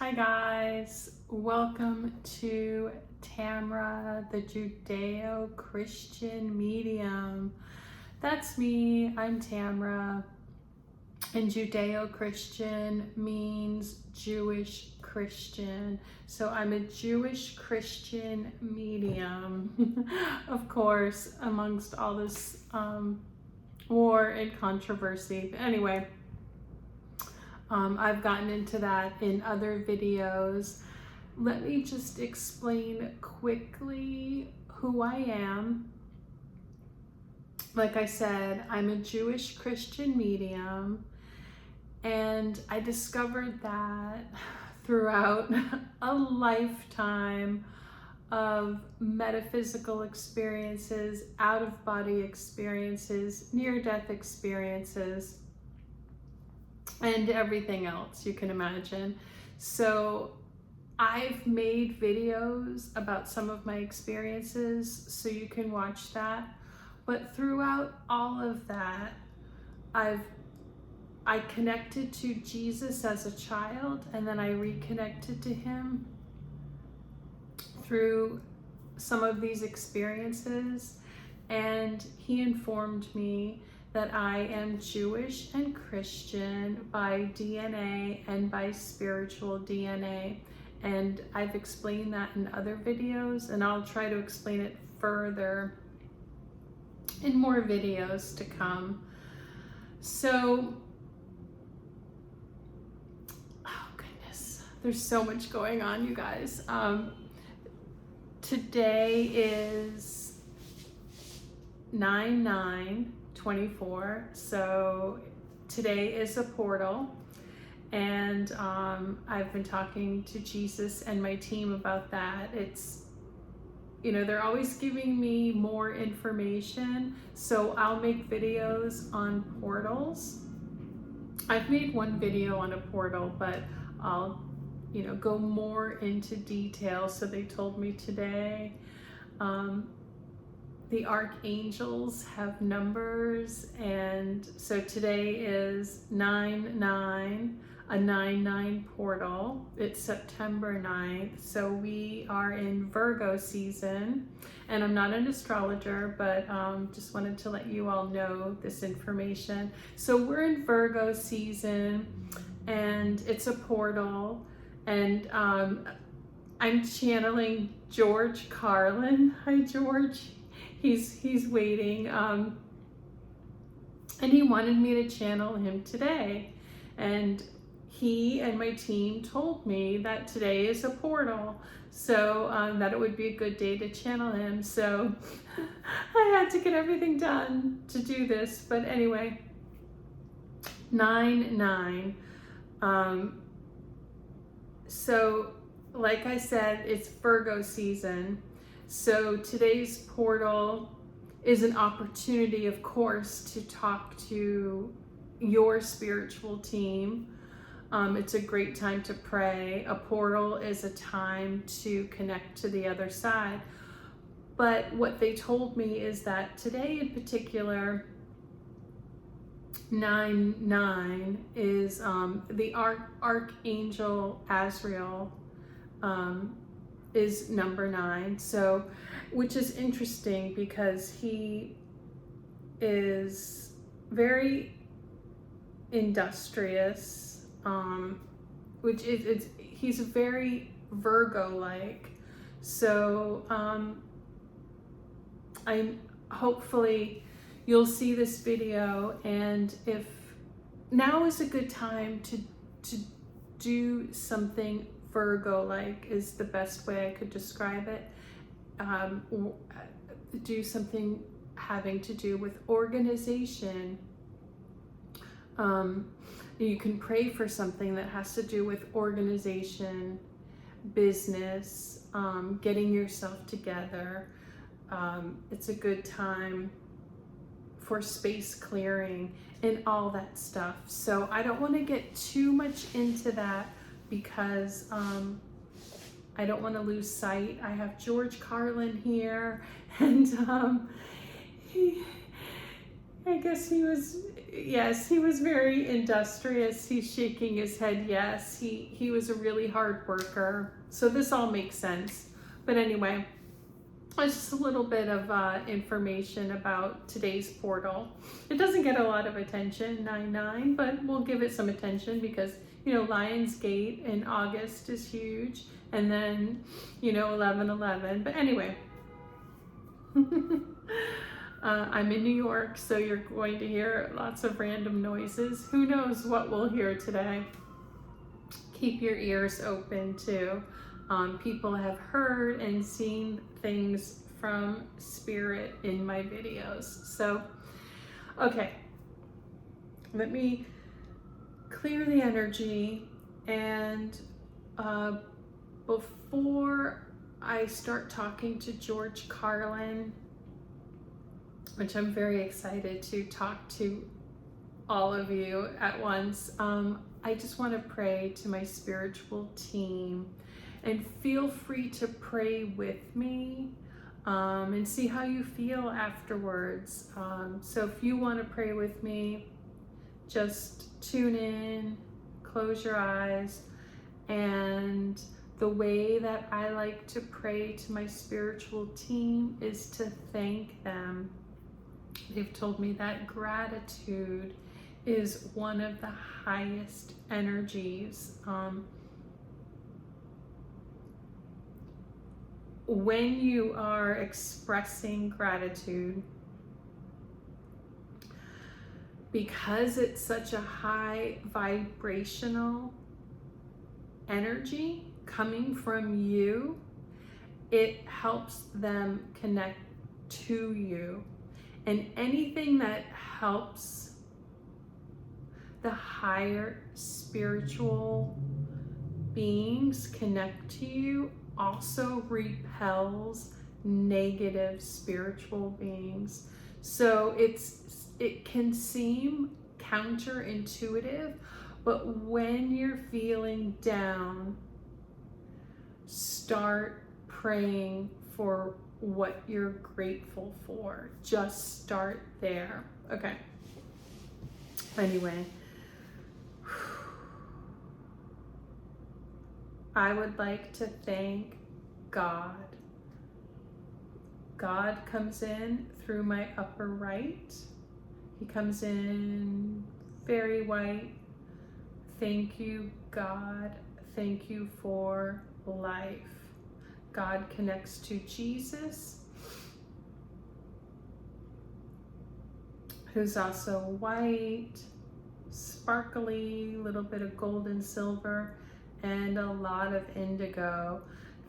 Hi guys, welcome to Tamra, the Judeo-Christian medium. That's me, I'm Tamra, and Judeo-Christian means Jewish Christian. So I'm a Jewish Christian medium, of course, amongst all this war and controversy. Anyway, I've gotten into that in other videos. Let me just explain quickly who I am. Like I said, I'm a Jewish Christian medium, and I discovered that throughout a lifetime of metaphysical experiences, out-of-body experiences, near-death experiences, and everything else you can imagine. So I've made videos about some of my experiences, so you can watch that. But throughout all of that, I connected to Jesus as a child, and then I reconnected to him through some of these experiences, and he informed me that I am Jewish and Christian by DNA and by spiritual DNA. And I've explained that in other videos, and I'll try to explain it further in more videos to come. So, oh goodness, there's so much going on, you guys. Today is 9/9/24, so today is a portal, and I've been talking to Jesus and my team about that. It's, you know, they're always giving me more information, so I'll make videos on portals. I've made one video on a portal, but I'll, you know, go more into detail. So they told me today the archangels have numbers, and so today is 9/9, a 9/9 portal. It's September 9th, so we are in Virgo season, and I'm not an astrologer, but just wanted to let you all know this information. So we're in Virgo season, and it's a portal, and I'm channeling George Carlin. Hi, George. He's waiting, and he wanted me to channel him today, and he and my team told me that today is a portal, so that it would be a good day to channel him. So I had to get everything done to do this, but anyway, 9/9. So like I said, it's Virgo season. So today's portal is an opportunity, of course, to talk to your spiritual team. It's a great time to pray. A portal is a time to connect to the other side. But what they told me is that today in particular, 9/9 is the Archangel Azrael is number 9, so, which is interesting because he is very industrious, which is, he's very Virgo-like. So I'm hopefully you'll see this video, and if now is a good time to do something Virgo-like is the best way I could describe it. Do something having to do with organization. You can pray for something that has to do with organization, business, getting yourself together. It's a good time for space clearing and all that stuff. So I don't want to get too much into that because I don't want to lose sight. I have George Carlin here, and I guess he was, yes, he was very industrious. He's shaking his head, yes. He was a really hard worker. So this all makes sense. But anyway, it's just a little bit of information about today's portal. It doesn't get a lot of attention, 9/9, but we'll give it some attention because, you know, Lionsgate in August is huge. And then, you know, 11/11. But anyway. I'm in New York, so you're going to hear lots of random noises. Who knows what we'll hear today? Keep your ears open too. People have heard and seen things from spirit in my videos. So, okay, let me clear the energy, and before I start talking to George Carlin, which I'm very excited to talk to all of you at once, I just want to pray to my spiritual team, and feel free to pray with me and see how you feel afterwards. So if you want to pray with me, just tune in, close your eyes, and the way that I like to pray to my spiritual team is to thank them. They've told me that gratitude is one of the highest energies. When you are expressing gratitude, because it's such a high vibrational energy coming from you, it helps them connect to you. And anything that helps the higher spiritual beings connect to you also repels negative spiritual beings. So it can seem counterintuitive, but when you're feeling down, start praying for what you're grateful for. Just start there. Okay. Anyway, I would like to thank God. God comes in through my upper right. He comes in very white. Thank you, God. Thank you for life. God connects to Jesus, who's also white, sparkly, little bit of gold and silver, and a lot of indigo.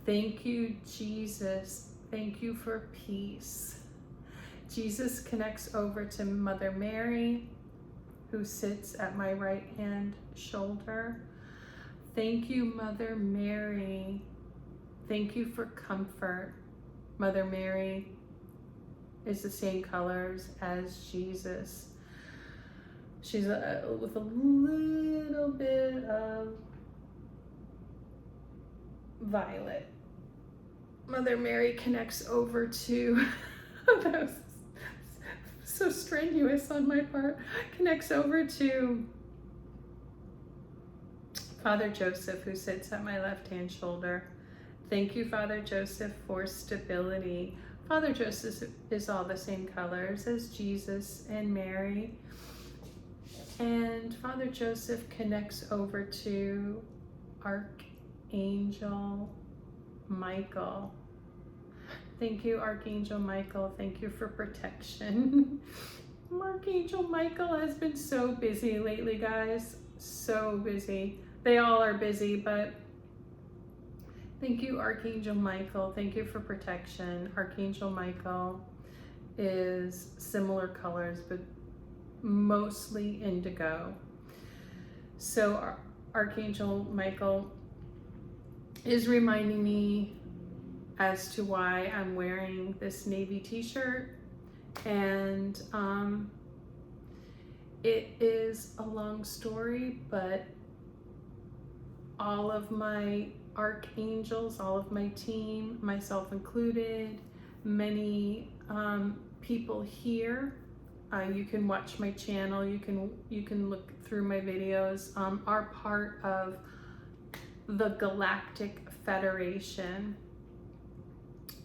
Thank you, Jesus. Thank you for peace. Jesus connects over to Mother Mary, who sits at my right hand shoulder. Thank you, Mother Mary. Thank you for comfort. Mother Mary is the same colors as Jesus. She's with a little bit of violet. Mother Mary connects over to, that was so strenuous on my part, connects over to Father Joseph, who sits at my left-hand shoulder. Thank you, Father Joseph, for stability. Father Joseph is all the same colors as Jesus and Mary. And Father Joseph connects over to Archangel Michael. Thank you, Archangel Michael. Thank you for protection. Archangel Michael has been so busy lately, guys. So busy. They all are busy, but thank you, Archangel Michael. Thank you for protection. Archangel Michael is similar colors, but mostly indigo. So Archangel Michael is reminding me as to why I'm wearing this navy t-shirt, and it is a long story, but all of my archangels, all of my team, myself included, many people here you can watch my channel, you can look through my videos, are part of the Galactic Federation.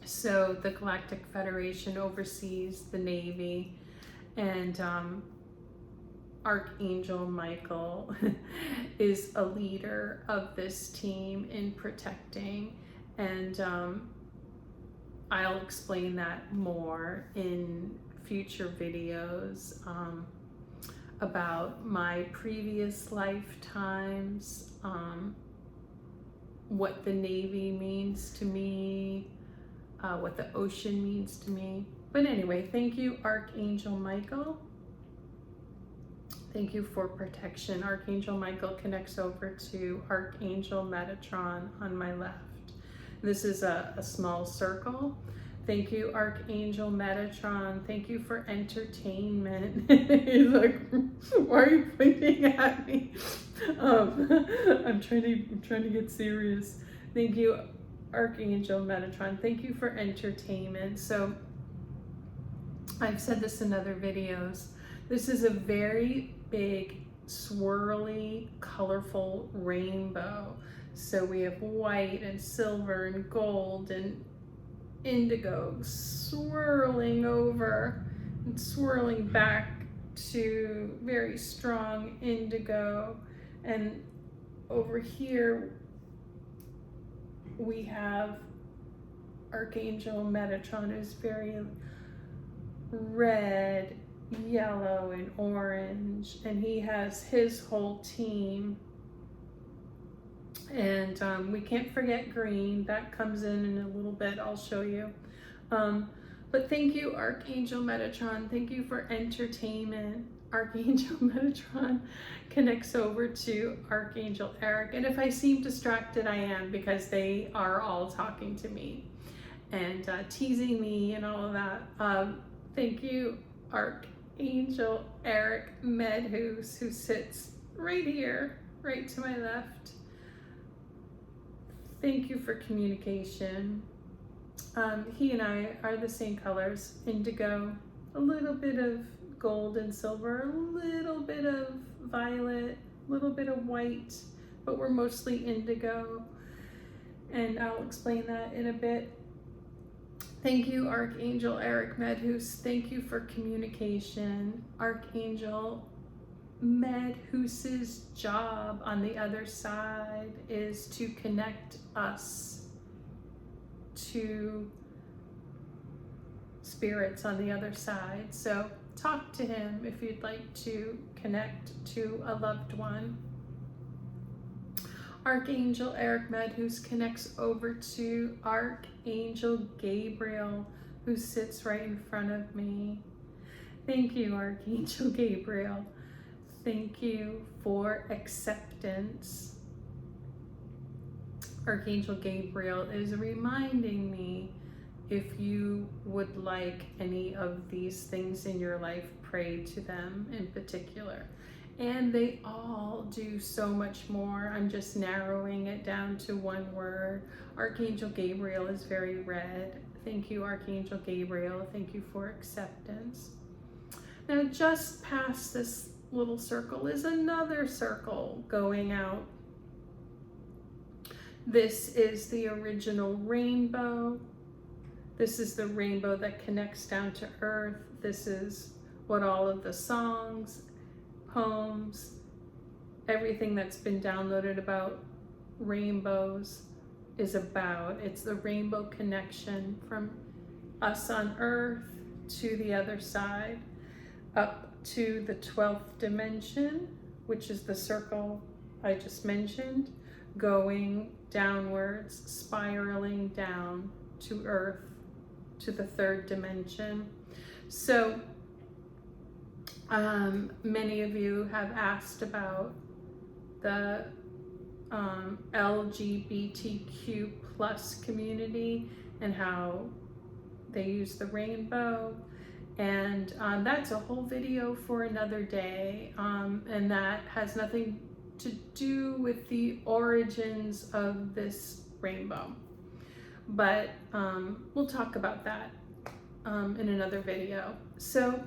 So the Galactic Federation oversees the Navy, and Archangel Michael is a leader of this team in protecting, and I'll explain that more in future videos about my previous lifetimes, what the Navy means to me, what the ocean means to me. But anyway, thank you, Archangel Michael. Thank you for protection. Archangel Michael connects over to Archangel Metatron on my left. This is a small circle. Thank you, Archangel Metatron. Thank you for entertainment. He's like, why are you pointing at me? I'm trying to get serious. Thank you, Archangel Metatron. Thank you for entertainment. So I've said this in other videos. This is a very big, swirly, colorful rainbow. So we have white and silver and gold and indigo swirling over and swirling back to very strong indigo. And over here we have Archangel Metatron, who's very red, yellow, and orange, and he has his whole team. And we can't forget green. That comes in a little bit. I'll show you. But thank you, Archangel Metatron. Thank you for entertainment. Archangel Metatron connects over to Archangel Eric. And if I seem distracted, I am, because they are all talking to me and teasing me and all of that. Thank you, Archangel Eric Medhus, who sits right here, right to my left. Thank you for communication. He and I are the same colors, indigo, a little bit of gold and silver, a little bit of violet, a little bit of white, but we're mostly indigo. And I'll explain that in a bit. Thank you, Archangel Eric Medhus. Thank you for communication. Archangel Medhus's job on the other side is to connect us to spirits on the other side. So talk to him if you'd like to connect to a loved one. Archangel Eric Medhus connects over to Archangel Gabriel, who sits right in front of me. Thank you, Archangel Gabriel. Thank you for acceptance. Archangel Gabriel is reminding me, if you would like any of these things in your life, pray to them in particular. And they all do so much more. I'm just narrowing it down to one word. Archangel Gabriel is very red. Thank you, Archangel Gabriel. Thank you for acceptance. Now, just past this little circle is another circle going out. This is the original rainbow. This is the rainbow that connects down to earth. This is what all of the songs, poems, everything that's been downloaded about rainbows is about. It's the rainbow connection from us on earth to the other side, up to the 12th dimension, which is the circle I just mentioned, going downwards, spiraling down to earth, to the 3rd dimension. So many of you have asked about the LGBTQ plus community and how they use the rainbow. And that's a whole video for another day. And that has nothing to do with the origins of this rainbow. But we'll talk about that in another video. So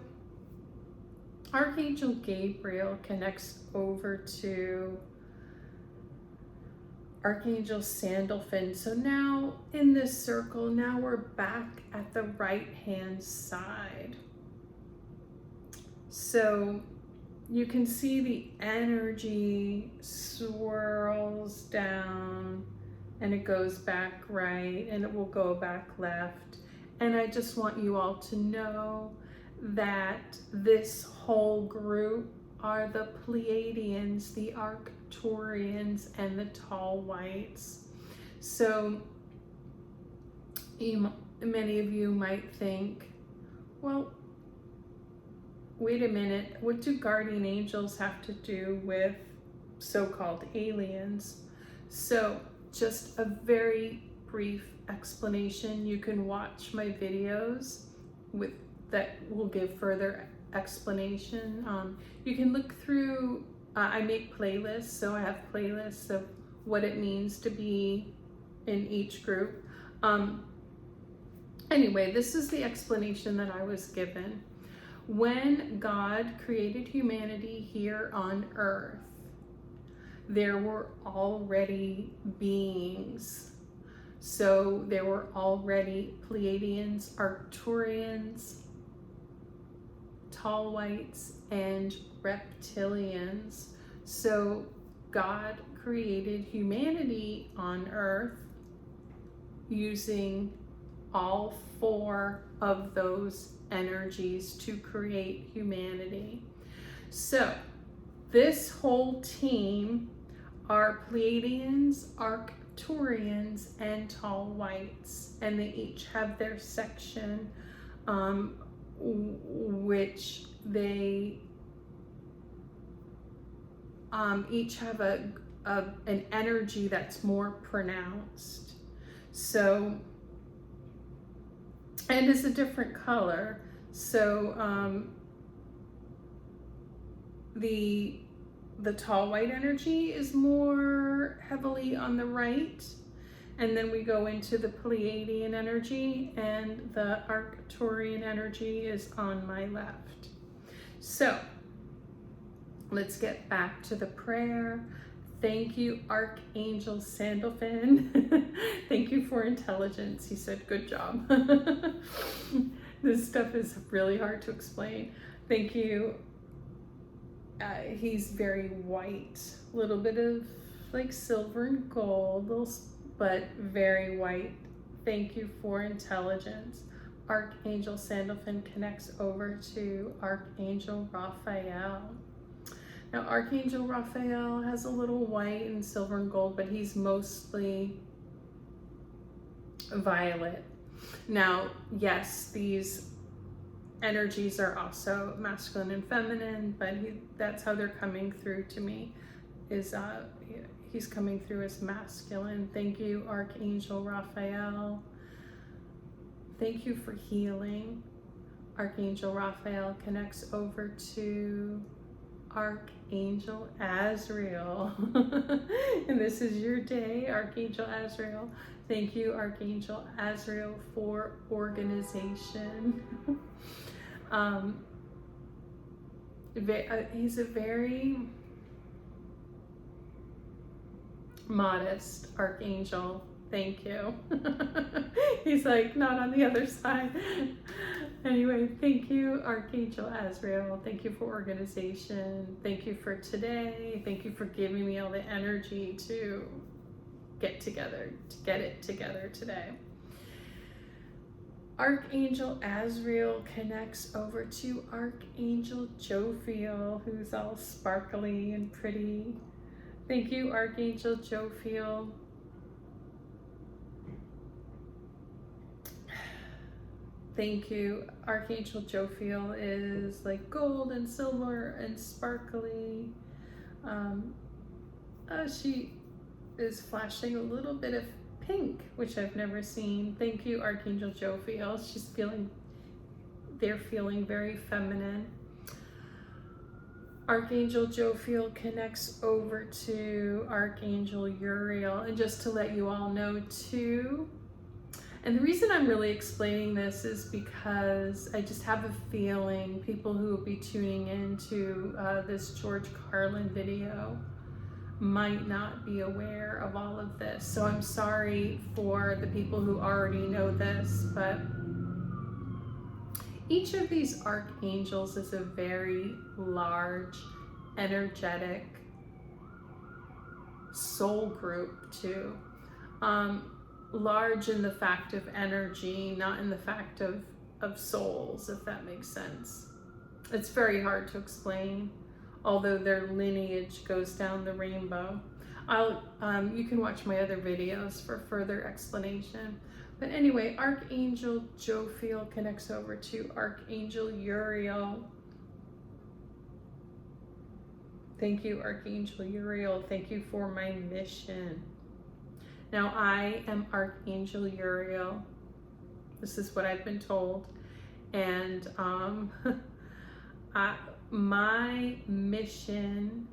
Archangel Gabriel connects over to Archangel Sandalphon. So now in this circle, now we're back at the right hand side. So you can see the energy swirls down and it goes back right and it will go back left. And I just want you all to know that this whole group are the Pleiadians, the Arcturians, and the tall whites. So many of you might think, well, wait a minute, what do guardian angels have to do with so-called aliens? So just a very brief explanation. You can watch my videos that will give further explanation. You can look through, I make playlists, so I have playlists of what it means to be in each group. Anyway, this is the explanation that I was given. When God created humanity here on earth, there were already beings. So there were already Pleiadians, Arcturians, tall whites, and reptilians. So God created humanity on earth using all four of those energies to create humanity. So this whole team are Pleiadians, Arcturians, and tall whites, and they each have their section, which they each have an energy that's more pronounced. So, and is a different color. So the tall white energy is more heavily on the right, and then we go into the Pleiadian energy, and the Arcturian energy is on my left. So let's get back to the prayer. Thank you, Archangel Sandalphon. Thank you for intelligence. He said, good job. This stuff is really hard to explain. Thank you. He's very white, a little bit of like silver and gold, but very white. Thank you for intelligence. Archangel Sandalphon connects over to Archangel Raphael. Now, Archangel Raphael has a little white and silver and gold, but he's mostly violet. Now, yes, these energies are also masculine and feminine, but that's how they're coming through to me, is he's coming through as masculine. Thank you, Archangel Raphael. Thank you for healing. Archangel Raphael connects over to Archangel Azrael. And this is your day, Archangel Azrael. Thank you, Archangel Azrael, for organization. He's a very modest archangel. Thank you. He's like, not on the other side. Anyway, thank you, Archangel Azrael. Thank you for organization. Thank you for today. Thank you for giving me all the energy to get it together today. Archangel Azrael connects over to Archangel Jophiel, who's all sparkly and pretty. Thank you, Archangel Jophiel. Thank you. Archangel Jophiel is like gold and silver and sparkly. She is flashing a little bit of pink, which I've never seen. Thank you, Archangel Jophiel. They're feeling very feminine. Archangel Jophiel connects over to Archangel Uriel. And just to let you all know too, And the reason I'm really explaining this is because I just have a feeling people who will be tuning into this George Carlin video might not be aware of all of this. So I'm sorry for the people who already know this, but each of these archangels is a very large, energetic soul group too. Large in the fact of energy, not in the fact of souls, if that makes sense. It's very hard to explain, although their lineage goes down the rainbow. You can watch my other videos for further explanation. But anyway, Archangel Jophiel connects over to Archangel Uriel. Thank you, Archangel Uriel. Thank you for my mission. Now, I am Archangel Uriel. This is what I've been told. And my mission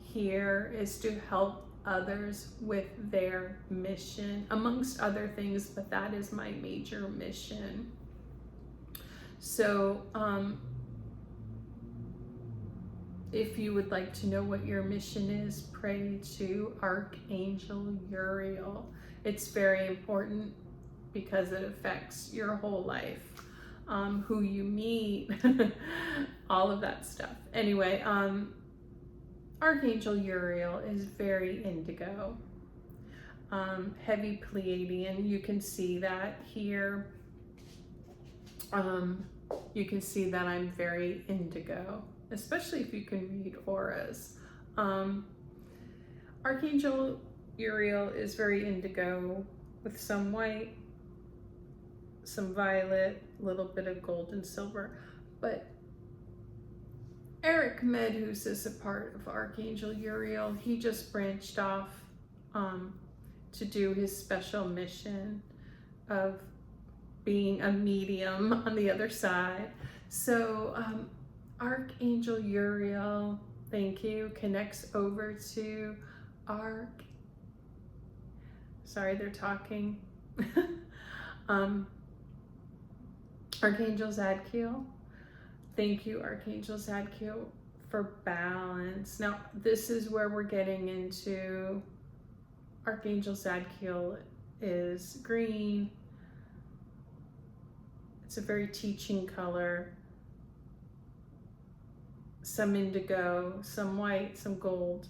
here is to help others with their mission, amongst other things, but that is my major mission. So, if you would like to know what your mission is, pray to Archangel Uriel. It's very important because it affects your whole life, who you meet, all of that stuff. Anyway, Archangel Uriel is very indigo, heavy Pleiadian. You can see that here. You can see that I'm very indigo, especially if you can read auras. Archangel Uriel is very indigo with some white, some violet, a little bit of gold and silver. But Eric Medhus is a part of Archangel Uriel. He just branched off to do his special mission of being a medium on the other side. So Archangel Uriel, thank you, connects over to sorry, they're talking. Archangel Zadkiel, thank you, Archangel Zadkiel, for balance. Now, this is where we're getting into Archangel Zadkiel is green. It's a very teaching color. Some indigo, some white, some gold.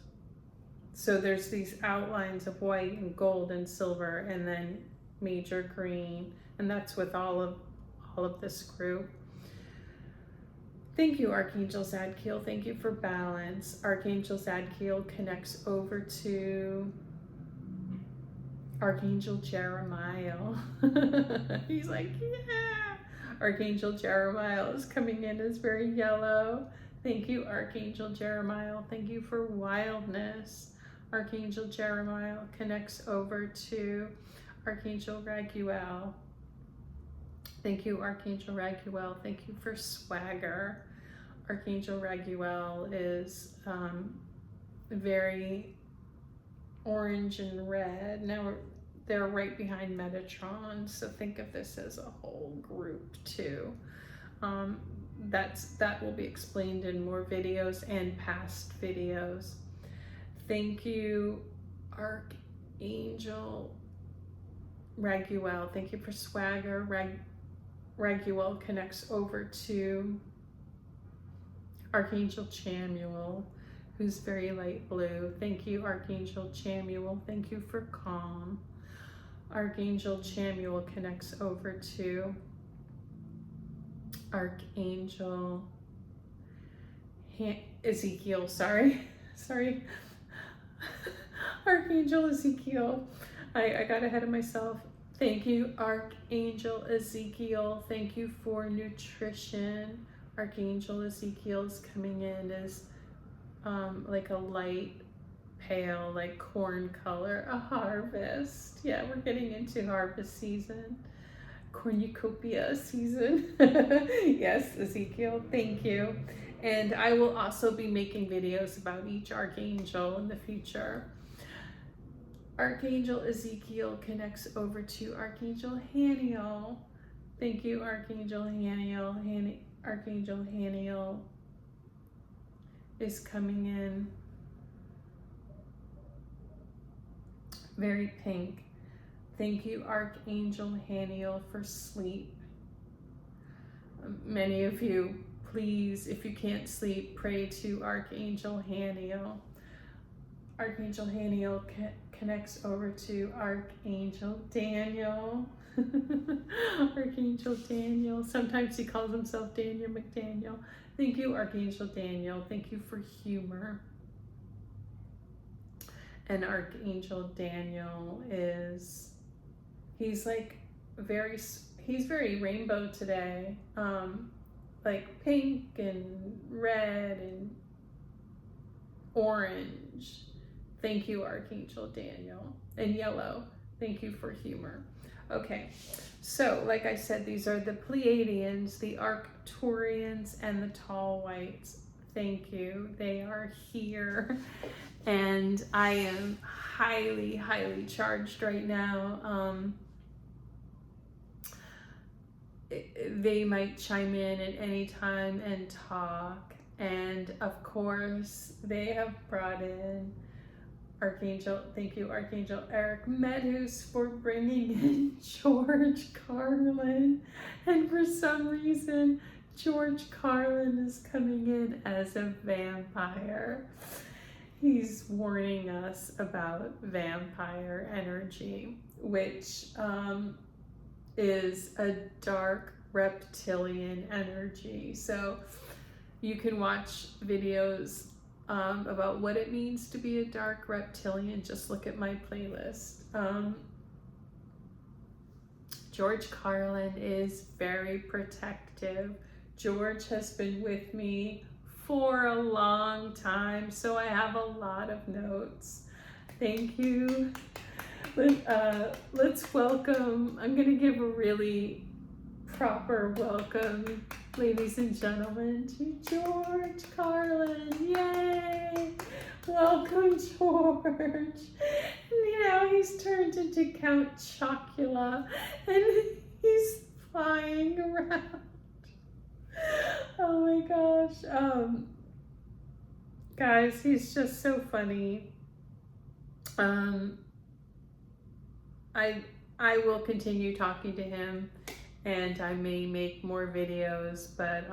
So there's these outlines of white and gold and silver, and then major green, and that's with all of this group. Thank you, Archangel Zadkiel. Thank you for balance. Archangel Zadkiel connects over to Archangel Jeremiah. He's like, yeah. Archangel Jeremiah is coming in as very yellow. Thank you, Archangel Jeremiah. Thank you for wildness. Archangel Jeremiah connects over to Archangel Raguel. Thank you, Archangel Raguel. Thank you for swagger. Archangel Raguel is very orange and red. Now they're right behind Metatron, so think of this as a whole group too. That will be explained in more videos and past videos. Thank you, Archangel Raguel. Thank you for swagger. Raguel connects over to Archangel Chamuel, who's very light blue. Thank you, Archangel Chamuel. Thank you for calm. Archangel Chamuel connects over to Archangel Ezekiel, sorry. Archangel Ezekiel. I got ahead of myself. Thank you, Archangel Ezekiel. Thank you for nutrition. Archangel Ezekiel is coming in as like a light pale, like corn color, a harvest. Yeah, we're getting into harvest season. Cornucopia season. Yes, Ezekiel, thank you. And I will also be making videos about each archangel in the future. Archangel Ezekiel connects over to Archangel Haniel. Thank you, Archangel Haniel. Archangel Haniel is coming in very pink. Thank you, Archangel Haniel, for sleep. Many of you, please, if you can't sleep, pray to Archangel Haniel. Archangel Haniel connects over to Archangel Daniel. Archangel Daniel. Sometimes he calls himself Daniel McDaniel. Thank you, Archangel Daniel. Thank you for humor. And Archangel Daniel he's very rainbow today. Like pink and red and orange. Thank you, Archangel Daniel. And yellow. Thank you for humor. Okay, so like I said, these are the Pleiadians, the Arcturians, and the Tall Whites. Thank you. They are here. And I am highly, highly charged right now. They might chime in at any time and talk. And of course, they have brought in Archangel, thank you, Archangel Eric Medhus, for bringing in George Carlin. And for some reason, George Carlin is coming in as a vampire. He's warning us about vampire energy, which is a dark reptilian energy. So you can watch videos about what it means to be a dark reptilian. Just look at my playlist. George Carlin is very protective. George has been with me for a long time, so I have a lot of notes. Thank you. Let's welcome, I'm going to give a really proper welcome, ladies and gentlemen, to George Carlin. Yay! Welcome, George. And you know, he's turned into Count Chocula and he's flying around. Oh my gosh. Guys, he's just so funny. I will continue talking to him, and I may make more videos, but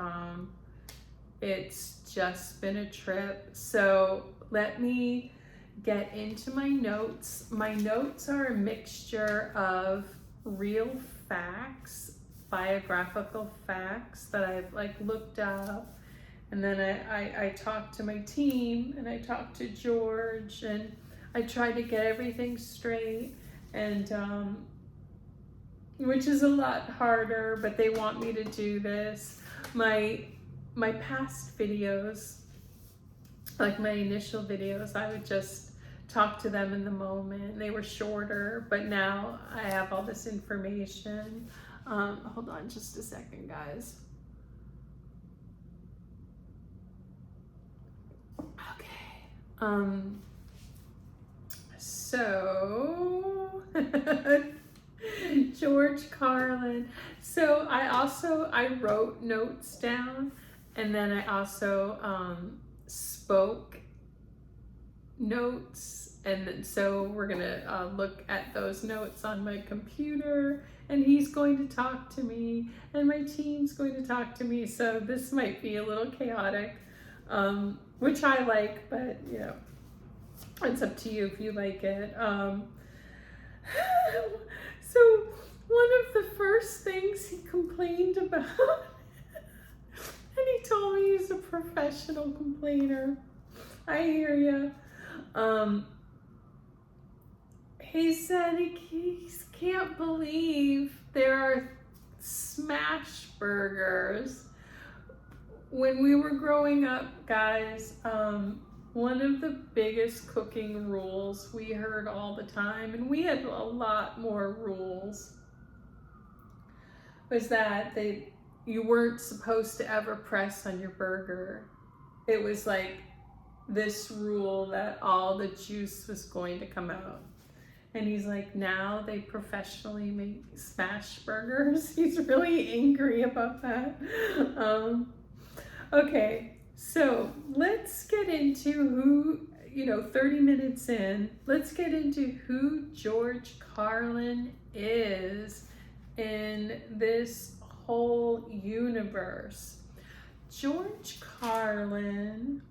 it's just been a trip. So let me get into my notes. My notes are a mixture of real facts, biographical facts that I've looked up, and then I talked to my team, and I talked to George, and I tried to get everything straight, and which is a lot harder, but they want me to do this. My past videos, like my initial videos, I would just talk to them in the moment. They were shorter, but now I have all this information. Hold on just a second, guys. Okay. So George Carlin. So I wrote notes down, and then I also spoke notes, and then so we're gonna look at those notes on my computer, and he's going to talk to me, and my team's going to talk to me. So this might be a little chaotic, which I like, but you know, it's up to you if you like it. So one of the first things he complained about, and he told me he's a professional complainer. I hear ya. He said he can't believe there are smash burgers. When we were growing up, guys, one of the biggest cooking rules we heard all the time, and we had a lot more rules, was that you weren't supposed to ever press on your burger. It was like this rule that all the juice was going to come out. And he's like, now they professionally make smash burgers. He's really angry about that. Okay, so let's get into who, 30 minutes in, let's get into who George Carlin is in this whole universe. George Carlin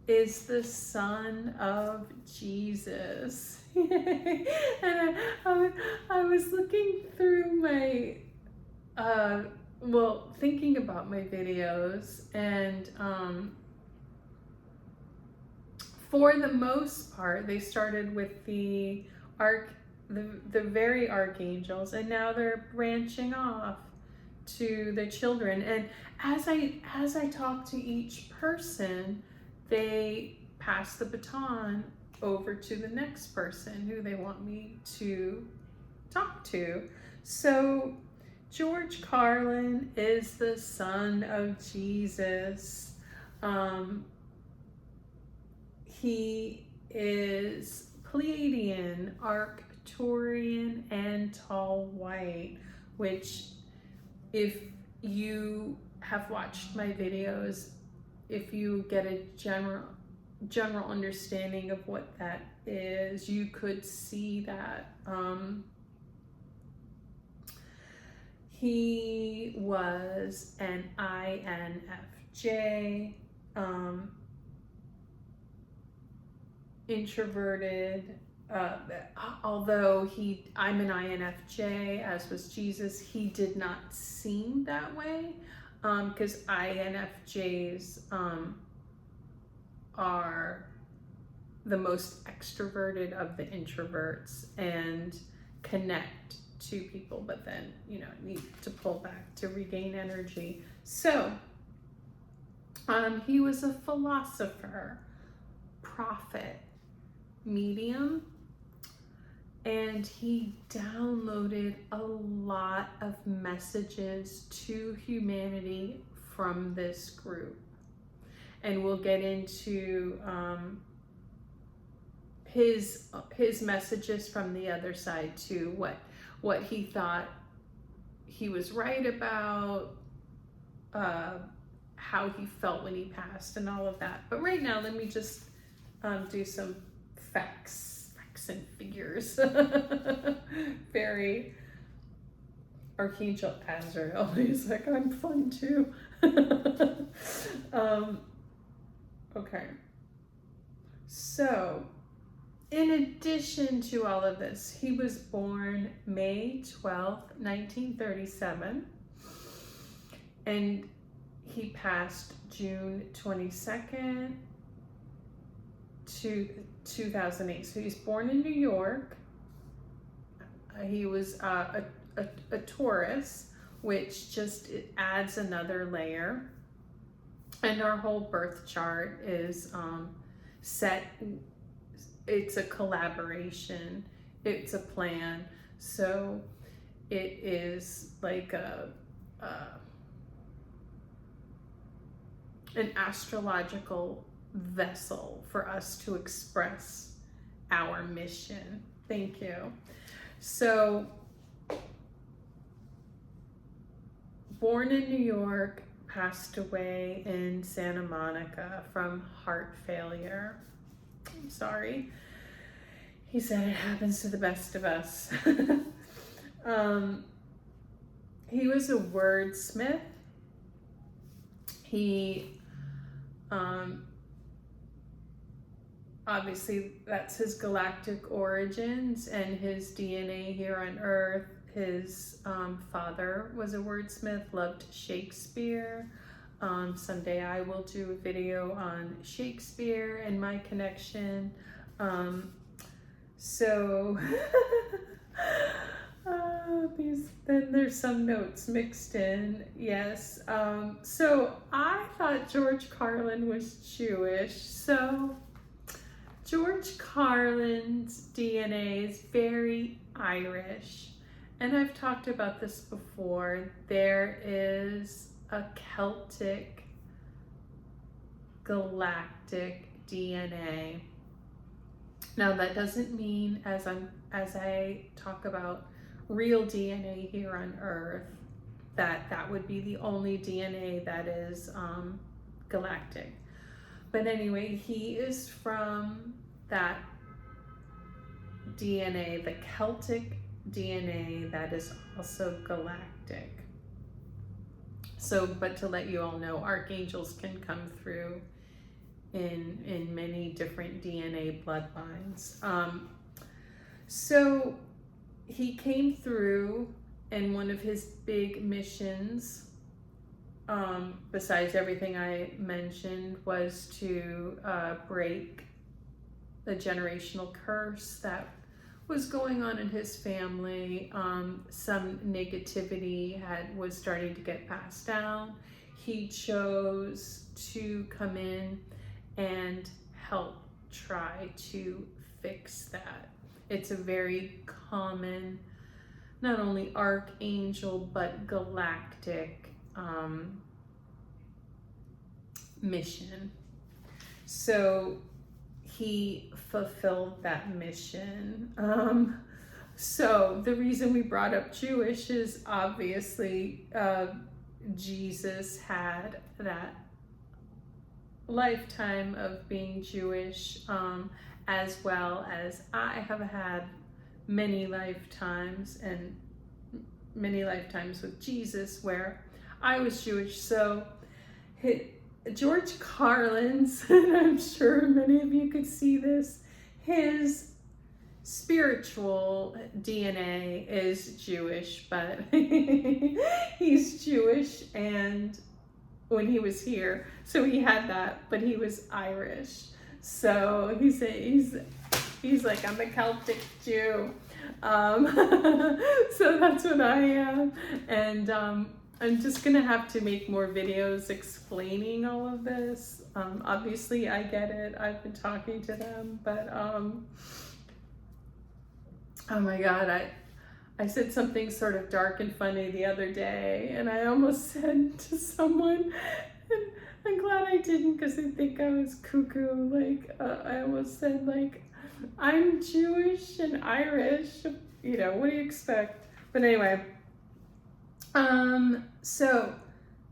is the son of Jesus. And I was looking through my, thinking about my videos, and for the most part, they started with the very archangels, and now they're branching off to the children. And as I talk to each person, they pass the baton over to the next person who they want me to talk to. So George Carlin is the son of Jesus. He is Pleiadian, Arcturian, and tall white, which, if you have watched my videos, if you get a general understanding of what that is, you could see that. He was an INFJ, introverted, although I'm an INFJ, as was Jesus. He did not seem that way, because INFJs are the most extroverted of the introverts and connect to people, but then need to pull back to regain energy. So he was a philosopher, prophet, medium, and he downloaded a lot of messages to humanity from this group. And we'll get into his messages from the other side too, what he thought he was right about, how he felt when he passed, and all of that. But right now, let me just do some facts and figures. Very Archangel Azrael. He's like, I'm fun too. Okay. So, in addition to all of this, he was born May 12th, 1937, and he passed June 22nd, 2008. So he's born in New York. He was a Taurus, which just adds another layer. And our whole birth chart is set. It's a collaboration. It's a plan. So it is like an astrological vessel for us to express our mission. Thank you. So, born in New York, passed away in Santa Monica from heart failure. I'm sorry. He said it happens to the best of us. He was a wordsmith. He obviously, that's his galactic origins and his DNA here on Earth. His father was a wordsmith, loved Shakespeare. Someday I will do a video on Shakespeare and my connection. Then there's some notes mixed in. Yes. So I thought George Carlin was Jewish. So George Carlin's DNA is very Irish. And I've talked about this before. There is a Celtic galactic DNA. Now that doesn't mean as I talk about real DNA here on Earth, that would be the only DNA that is galactic. But anyway, he is from that DNA, the Celtic DNA that is also galactic. So, but to let you all know, archangels can come through in many different DNA bloodlines. So he came through, and one of his big missions, besides everything I mentioned, was to break the generational curse that was going on in his family. Some negativity was starting to get passed down. He chose to come in and help try to fix that. It's a very common, not only archangel, but galactic mission. So he fulfilled that mission. So the reason we brought up Jewish is obviously Jesus had that lifetime of being Jewish, as well as I have had many lifetimes, and many lifetimes with Jesus where I was Jewish. So George Carlin's, and I'm sure many of you could see this, his spiritual DNA is Jewish, but he's Jewish, and when he was here, so he had that, but he was Irish. So he's like, I'm a Celtic Jew. So that's what I am. And I'm just gonna have to make more videos explaining all of this. Obviously I get it, I've been talking to them, but oh my God, I said something sort of dark and funny the other day, and I almost said to someone, and I'm glad I didn't because they think I was cuckoo, like I almost said, like, I'm Jewish and Irish, you know, what do you expect? But anyway, so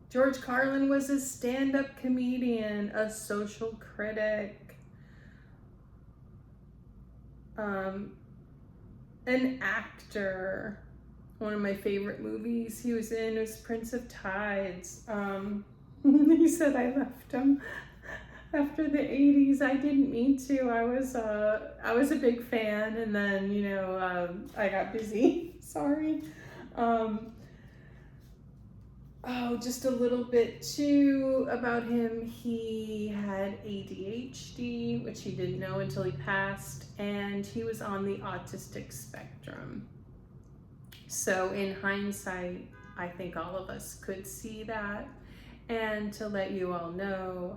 George Carlin was a stand-up comedian, a social critic, an actor. One of my favorite movies he was in was Prince of Tides. He said I left him after the 80s. I didn't mean to. I was a big fan, and then, you know, I got busy. Sorry. Oh, just a little bit too about him. He had ADHD, which he didn't know until he passed, and he was on the autistic spectrum. So in hindsight, I think all of us could see that. And to let you all know,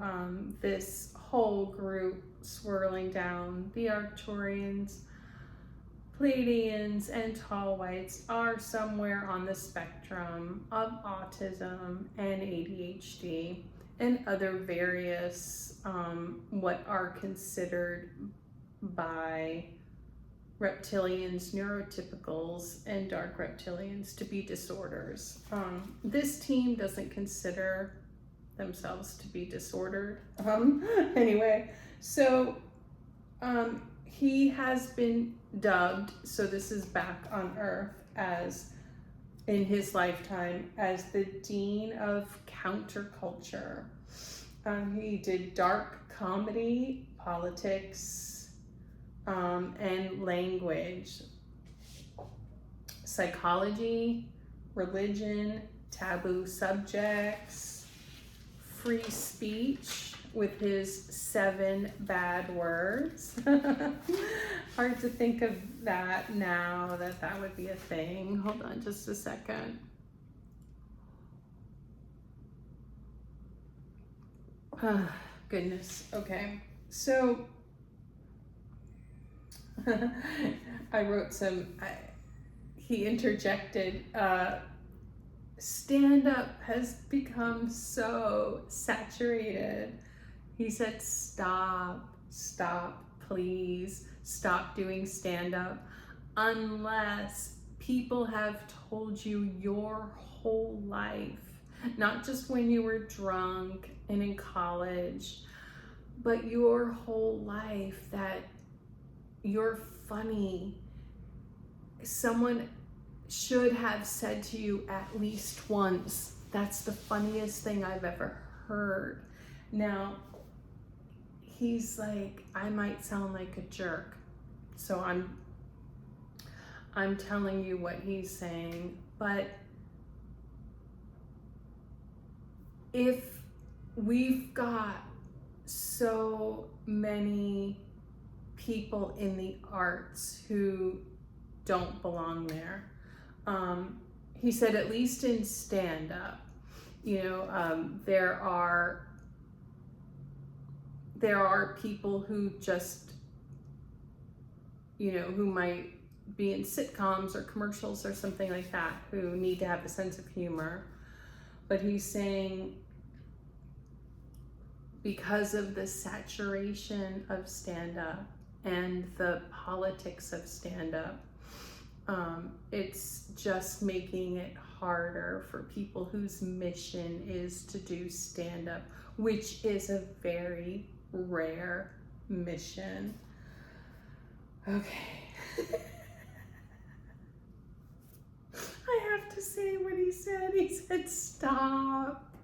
this whole group swirling down, the Arcturians, Pleiadians, and tall whites are somewhere on the spectrum of autism and ADHD and other various what are considered by reptilians, neurotypicals, and dark reptilians to be disorders. This team doesn't consider themselves to be disordered. Anyway, so he has been dubbed, so this is back on Earth, as in his lifetime, as the Dean of Counterculture. He did dark comedy, politics, and language, psychology, religion, taboo subjects, free speech with his 7 bad words. Hard to think of that now, that would be a thing. Hold on just a second. Goodness. Okay. So I wrote he interjected, stand-up has become so saturated. He said, stop, please. stop doing stand-up unless people have told you your whole life, not just when you were drunk and in college, but your whole life, that you're funny. Someone should have said to you at least once, "That's the funniest thing I've ever heard." Now, he's like, I might sound like a jerk, so I'm telling you what he's saying, but if we've got so many people in the arts who don't belong there, he said, at least in stand-up, there are people who just, who might be in sitcoms or commercials or something like that, who need to have a sense of humor. But he's saying, because of the saturation of stand-up and the politics of stand-up, it's just making it harder for people whose mission is to do stand-up, which is a very rare mission. Okay. I have to say what he said. He said, "Stop.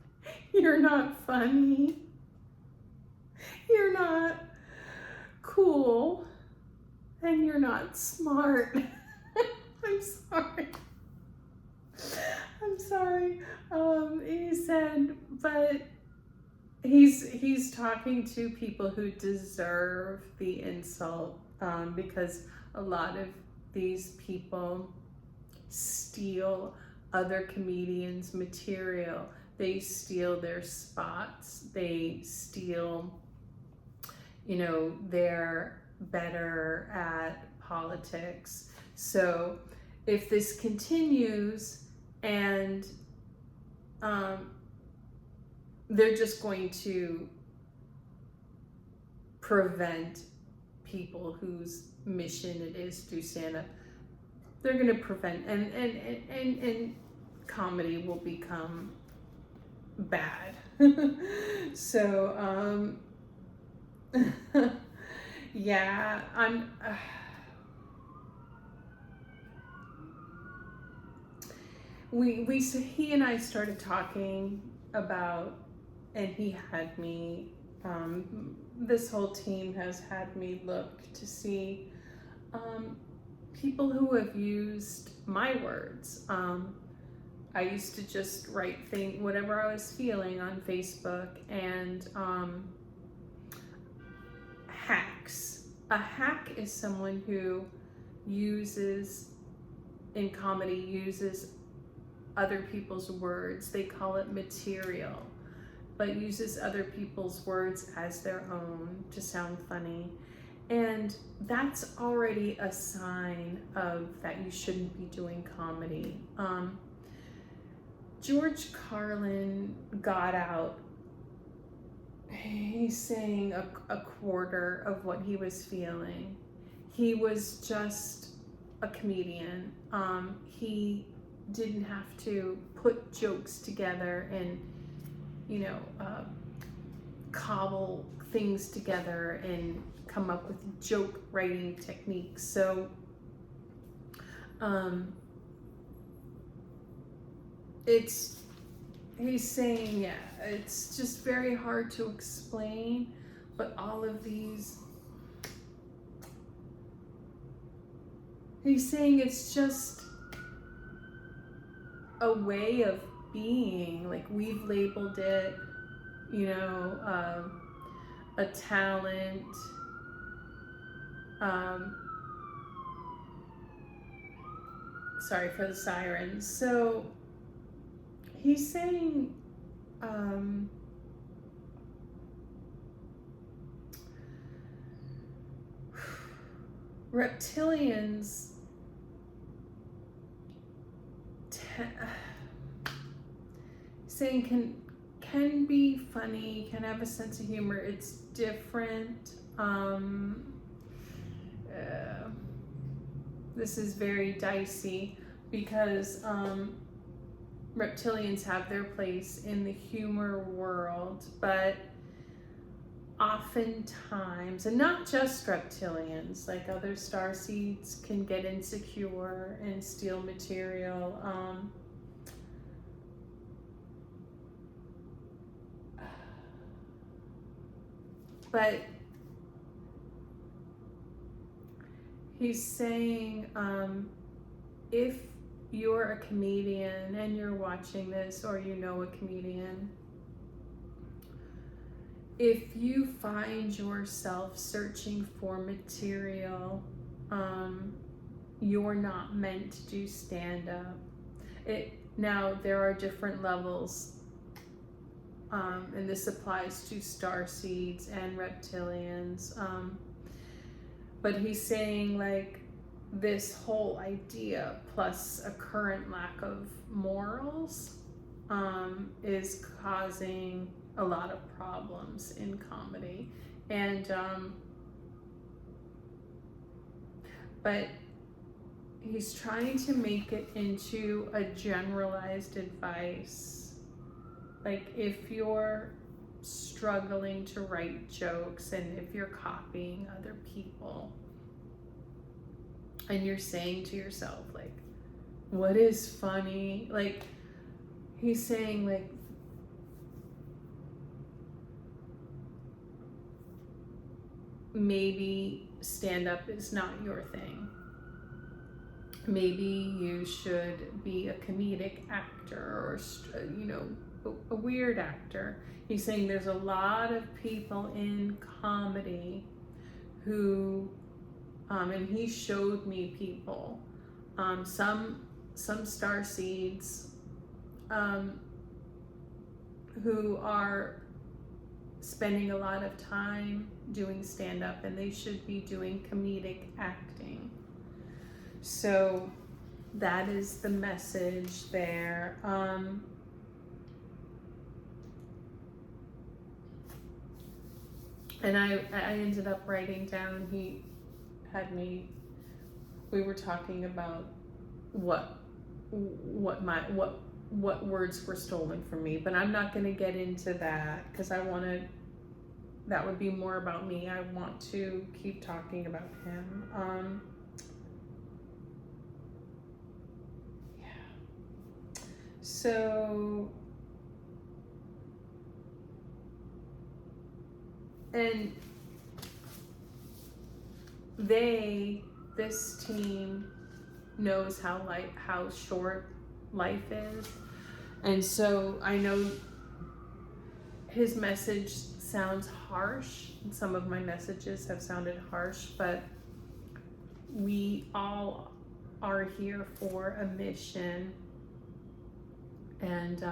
You're not funny. You're not cool. And you're not smart." I'm sorry. I'm sorry. He said, but he's talking to people who deserve the insult, because a lot of these people steal other comedians' material. They steal their spots. They steal, they're better at politics. So if this continues, and they're just going to prevent people whose mission it is to stand up. They're going to prevent, and comedy will become bad. So yeah, he and I started talking about, and he had me, this whole team has had me look to see people who have used my words. I used to just write whatever I was feeling on Facebook, and hacks. A hack is someone who uses other people's words. They call it material, but uses other people's words as their own to sound funny. And that's already a sign of that you shouldn't be doing comedy. George Carlin got out. He's saying a quarter of what he was feeling. He was just a comedian. He didn't have to put jokes together and, cobble things together and come up with joke writing techniques. So, he's saying, yeah, it's just very hard to explain, but all of these, he's saying it's just a way of being. Like, we've labeled it, a talent, sorry for the sirens. So he's saying, reptilians saying can be funny, can have a sense of humor. It's different. this is very dicey because reptilians have their place in the humor world, but oftentimes, and not just reptilians, like other starseeds can get insecure and steal material. But he's saying, if you're a comedian and you're watching this, or you know a comedian, if you find yourself searching for material, you're not meant to do stand-up. Now, there are different levels, and this applies to starseeds and reptilians, but he's saying, like, this whole idea plus a current lack of morals is causing a lot of problems in comedy. And but he's trying to make it into a generalized advice. Like, if you're struggling to write jokes and if you're copying other people and you're saying to yourself, like, what is funny? Like, he's saying, like, maybe stand-up is not your thing. Maybe you should be a comedic actor, or, you know, a weird actor. He's saying there's a lot of people in comedy who, and he showed me people, some starseeds who are spending a lot of time doing stand-up, and they should be doing comedic acting. So that is the message there. And I ended up writing down, he had me, we were talking about what words were stolen from me, but I'm not going to get into that because that would be more about me. I want to keep talking about him. Yeah. So, and this team knows how short life is. And so I know his message sounds harsh. Some of my messages have sounded harsh, but we all are here for a mission. And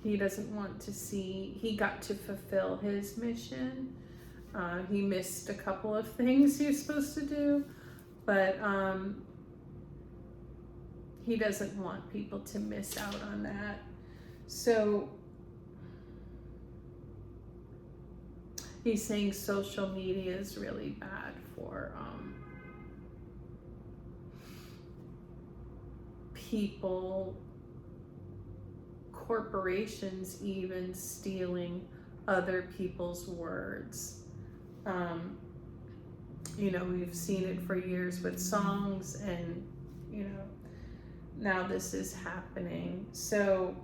he doesn't want to see, he got to fulfill his mission. He missed a couple of things he was supposed to do, but he doesn't want people to miss out on that. So he's saying social media is really bad for people, corporations even stealing other people's words. You know, we've seen it for years with songs, and, you know, now this is happening. So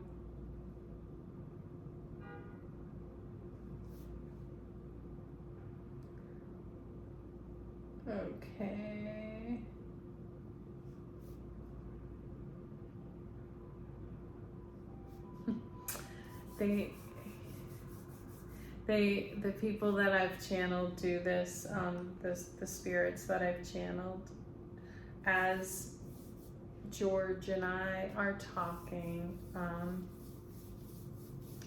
okay. The people that I've channeled do this, the spirits that I've channeled, as George and I are talking,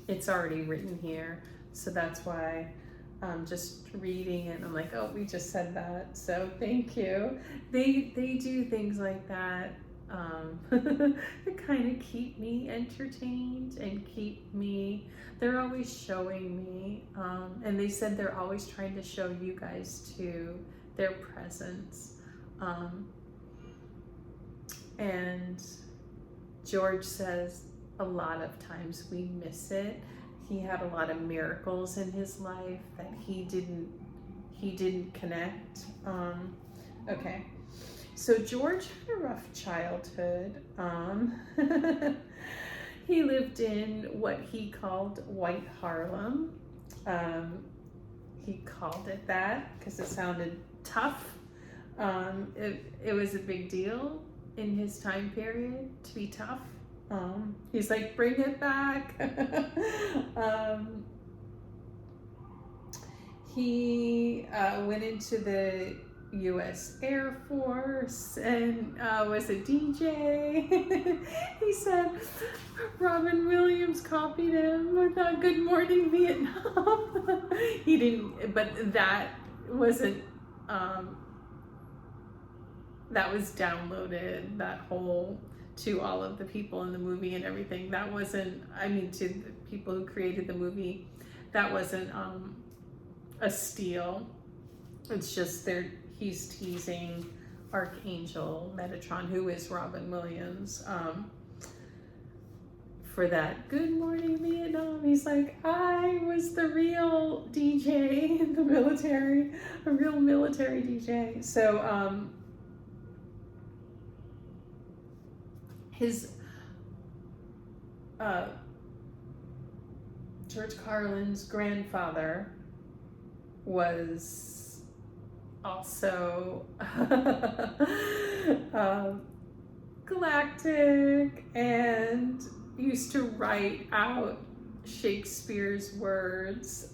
it's already written here, so that's why I'm just reading it. I'm like, oh, we just said that, so thank you. They do things like that, that kind of keep me entertained and they're always showing me, and they said they're always trying to show you guys too their presence. And George says a lot of times we miss it. He had a lot of miracles in his life that he didn't connect. Okay. So George had a rough childhood. He lived in what he called White Harlem. He called it that because it sounded tough. It was a big deal in his time period to be tough. He's like, bring it back. He went into the U.S. Air Force and was a DJ. He said Robin Williams copied him with Good Morning Vietnam. He didn't, but that wasn't, that was downloaded, that whole, to all of the people in the movie and everything. That wasn't, I mean, to the people who created the movie, that wasn't a steal. It's just he's teasing Archangel Metatron, who is Robin Williams, for that Good Morning Vietnam. He's like, I was the real DJ in the military, a real military DJ. So his George Carlin's grandfather was also galactic and used to write out Shakespeare's words.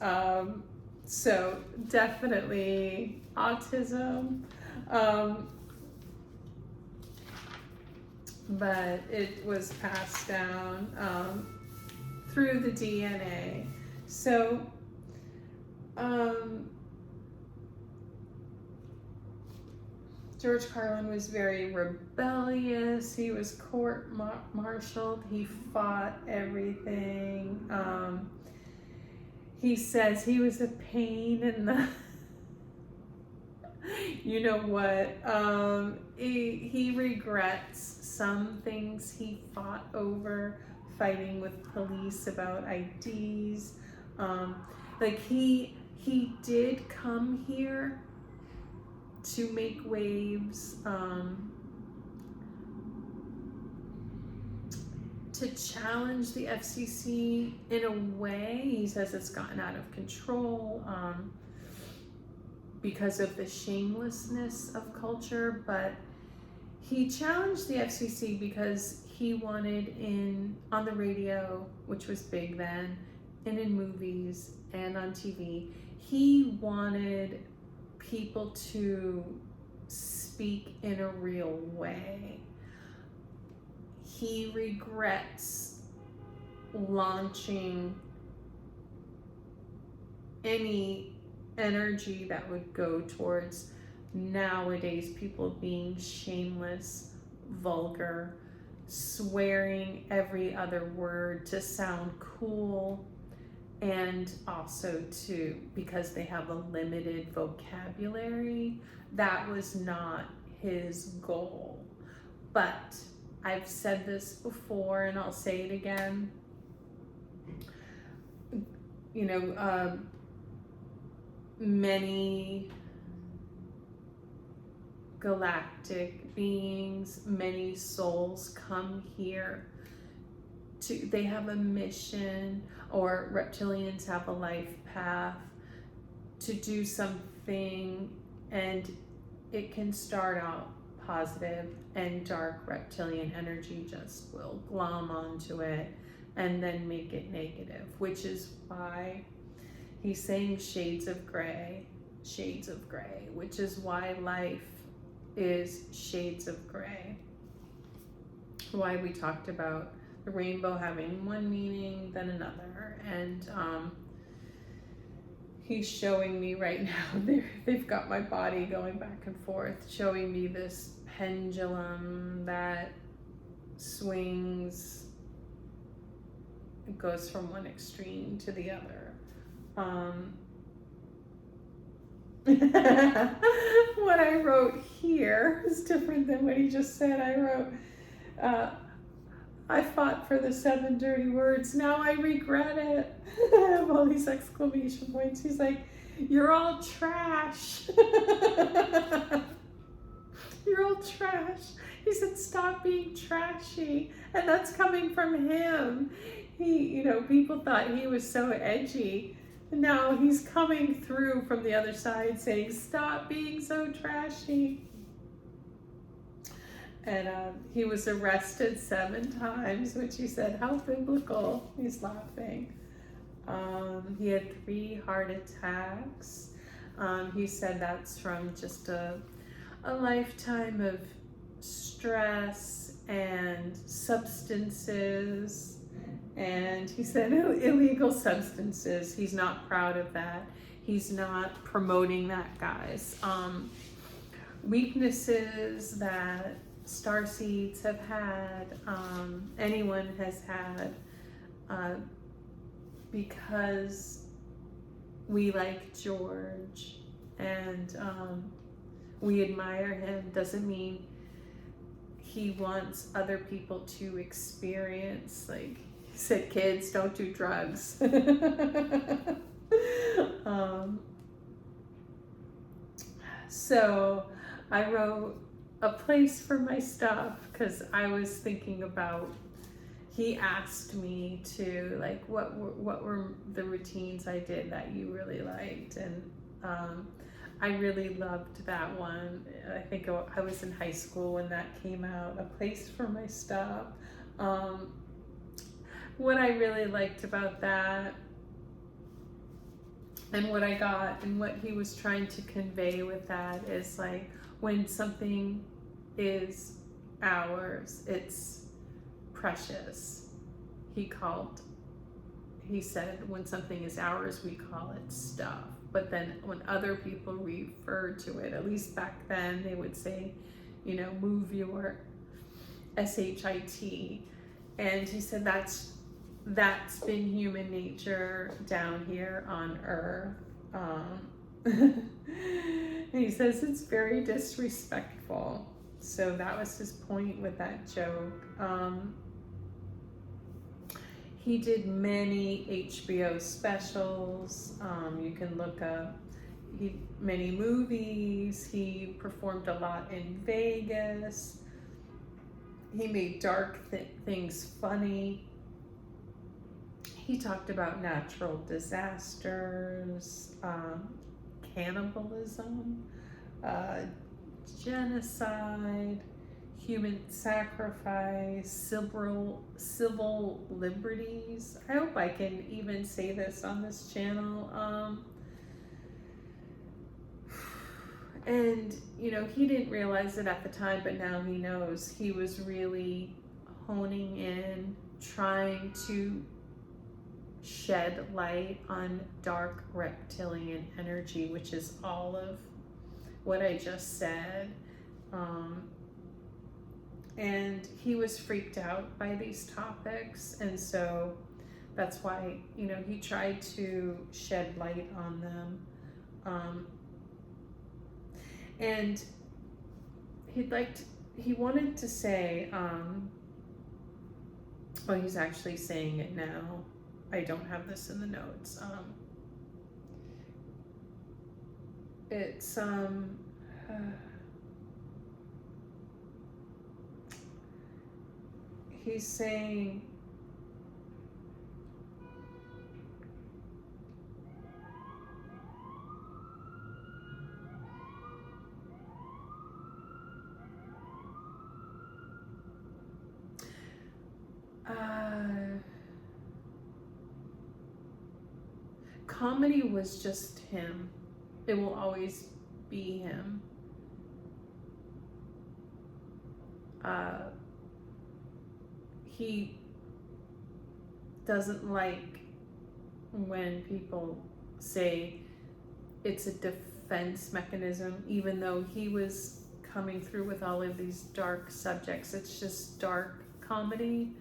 So definitely autism. But it was passed down through the DNA. So George Carlin was very rebellious. He was court-martialed. He fought everything. He says he was a pain in the you know what, he regrets some things he fought over, fighting with police about IDs. Like he did come here to make waves, to challenge the FCC in a way. He says it's gotten out of control because of the shamelessness of culture, but he challenged the FCC because he wanted on the radio, which was big then, and in movies and on TV, he wanted people to speak in a real way. He regrets launching any energy that would go towards nowadays people being shameless, vulgar, swearing every other word to sound cool, and also because they have a limited vocabulary. That was not his goal. But I've said this before and I'll say it again. You know, many galactic beings, many souls come here they have a mission, or reptilians have a life path to do something, and it can start out positive, and dark reptilian energy just will glom onto it and then make it negative, which is why he's saying shades of gray, which is why life is shades of gray. Why we talked about the rainbow having one meaning, then another. And he's showing me right now, they've got my body going back and forth, showing me this pendulum that swings, it goes from one extreme to the other. What I wrote here is different than what he just said. I wrote, I fought for the 7 dirty words. Now I regret it. I have all these exclamation points. He's like, you're all trash. You're all trash. He said, stop being trashy. And that's coming from him. He, people thought he was so edgy. No, he's coming through from the other side saying, stop being so trashy. And he was arrested 7 times, which he said, how biblical. He's laughing. He had 3 heart attacks. He said that's from just a lifetime of stress and substances. And he said illegal substances. He's not proud of that. He's not promoting that, guys. Weaknesses that starseeds have had, anyone has had, because we like George and we admire him, doesn't mean he wants other people to experience, like he said, kids, don't do drugs. So I wrote a place for my stuff because I was thinking about, he asked me to, like, what were the routines I did that you really liked, and I really loved that one. I think I was in high school when that came out, a place for my stuff. What I really liked about that, and what I got, and what he was trying to convey with that is, like, when something is ours, it's precious. He said when something is ours, we call it stuff. But then when other people refer to it, at least back then, they would say, move your SHIT. And he said that's been human nature down here on Earth. And he says it's very disrespectful. So that was his point with that joke. He did many HBO specials. You can look up many movies. He performed a lot in Vegas. He made dark things funny. He talked about natural disasters, cannibalism, genocide, human sacrifice, civil liberties. I hope I can even say this on this channel. And he didn't realize it at the time, but now he knows. He was really honing in, trying to shed light on dark reptilian energy, which is all of what I just said. And he was freaked out by these topics, and so that's why he tried to shed light on them. And he wanted to say, well, he's actually saying it now. I don't have this in the notes. It's he's saying, comedy was just him. It will always be him. He doesn't like when people say it's a defense mechanism, even though he was coming through with all of these dark subjects. It's just dark comedy,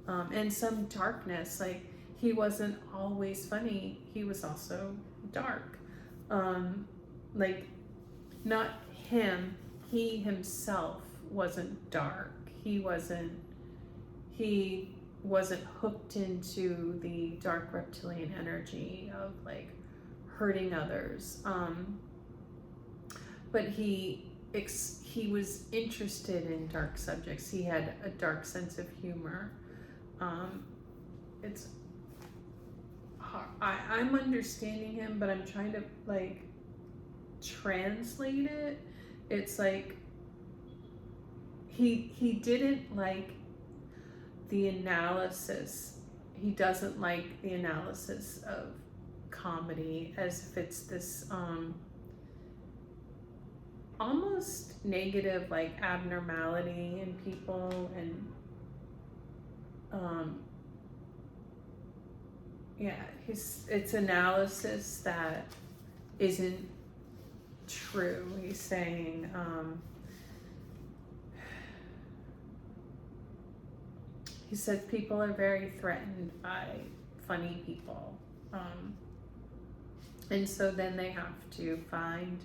and some darkness. Like, he wasn't always funny, he was also dark. Like, not him, he himself wasn't dark. He wasn't hooked into the dark reptilian energy of like hurting others. But he was interested in dark subjects. He had a dark sense of humor. It's hard. I'm understanding him, but I'm trying to like translate it. It's like he didn't like the analysis. He doesn't like the analysis of comedy as if it's this almost negative, like, abnormality in people, and it's analysis that isn't true. He's saying he said people are very threatened by funny people, and so then they have to find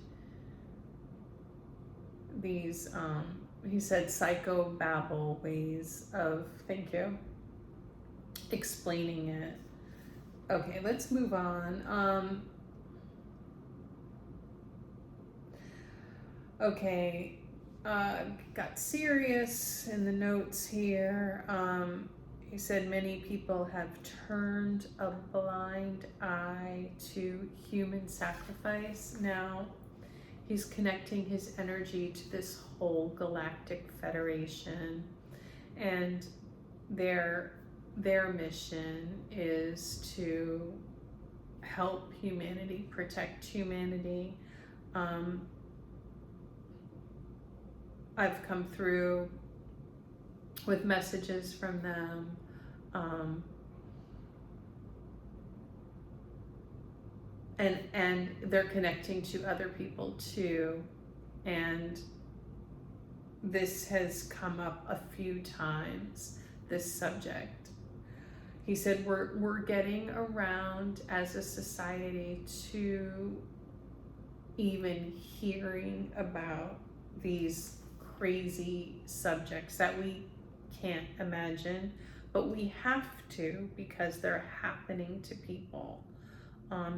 these he said psychobabble ways of, thank you, explaining it. Okay, let's move on. Okay, got serious in the notes here. He said many people have turned a blind eye to human sacrifice. Now he's connecting his energy to this whole galactic federation, and their mission is to help humanity, protect humanity. I've come through with messages from them. And they're connecting to other people too. And this has come up a few times, this subject. He said we're getting around as a society to even hearing about these crazy subjects that we can't imagine, but we have to, because they're happening to people.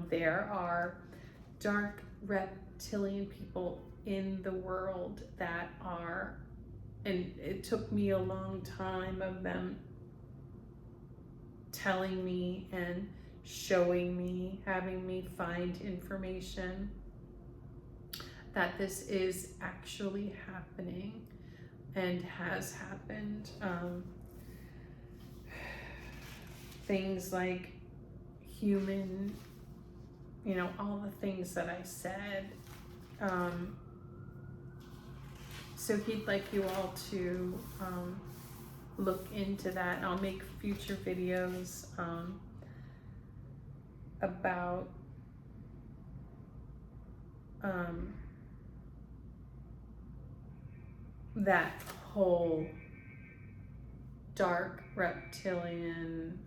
There are dark reptilian people in the world that are, and it took me a long time of them telling me and showing me, having me find information that this is actually happening and has happened. Things like human, all the things that I said. So he'd like you all to look into that. I'll make future videos about that whole dark reptilian,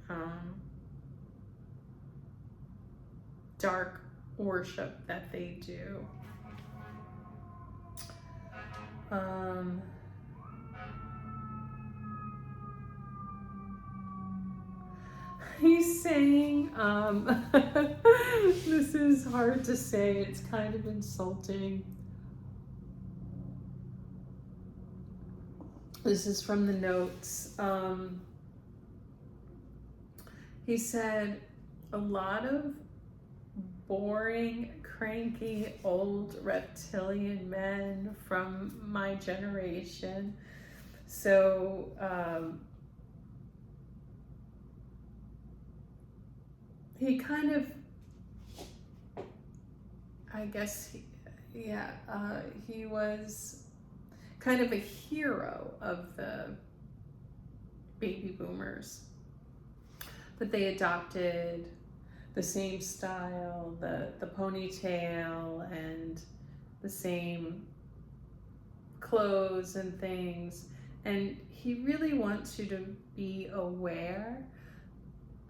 dark worship that they do. He's saying, this is hard to say, it's kind of insulting. This is from the notes. He said, a lot of boring, cranky, old reptilian men from my generation. So, he kind of, I guess, he was kind of a hero of the baby boomers, but they adopted the same style, the ponytail, and the same clothes and things. And he really wants you to be aware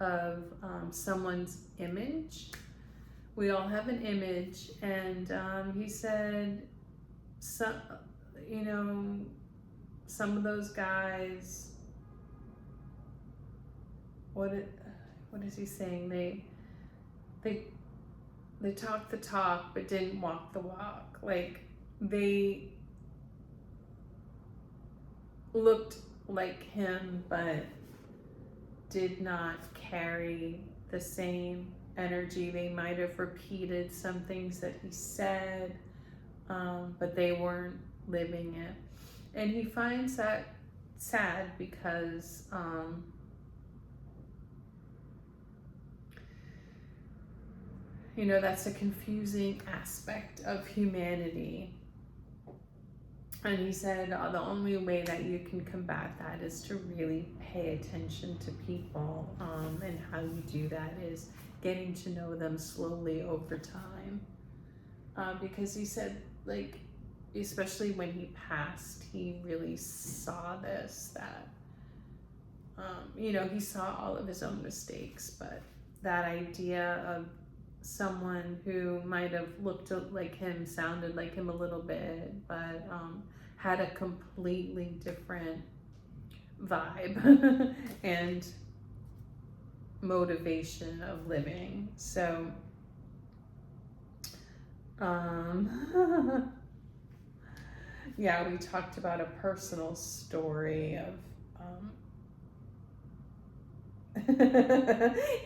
of someone's image. We all have an image, and he said, some of those guys, what is he saying? They talked the talk but didn't walk the walk. Like, they looked like him but did not carry the same energy. They might have repeated some things that he said, but they weren't living it. And he finds that sad because that's a confusing aspect of humanity. And he said the only way that you can combat that is to really pay attention to people, and how you do that is getting to know them slowly over time. Because he said, like, especially when he passed, he really saw this, that, he saw all of his own mistakes, but that idea of someone who might have looked like him, sounded like him a little bit, but had a completely different vibe and motivation of living. So yeah, we talked about a personal story of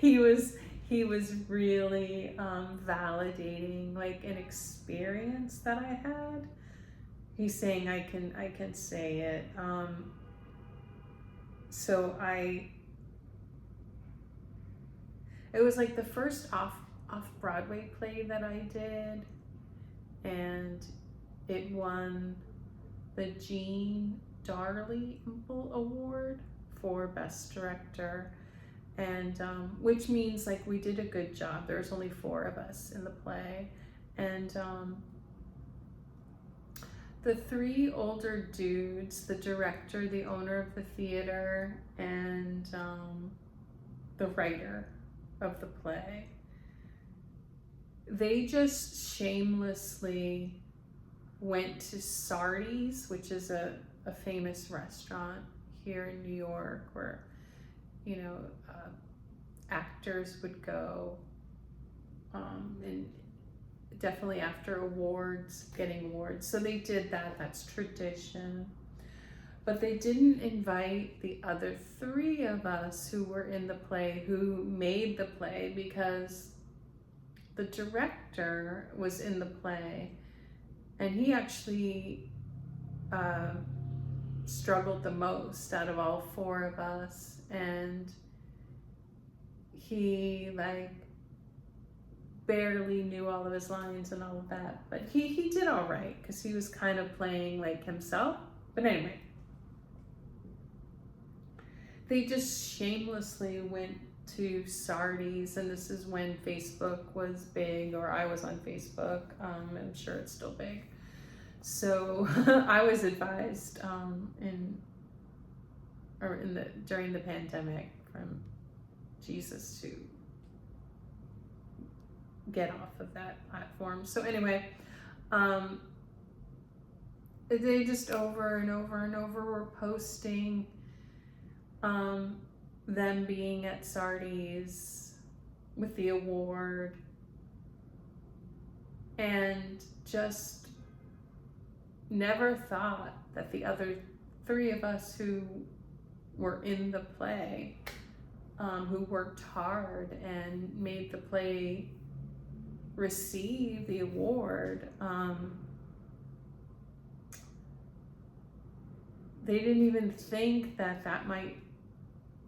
he was really validating like an experience that I had. He's saying I can say it. So it was like the first off-Broadway play that I did, and it won the Jean Darley-Impel Award for Best Director, and which means like we did a good job. There was only 4 of us in the play, and the 3 older dudes, the director, the owner of the theater, and the writer of the play, they just shamelessly went to Sardi's, which is a famous restaurant here in New York where, actors would go, and definitely after getting awards. So they did that, that's tradition. But they didn't invite the other 3 of us who were in the play, who made the play, because the director was in the play, and he actually struggled the most out of all 4 of us, and he like barely knew all of his lines and all of that, but he did all right because he was kind of playing like himself. But anyway, they just shamelessly went to Sardi's, and this is when Facebook was big, or I was on Facebook. I'm sure it's still big. So I was advised during the pandemic from Jesus to get off of that platform. So anyway, they just over and over and over were posting them being at Sardi's with the award, and just never thought that the other 3 of us who were in the play, who worked hard and made the play receive the award, they didn't even think that might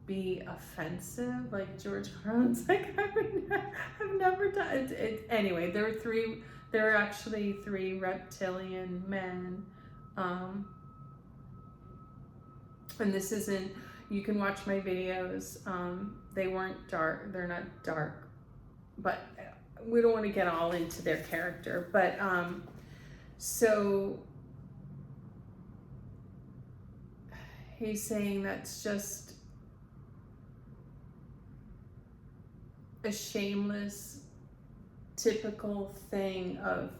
be offensive. Like George Carlin's like, I've never done it. Anyway, there were actually 3 reptilian men, and this isn't, you can watch my videos, they weren't dark, they're not dark but we don't want to get all into their character. But so he's saying that's just a shameless, typical thing of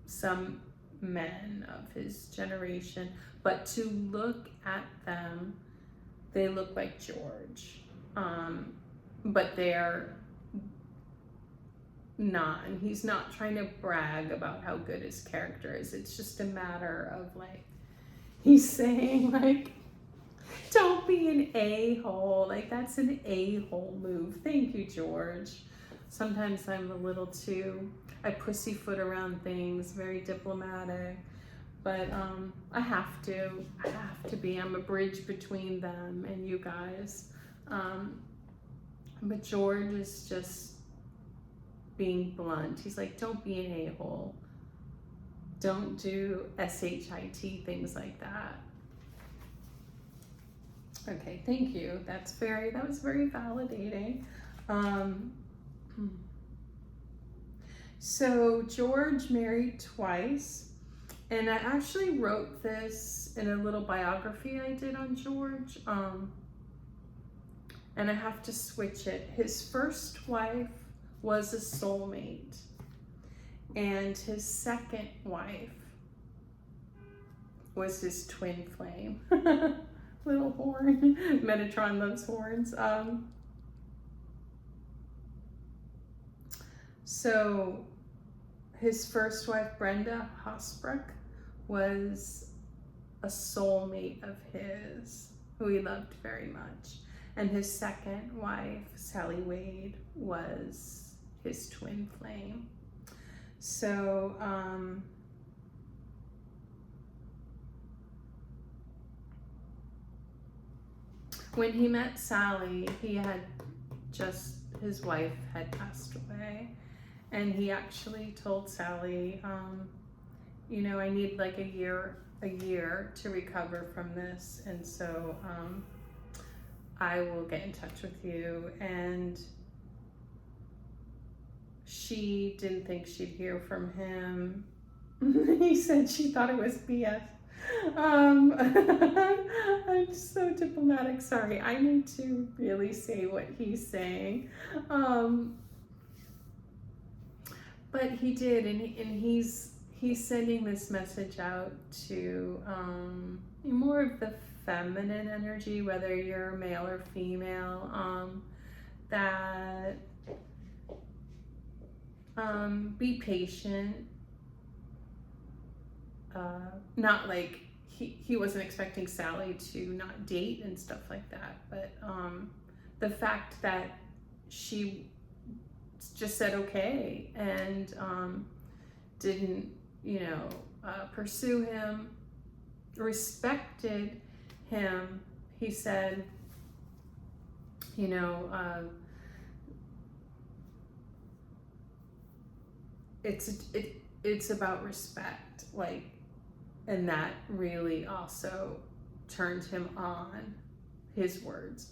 some men of his generation. But to look at them, they look like George. But they're not. And he's not trying to brag about how good his character is. It's just a matter of like, he's saying like, don't be an a-hole. Like, that's an a-hole move. Thank you, George. Sometimes I'm a little too, I pussyfoot around things, very diplomatic. But I have to be. I'm a bridge between them and you guys. But George is just being blunt. He's like, don't be an a-hole. Don't do SHIT, things like that. Okay, thank you. That was very validating. So George married twice. And I actually wrote this in a little biography I did on George. And I have to switch it. His first wife was a soulmate. And his second wife was his twin flame. Little horn. Metatron loves horns. So his first wife, Brenda Hosbrook, was a soulmate of his who he loved very much. And his second wife, Sally Wade, was his twin flame. So, when he met Sally, his wife had passed away. And he actually told Sally, you know, I need like a year to recover from this. And so I will get in touch with you. And she didn't think she'd hear from him. He said she thought it was BS. I'm so diplomatic. Sorry, I need to really say what he's saying. But he did, and he's sending this message out to more of the feminine energy, whether you're male or female, that be patient. Not like he wasn't expecting Sally to not date and stuff like that, but the fact that she just said okay and didn't, you know, pursue him, respected him. He said, you know, it's about respect, like, and that really also turned him on. His words.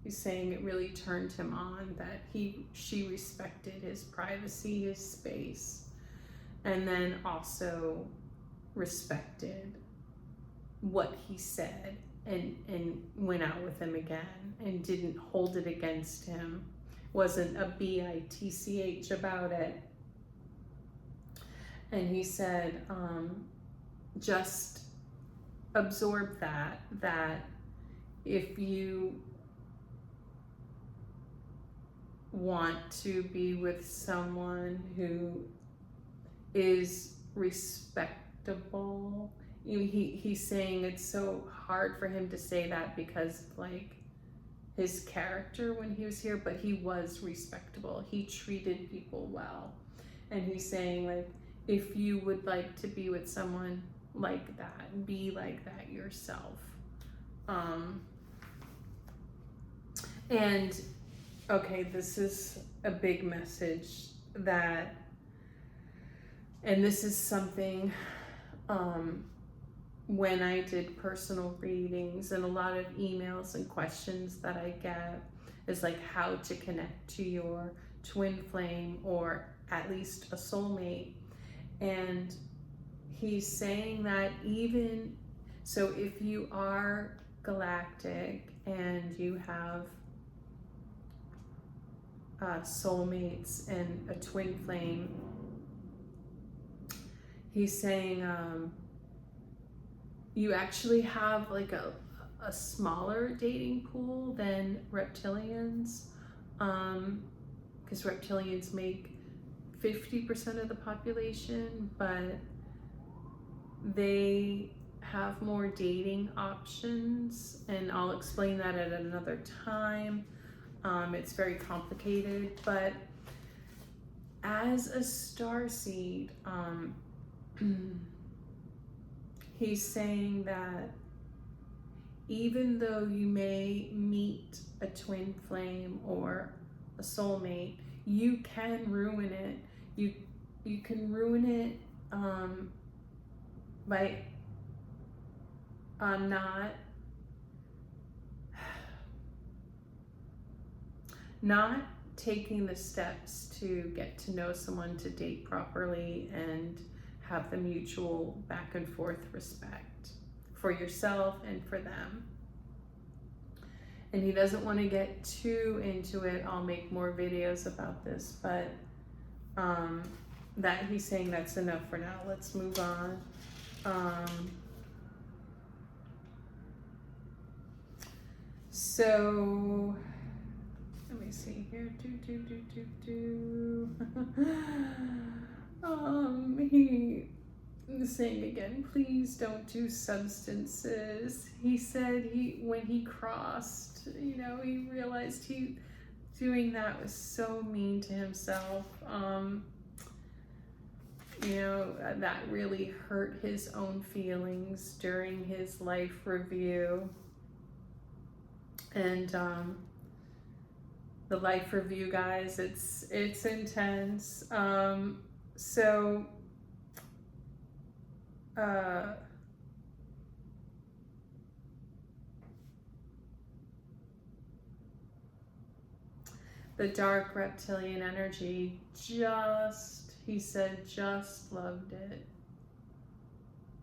He's saying it really turned him on that she respected his privacy, his space, and then also respected what he said and went out with him again and didn't hold it against him. Wasn't a bitch about it. And he said, just absorb that if you want to be with someone who is respectable, he's saying it's so hard for him to say that because like his character when he was here, but he was respectable. He treated people well. And he's saying like, if you would like to be with someone like that, be like that yourself. And okay, this is a big message that, and this is something when I did personal readings and a lot of emails and questions that I get is like how to connect to your twin flame, or at least a soulmate. And he's saying that even so, if you are galactic and you have soulmates and a twin flame, he's saying you actually have like a smaller dating pool than reptilians, because reptilians make 50% of the population, but they have more dating options, and I'll explain that at another time. It's very complicated, but as a starseed, he's saying that even though you may meet a twin flame or a soulmate, you can ruin it. You can ruin it by not taking the steps to get to know someone, to date properly and have the mutual back and forth respect for yourself and for them. And he doesn't want to get too into it. I'll make more videos about this, but that he's saying that's enough for now. Let's move on. So let me see here. He is saying again, please don't do substances. He said when he crossed, he realized doing that was so mean to himself. That really hurt his own feelings during his life review. And the life review, guys, it's intense. The dark reptilian energy he said, just loved it.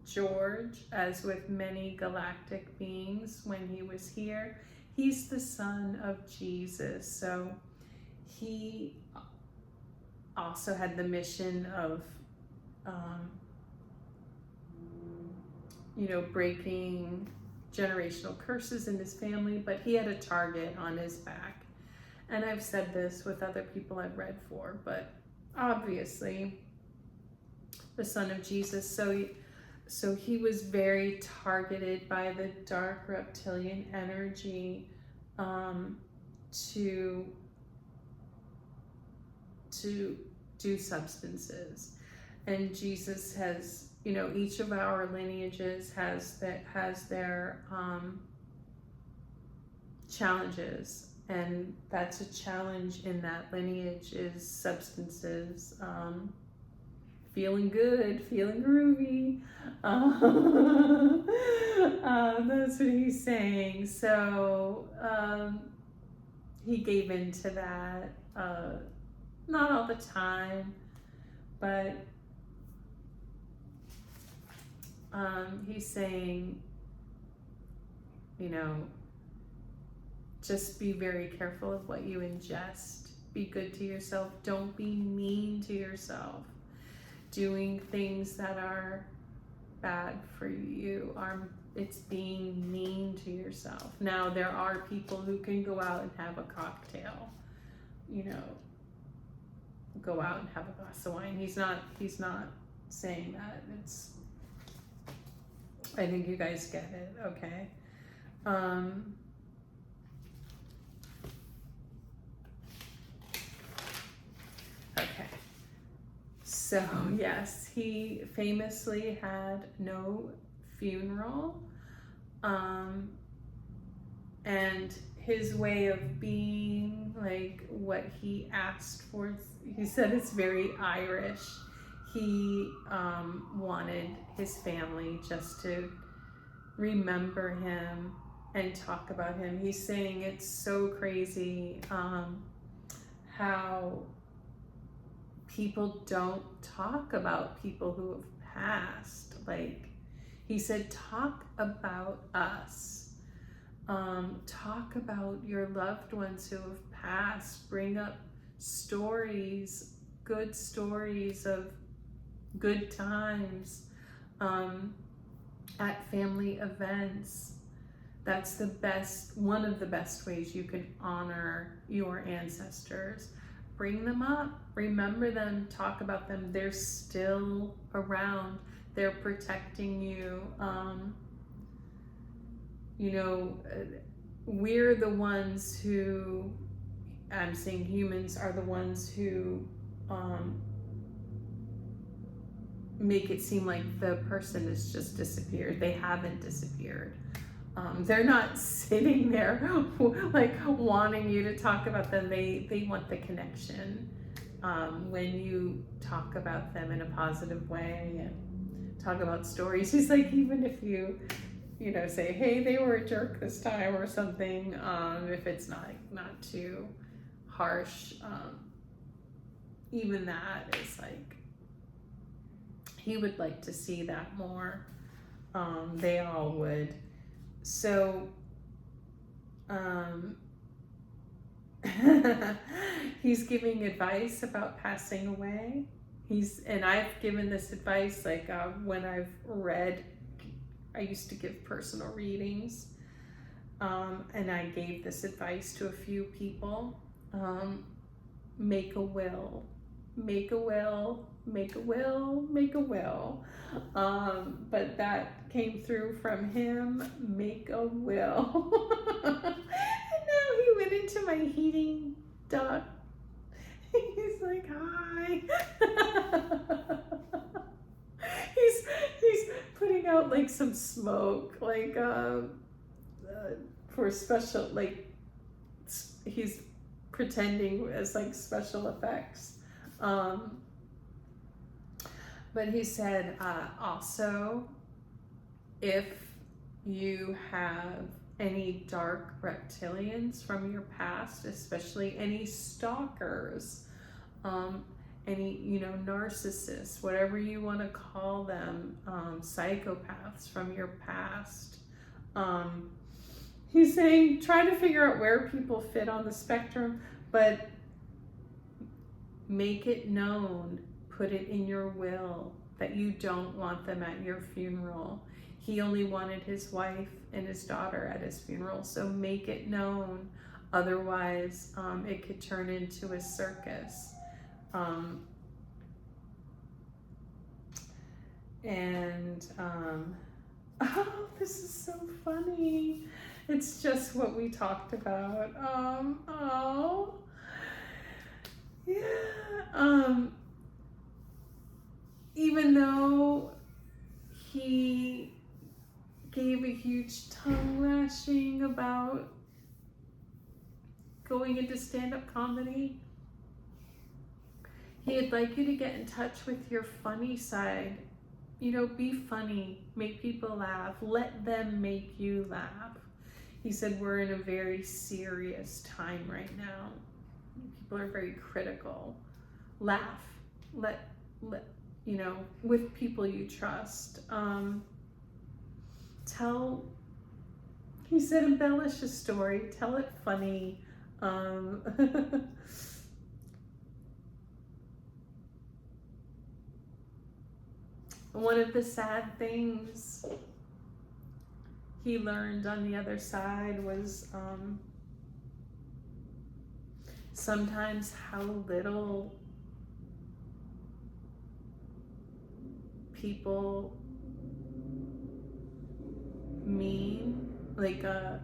George, as with many galactic beings when he was here, he's the son of Jesus. So he also had the mission of, breaking generational curses in his family, but he had a target on his back. And I've said this with other people I've read for, but obviously the son of Jesus. So he was very targeted by the dark reptilian energy to do substances. And Jesus has, each of our lineages has their challenges. And that's a challenge in that lineage is substances, feeling good, feeling groovy. That's what he's saying. So he gave into that, not all the time, but he's saying, just be very careful of what you ingest. Be good to yourself. Don't be mean to yourself. Doing things that are bad for you it's being mean to yourself. Now, there are people who can go out and have a cocktail, go out and have a glass of wine. He's not saying that. I think you guys get it, okay? Okay. So, yes, he famously had no funeral. And his way of being, like what he asked for, he said it's very Irish. He wanted his family just to remember him and talk about him. He's saying it's so crazy how people don't talk about people who have passed. Like he said, talk about us. Talk about your loved ones who have passed. Bring up stories, good stories of good times at family events. That's the best, one of the best ways you can honor your ancestors. Bring them up, remember them, talk about them. They're still around. They're protecting you. You know, we're the ones who, I'm saying humans are the ones who make it seem like the person has just disappeared. They haven't disappeared. They're not sitting there like wanting you to talk about them. They want the connection. When you talk about them in a positive way and talk about stories, he's like, even if you know, say, hey, they were a jerk this time or something, if it's not too harsh, even that is like, he would like to see that more. They all would. So, he's giving advice about passing away. And I've given this advice, like when I've read, I used to give personal readings, and I gave this advice to a few people. Make a will, make a will, make a will, make a will. But that came through from him, make a will. And now he went into my heating duct. He's like, hi. he's putting out like some smoke, like for special, like he's pretending as like special effects. But he said, also, if you have any dark reptilians from your past, especially any stalkers, any, you know, narcissists, whatever you want to call them, psychopaths from your past, he's saying, try to figure out where people fit on the spectrum, but make it known. Put it in your will that you don't want them at your funeral. He only wanted his wife and his daughter at his funeral, so make it known. Otherwise, it could turn into a circus. Oh, this is so funny. It's just what we talked about. Yeah. Even though he gave a huge tongue lashing about going into stand-up comedy, he'd like you to get in touch with your funny side. You know, be funny, make people laugh, let them make you laugh. He said, we're in a very serious time right now. People are very critical. Laugh, let you know, with people you trust. He said, embellish a story, tell it funny. One of the sad things he learned on the other side was sometimes how little people mean, like how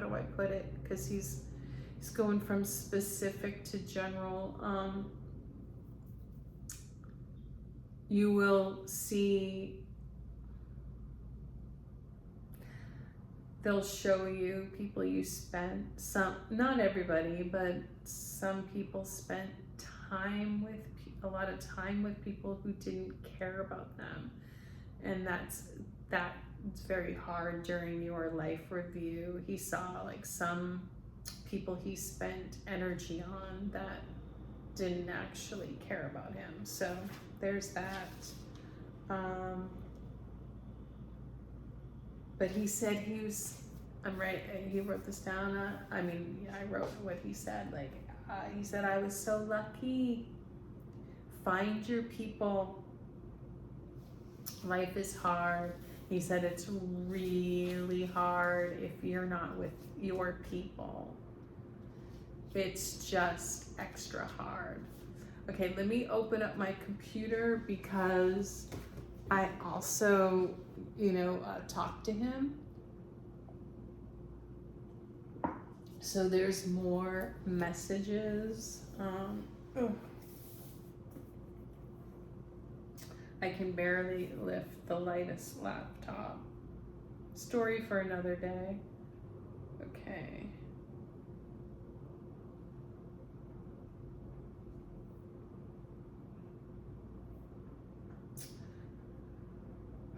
do I put it, because he's going from specific to general. You will see, they'll show you people you spent, not everybody, but some people spent time with, a lot of time with people who didn't care about them. And that's very hard during your life review. He saw like some people he spent energy on that didn't actually care about him. So there's that. But he said he wrote this down. I wrote what he said. He said, I was so lucky. Find your people. Life is hard. He said it's really hard if you're not with your people. It's just extra hard. Okay, let me open up my computer because I also, talked to him. So there's more messages. I can barely lift the lightest laptop. Story for another day. Okay.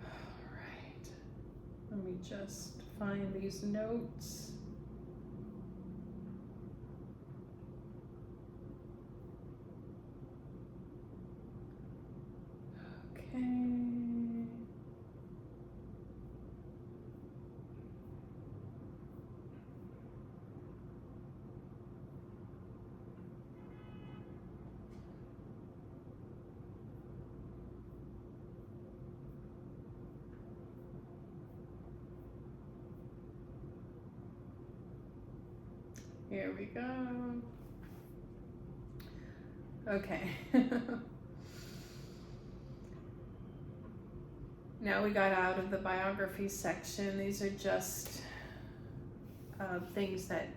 All right. Let me just find these notes. Here we go. Okay. Now we got out of the biography section. These are just things that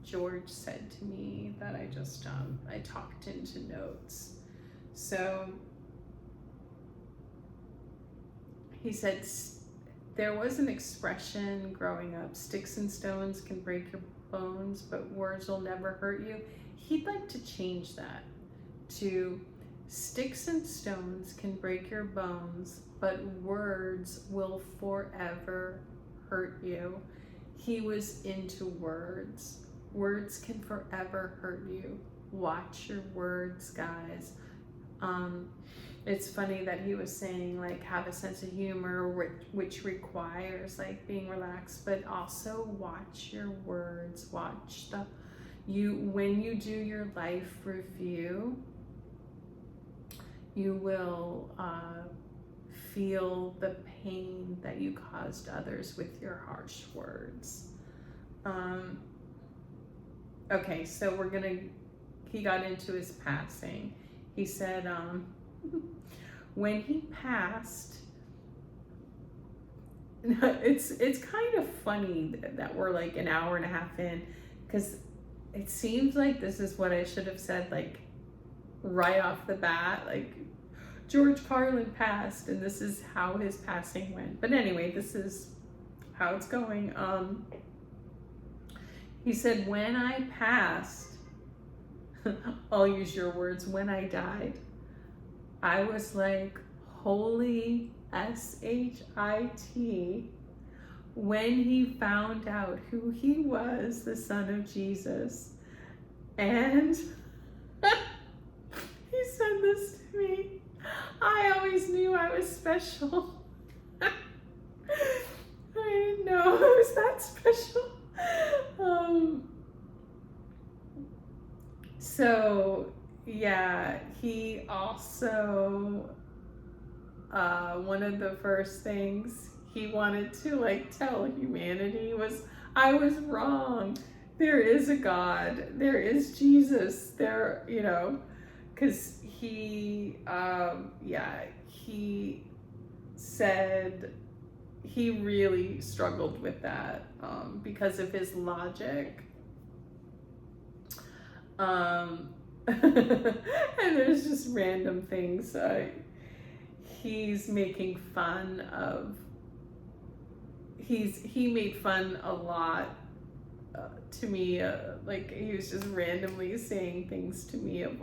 George said to me that I just, I talked into notes. So he said, there was an expression growing up, sticks and stones can break your bones, but words will never hurt you. He'd like to change that to sticks and stones can break your bones, but words will forever hurt you. He was into words. Words can forever hurt you. Watch your words, guys. It's funny that he was saying have a sense of humor, which requires being relaxed, but also watch your words. Watch when you do your life review, you will feel the pain that you caused others with your harsh words. Okay, so he got into his passing. He said, when he passed, it's kind of funny that we're an hour and a half in, because it seems like this is what I should have said right off the bat, George Carlin passed and this is how his passing went. But anyway, this is how it's going. He said, when I passed, I'll use your words, when I died, I was like, holy SHIT, when he found out who he was, the Son of Jesus. And he said this to me, I always knew I was special. I didn't know I was that special. So yeah, he also, one of the first things he wanted to tell humanity was, I was wrong. There is a God. There is Jesus. Because he said he really struggled with that because of his logic. And there's just random things. He's making fun of, he made fun a lot to me, he was just randomly saying things to me of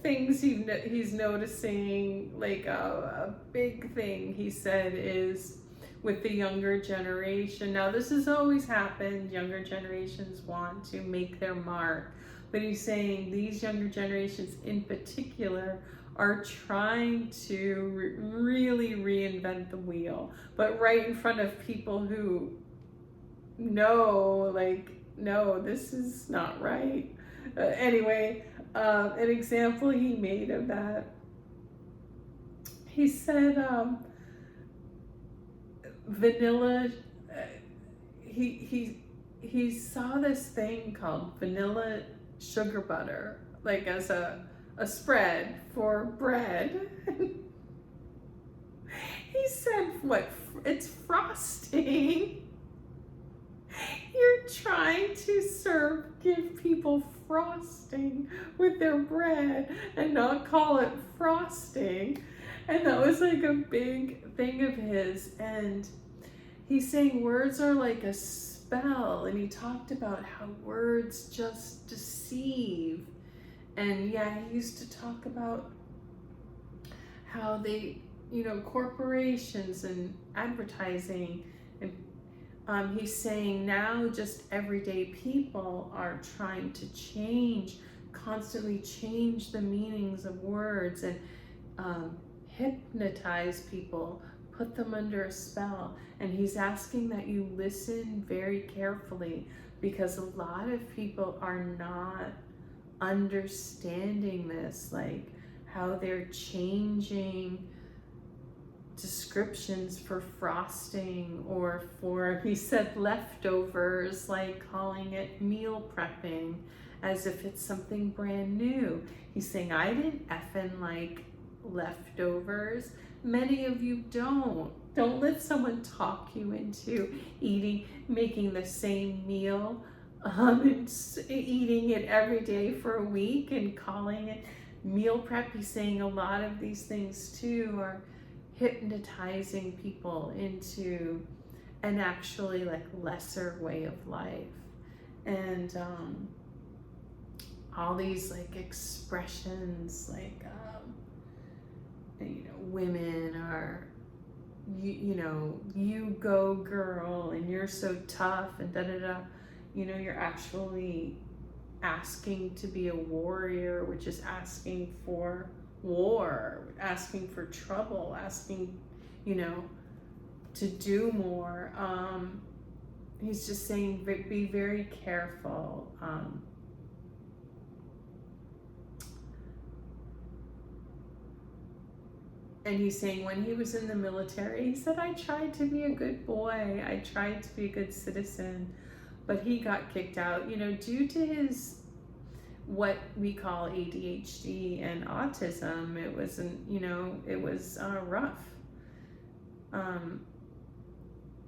things he's noticing. A big thing he said is, with the younger generation. Now, this has always happened. Younger generations want to make their mark. But he's saying these younger generations in particular are trying to really reinvent the wheel, but right in front of people who know, like, no, this is not right. Anyway, an example he made of that, he said vanilla, he saw this thing called vanilla sugar butter, like as a spread for bread. He said, what, it's frosting. You're trying to give people frosting with their bread and not call it frosting. And that was like a big thing of his. And he's saying words are like a spell. And he talked about how words just deceive. And yeah, he used to talk about how they, corporations and advertising, and he's saying now just everyday people are trying to constantly change the meanings of words and hypnotize people, put them under a spell. And he's asking that you listen very carefully, because a lot of people are not understanding this, like how they're changing descriptions for frosting or for, he said, leftovers, like calling it meal prepping as if it's something brand new. He's saying, I didn't effing like leftovers. Many of you don't. Don't let someone talk you into making the same meal and eating it every day for a week and calling it meal prep. He's saying a lot of these things too are hypnotizing people into an actually like lesser way of life. And all these like expressions like women are you go girl and you're so tough and da-da-da. You're actually asking to be a warrior, which is asking for war, asking for trouble, asking, to do more. He's just saying, be very careful. And he's saying when he was in the military, he said, I tried to be a good boy. I tried to be a good citizen, but he got kicked out, due to his, what we call ADHD and autism. It wasn't, it was rough.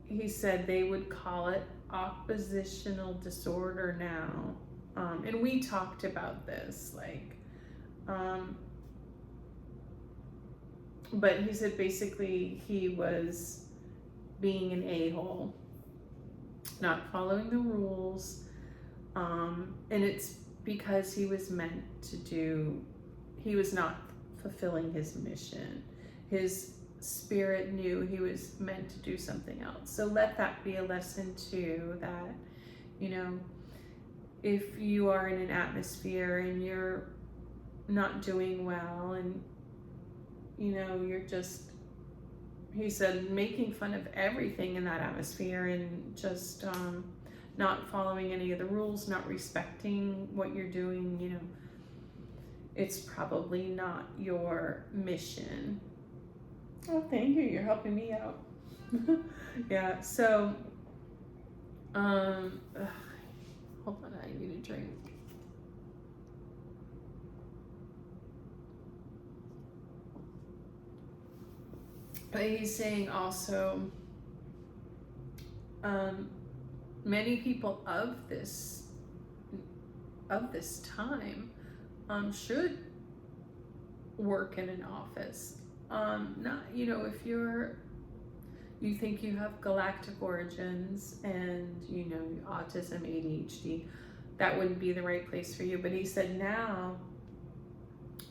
He said they would call it oppositional disorder now. And we talked about this, like, but he said basically he was being an a-hole, not following the rules, and it's because he was not fulfilling his mission. His spirit knew he was meant to do something else. So let that be a lesson too, that, if you are in an atmosphere and you're not doing well and, you're just, he said, making fun of everything in that atmosphere and just not following any of the rules, not respecting what you're doing, it's probably not your mission. Oh, thank you. You're helping me out. Yeah, so, hold on, I need a drink. But he's saying also, many people of this time should work in an office. Not, if you think you have galactic origins and autism, ADHD, that wouldn't be the right place for you. But he said now,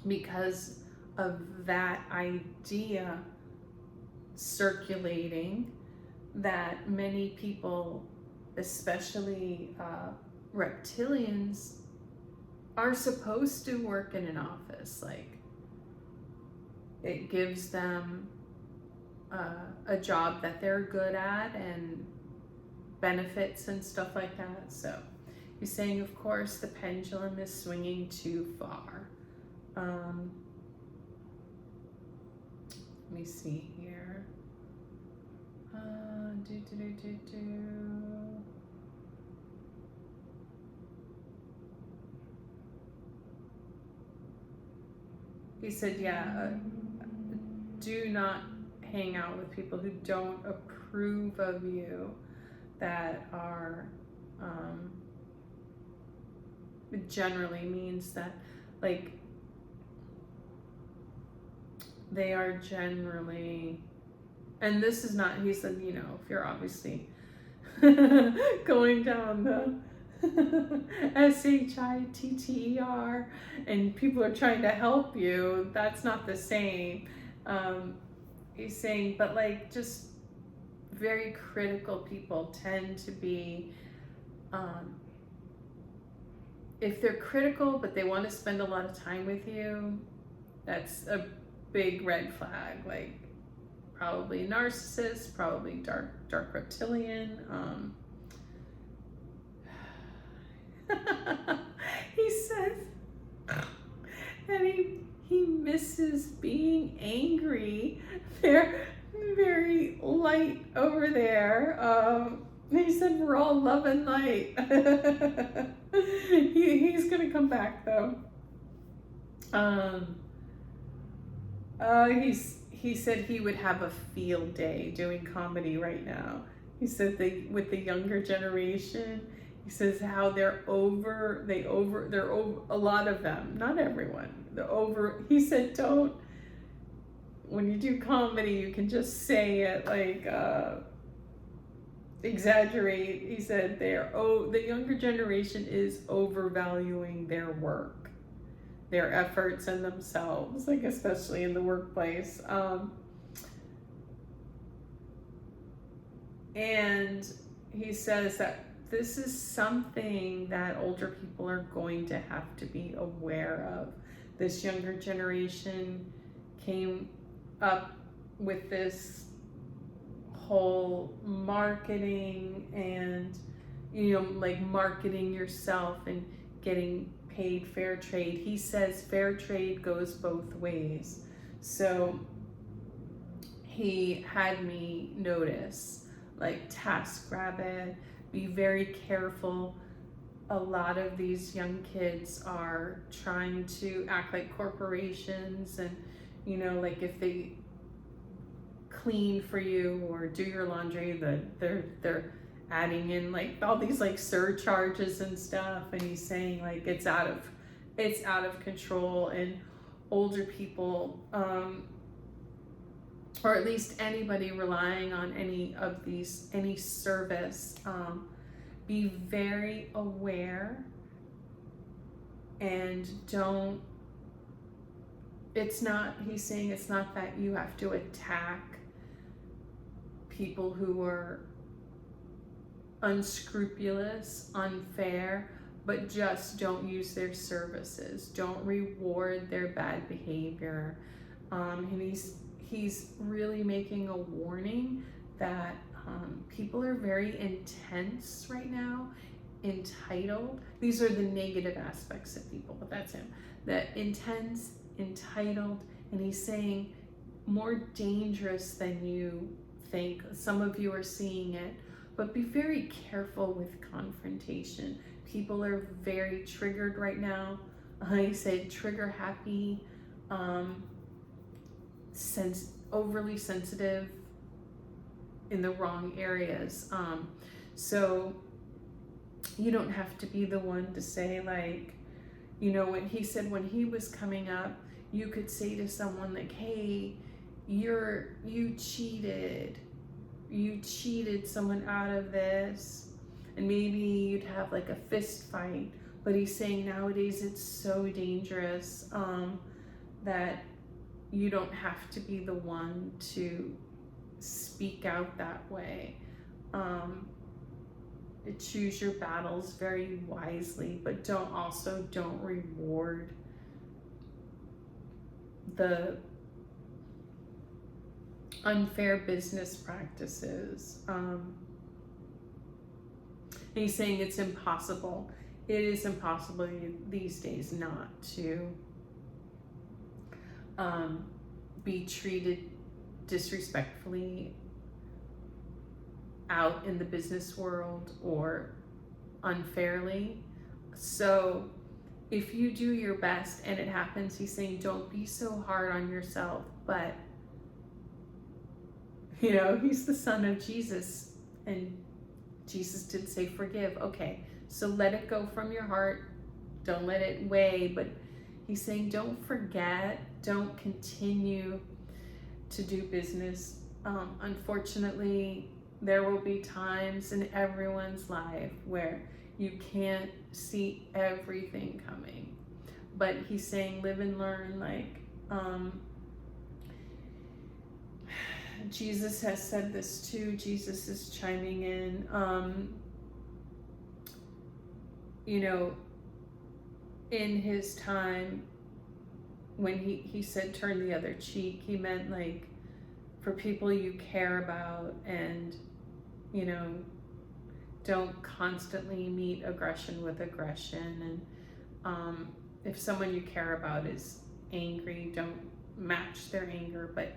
because of that idea circulating, that many people, especially reptilians, are supposed to work in an office. Like, it gives them a job that they're good at and benefits and stuff like that. So he's saying, of course, the pendulum is swinging too far. Let me see here. He said, yeah, do not hang out with people who don't approve of you, that are, generally means that, like, they are generally, and this is not, he said, you know, if you're obviously going down the SHITTER and people are trying to help you, that's not the same. He's saying, but like, just very critical people tend to be, if they're critical but they want to spend a lot of time with you, that's a big red flag. Like, probably narcissist, probably dark reptilian. He says that he misses being angry. They're very light over there. He said we're all love and light. He's gonna come back though. He said he would have a field day doing comedy right now. He said with the younger generation, he says how they're over, a lot of them, not everyone, they're over. He said, when you do comedy, you can just say it, like, exaggerate. He said the younger generation is overvaluing their work, their efforts and themselves, like, especially in the workplace. And he says that this is something that older people are going to have to be aware of. This younger generation came up with this whole marketing and, you know, like marketing yourself and getting paid fair trade. He says fair trade goes both ways. So he had me notice, like, TaskRabbit, be very careful. A lot of these young kids are trying to act like corporations, and, you know, like, if they clean for you or do your laundry, they're adding in like all these like surcharges and stuff. And he's saying like it's out of control, and older people, or at least anybody relying on any service, be very aware and don't, he's saying it's not that you have to attack people who are unscrupulous, unfair, but just don't use their services. Don't reward their bad behavior. And he's really making a warning that people are very intense right now, entitled. These are the negative aspects of people, but that's him. That intense, entitled, and he's saying more dangerous than you think. Some of you are seeing it, but be very careful with confrontation. People are very triggered right now. He said trigger happy, overly sensitive in the wrong areas. So you don't have to be the one to say, like, you know, when he said when he was coming up, you could say to someone like, hey, you cheated someone out of this, and maybe you'd have like a fist fight. But he's saying nowadays it's so dangerous that you don't have to be the one to speak speak out that way. Choose your battles very wisely, but don't reward the unfair business practices. He's saying it's impossible. It is impossible these days not to be treated disrespectfully out in the business world or unfairly. So if you do your best and it happens, he's saying don't be so hard on yourself. But he's the son of Jesus, and Jesus did say forgive. Okay, so let it go from your heart. Don't let it weigh. But he's saying don't forget, don't continue to do business. Unfortunately, there will be times in everyone's life where you can't see everything coming. But he's saying live and learn. Like Jesus has said this too. Jesus is chiming in. In his time, when he said turn the other cheek, he meant like for people you care about, and don't constantly meet aggression with aggression. And if someone you care about is angry, don't match their anger. But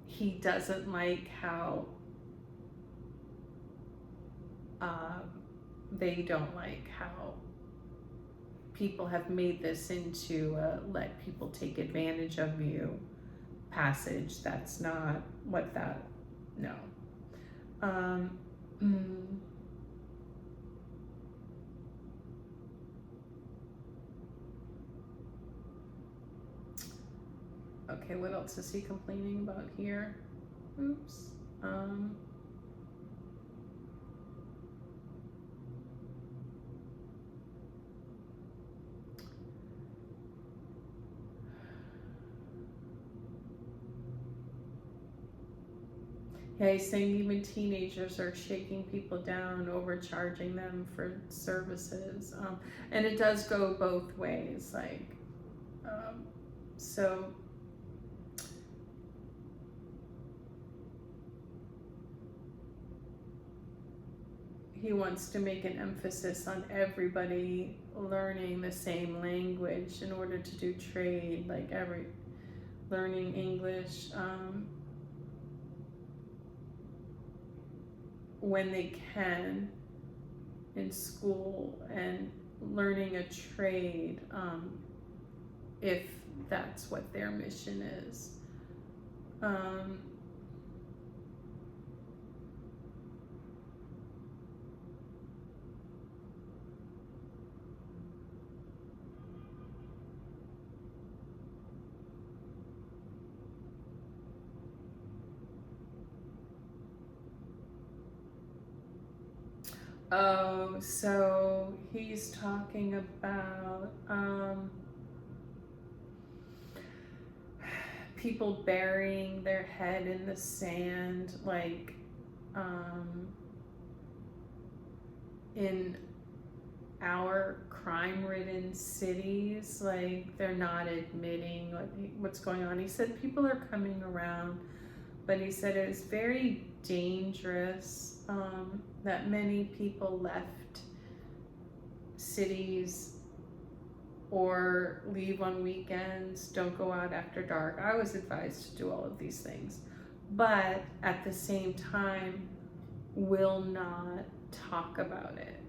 he doesn't like how they don't like how people have made this into a let people take advantage of you passage. That's not what that, no. Okay, what else is he complaining about here? Oops. Yeah, he's saying even teenagers are shaking people down, overcharging them for services. And it does go both ways. Like, so he wants to make an emphasis on everybody learning the same language in order to do trade, like learning English. When they can in school, and learning a trade if that's what their mission is. Oh, so he's talking about people burying their head in the sand, like in our crime-ridden cities, like they're not admitting what's going on. He said people are coming around, but he said it is very dangerous that many people left cities or leave on weekends, don't go out after dark. I was advised to do all of these things, but at the same time will not talk about it.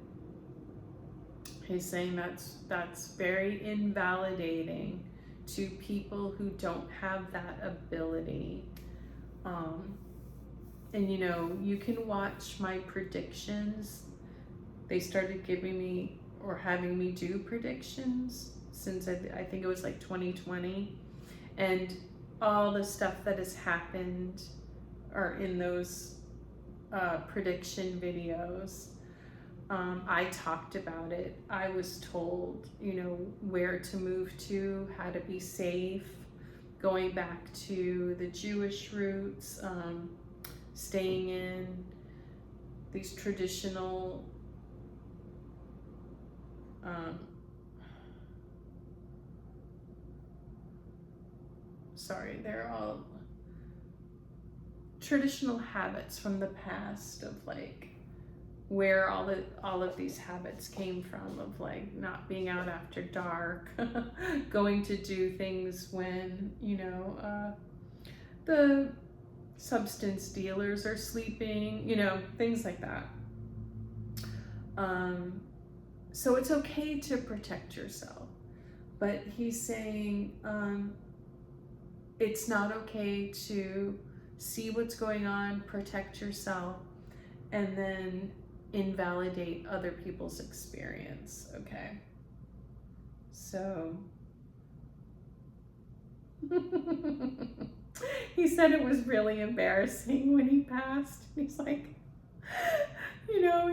He's saying that's very invalidating to people who don't have that ability. And you can watch my predictions. They started giving me or having me do predictions since I think it was like 2020, and all the stuff that has happened are in those prediction videos. I talked about it. I was told, where to move to, how to be safe, going back to the Jewish roots, staying in these traditional they're all traditional habits from the past of like where all of these habits came from, of like not being out after dark, going to do things when, you know, the substance dealers are sleeping, you know, things like that. So it's okay to protect yourself, but he's saying it's not okay to see what's going on, protect yourself, and then invalidate other people's experience, okay? So, he said it was really embarrassing when he passed. He's like, you know,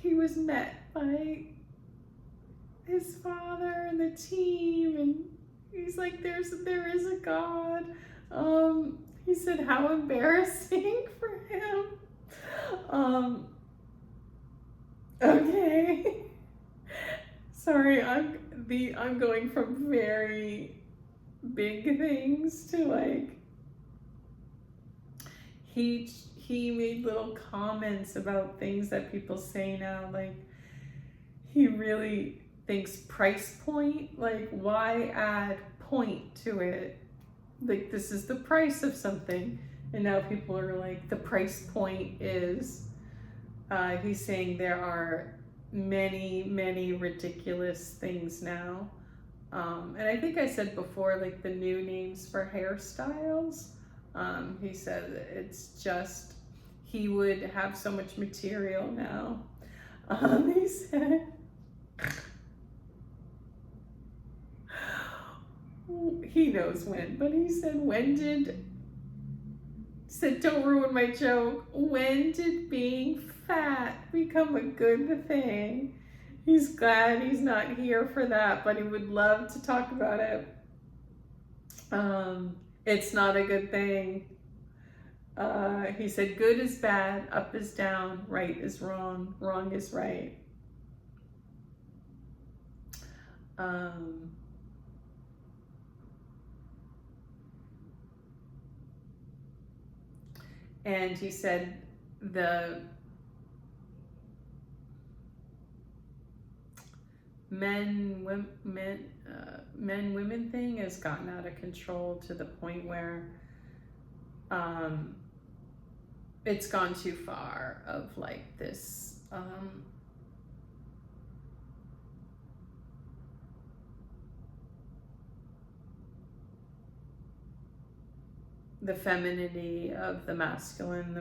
he was met by his father and the team, and he's like, there is a God. He said how embarrassing for him. Okay. Sorry, I'm going from very big things to like, he made little comments about things that people say now, like he really thinks price point, like why add point to it? Like this is the price of something, and now people are like, the price point is, he's saying there are many ridiculous things now. And I think I said before, like the new names for hairstyles, he said it's just, he would have so much material now. He said, he knows when, but he said, don't ruin my joke. When did being fat become a good thing? He's glad he's not here for that, but he would love to talk about it. It's not a good thing. He said, good is bad, up is down, right is wrong, wrong is right. And he said the men-women thing has gotten out of control to the point where it's gone too far of like this the femininity of the masculine,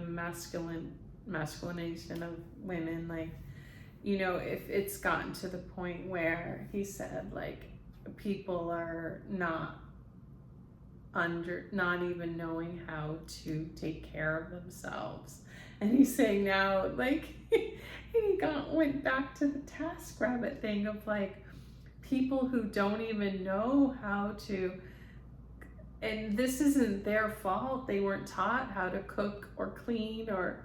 masculinization of women, like, you know, if it's gotten to the point where he said like people are not even knowing how to take care of themselves. And he's saying now, like, he went back to the TaskRabbit thing of like people who don't even know how to, and this isn't their fault, they weren't taught how to cook or clean or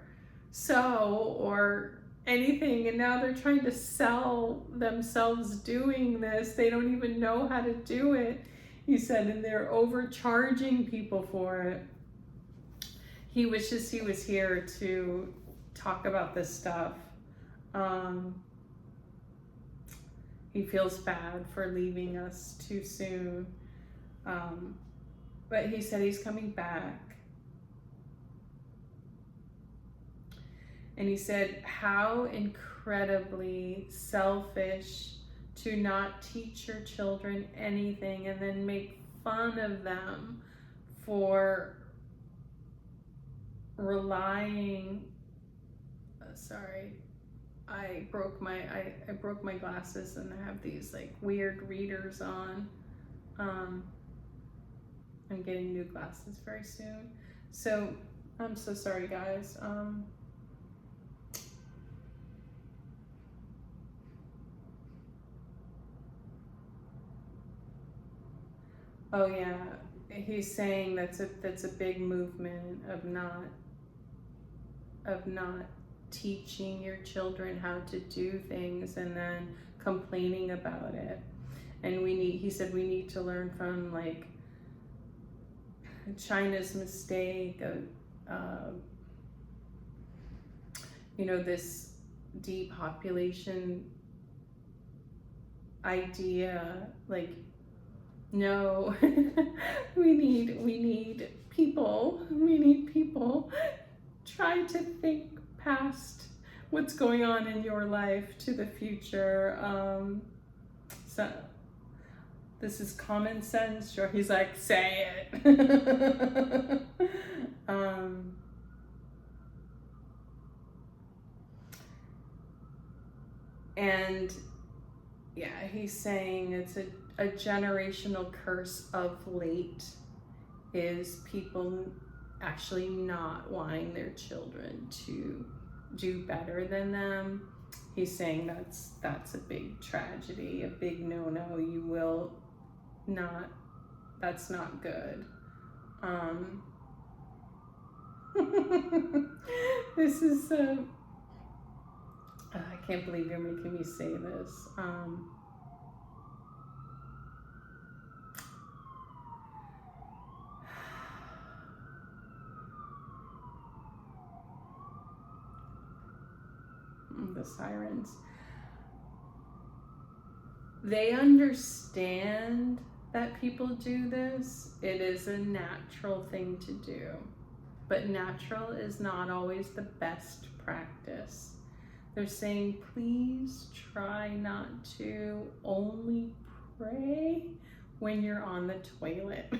sew or anything, and now they're trying to sell themselves doing this. They don't even know how to do it, he said, and they're overcharging people for it. He wishes he was here to talk about this stuff. He feels bad for leaving us too soon. But he said he's coming back. And he said how incredibly selfish to not teach your children anything and then make fun of them for relying. Sorry, I broke my glasses and I have these like weird readers on. I'm getting new glasses very soon, so I'm so sorry, guys. Oh yeah, he's saying that's a big movement of not teaching your children how to do things and then complaining about it. And he said we need to learn from like China's mistake of this depopulation idea. Like, no, we need people. We need people. Try to think past what's going on in your life to the future. So this is common sense. Sure, he's like, say it. And yeah, he's saying it's a generational curse of late is people actually not wanting their children to do better than them. He's saying that's a big tragedy, a big no-no. You will not, that's not good. This is I can't believe you're making me say this. The sirens. They understand that people do this. It is a natural thing to do. But natural is not always the best practice. They're saying, please try not to only pray when you're on the toilet.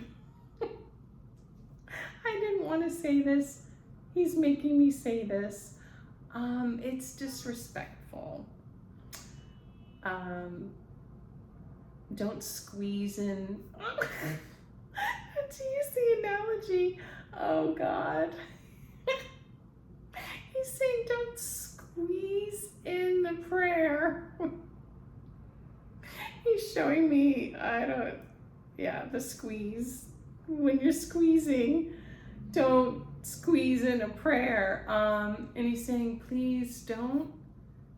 I didn't want to say this. He's making me say this. It's disrespectful. Don't squeeze in. To use the analogy, oh God. He's saying don't squeeze in the prayer. He's showing me, the squeeze. When you're squeezing, don't squeeze in a prayer. And he's saying, please don't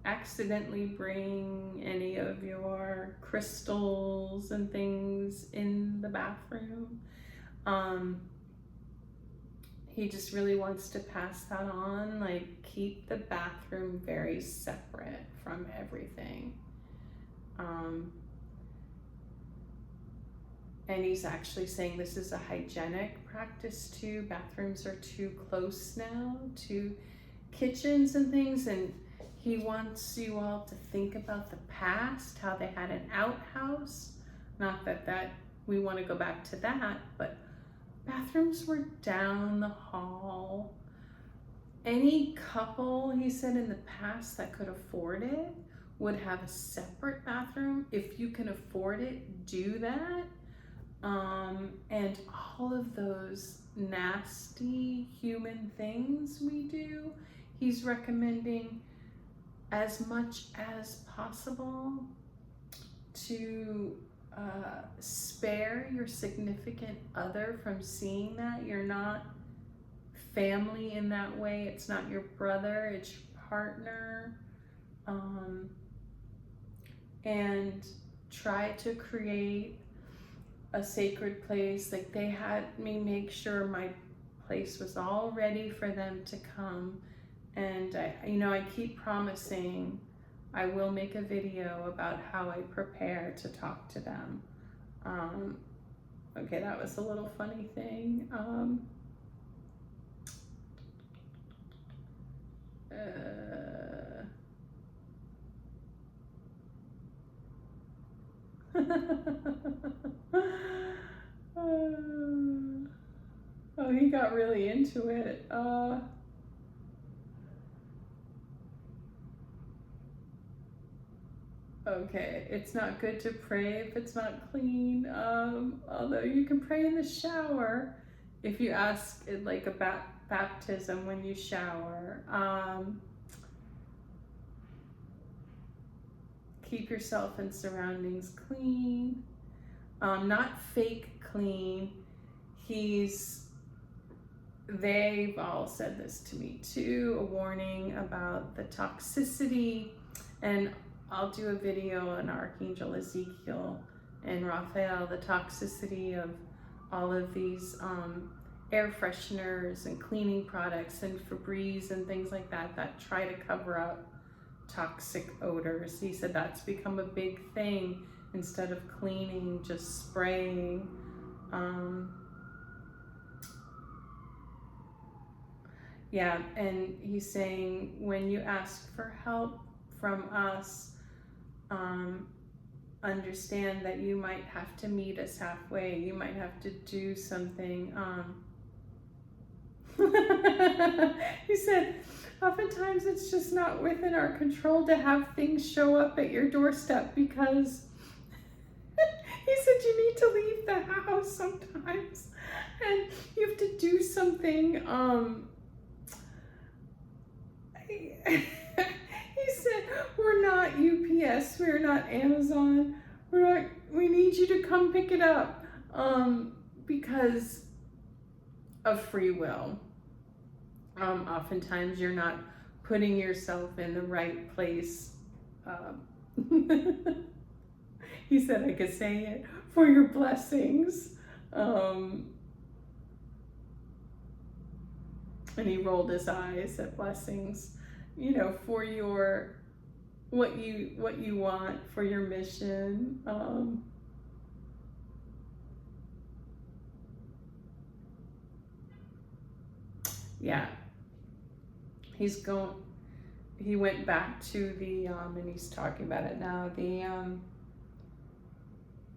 accidentally bring any of your crystals and things in the bathroom. He just really wants to pass that on, like keep the bathroom very separate from everything. And he's actually saying this is a hygienic practice too. Bathrooms are too close now to kitchens and things, and he wants you all to think about the past, how they had an outhouse. Not that we want to go back to that, but bathrooms were down the hall. Any couple, he said, in the past that could afford it would have a separate bathroom. If you can afford it, do that. And all of those nasty human things we do, he's recommending as much as possible to spare your significant other from seeing that. You're not family in that way. It's not your brother, it's your partner. And try to create a sacred place. Like, they had me make sure my place was all ready for them to come. And I keep promising I will make a video about how I prepare to talk to them. Okay, that was a little funny thing. Oh, he got really into it. Okay, it's not good to pray if it's not clean. Although you can pray in the shower if you ask it like a baptism when you shower. Keep yourself and surroundings clean. not fake clean. They've all said this to me too, a warning about the toxicity, and I'll do a video on Archangel Ezekiel and Raphael, the toxicity of all of these air fresheners and cleaning products and Febreze and things like that that try to cover up toxic odors. He said that's become a big thing. Instead of cleaning, just spraying. Yeah, and he's saying when you ask for help from us, understand that you might have to meet us halfway. You might have to do something. He said, oftentimes it's just not within our control to have things show up at your doorstep, because he said you need to leave the house sometimes and you have to do something. He said, we're not UPS, we're not Amazon, we need you to come pick it up, because of free will. Oftentimes you're not putting yourself in the right place. He said I could say it, for your blessings. And he rolled his eyes at blessings, for your, what you want for your mission. Yeah. He went back to the, and he's talking about it now,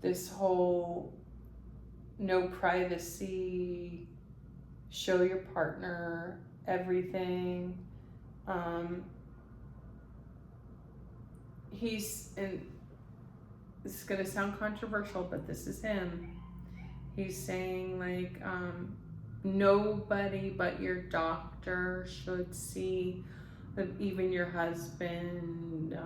this whole no privacy, show your partner everything. And this is going to sound controversial, but this is him. He's saying, like, nobody but your doctor should see, even your husband,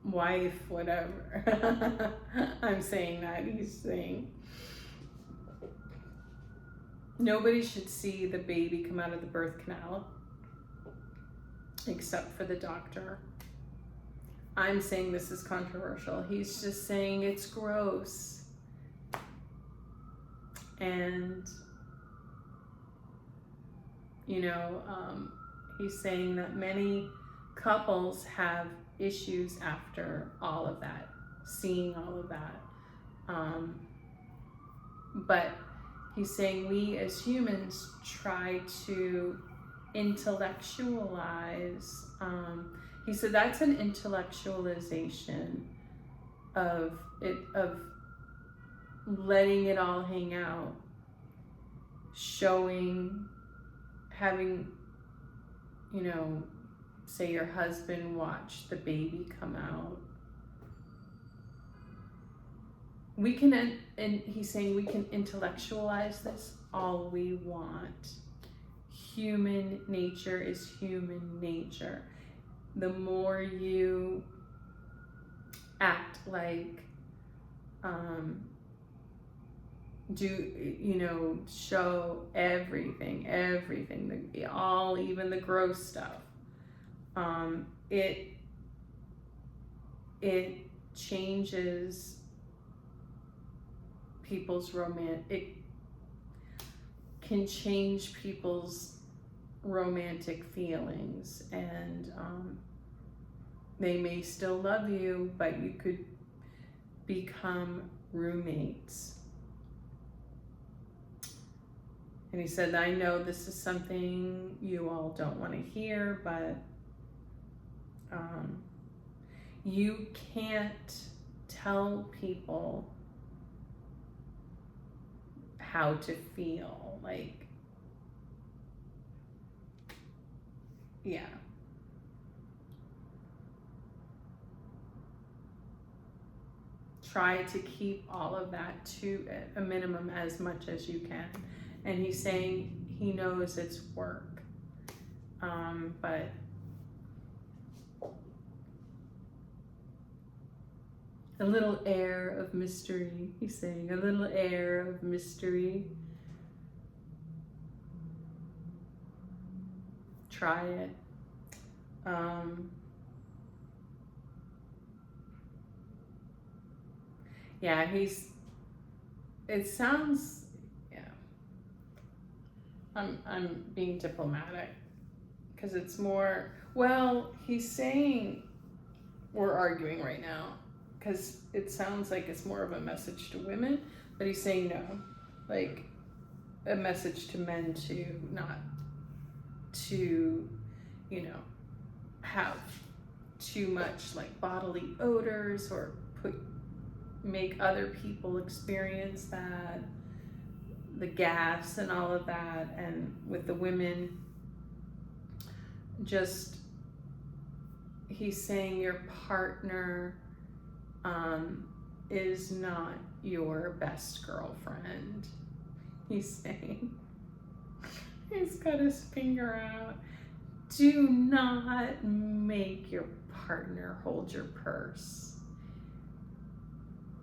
wife, whatever. I'm saying that. He's saying nobody should see the baby come out of the birth canal except for the doctor. I'm saying this is controversial. He's just saying it's gross. And, he's saying that many couples have issues after all of that, seeing all of that. But he's saying we as humans try to intellectualize. He said that's an intellectualization of letting it all hang out, having, say your husband watch the baby come out. We can, and he's saying we can intellectualize this all we want. Human nature is human nature. The more you act like, show everything, even the gross stuff, it changes people's it can change people's romantic feelings, and they may still love you, but you could become roommates. And he said, I know this is something you all don't want to hear, but you can't tell people how to feel. Like, yeah. Try to keep all of that to a minimum as much as you can. And he's saying he knows it's work, but A little air of mystery. He's saying a little air of mystery. Try it. Yeah, it sounds, yeah. I'm being diplomatic because it's more, well, he's saying we're arguing right now because it sounds like it's more of a message to women, but he's saying no, like a message to men to not to, have too much like bodily odors or make other people experience that, the gas and all of that. And with the women, just, he's saying your partner is not your best girlfriend. He's saying, he's got his finger out. Do not make your partner hold your purse.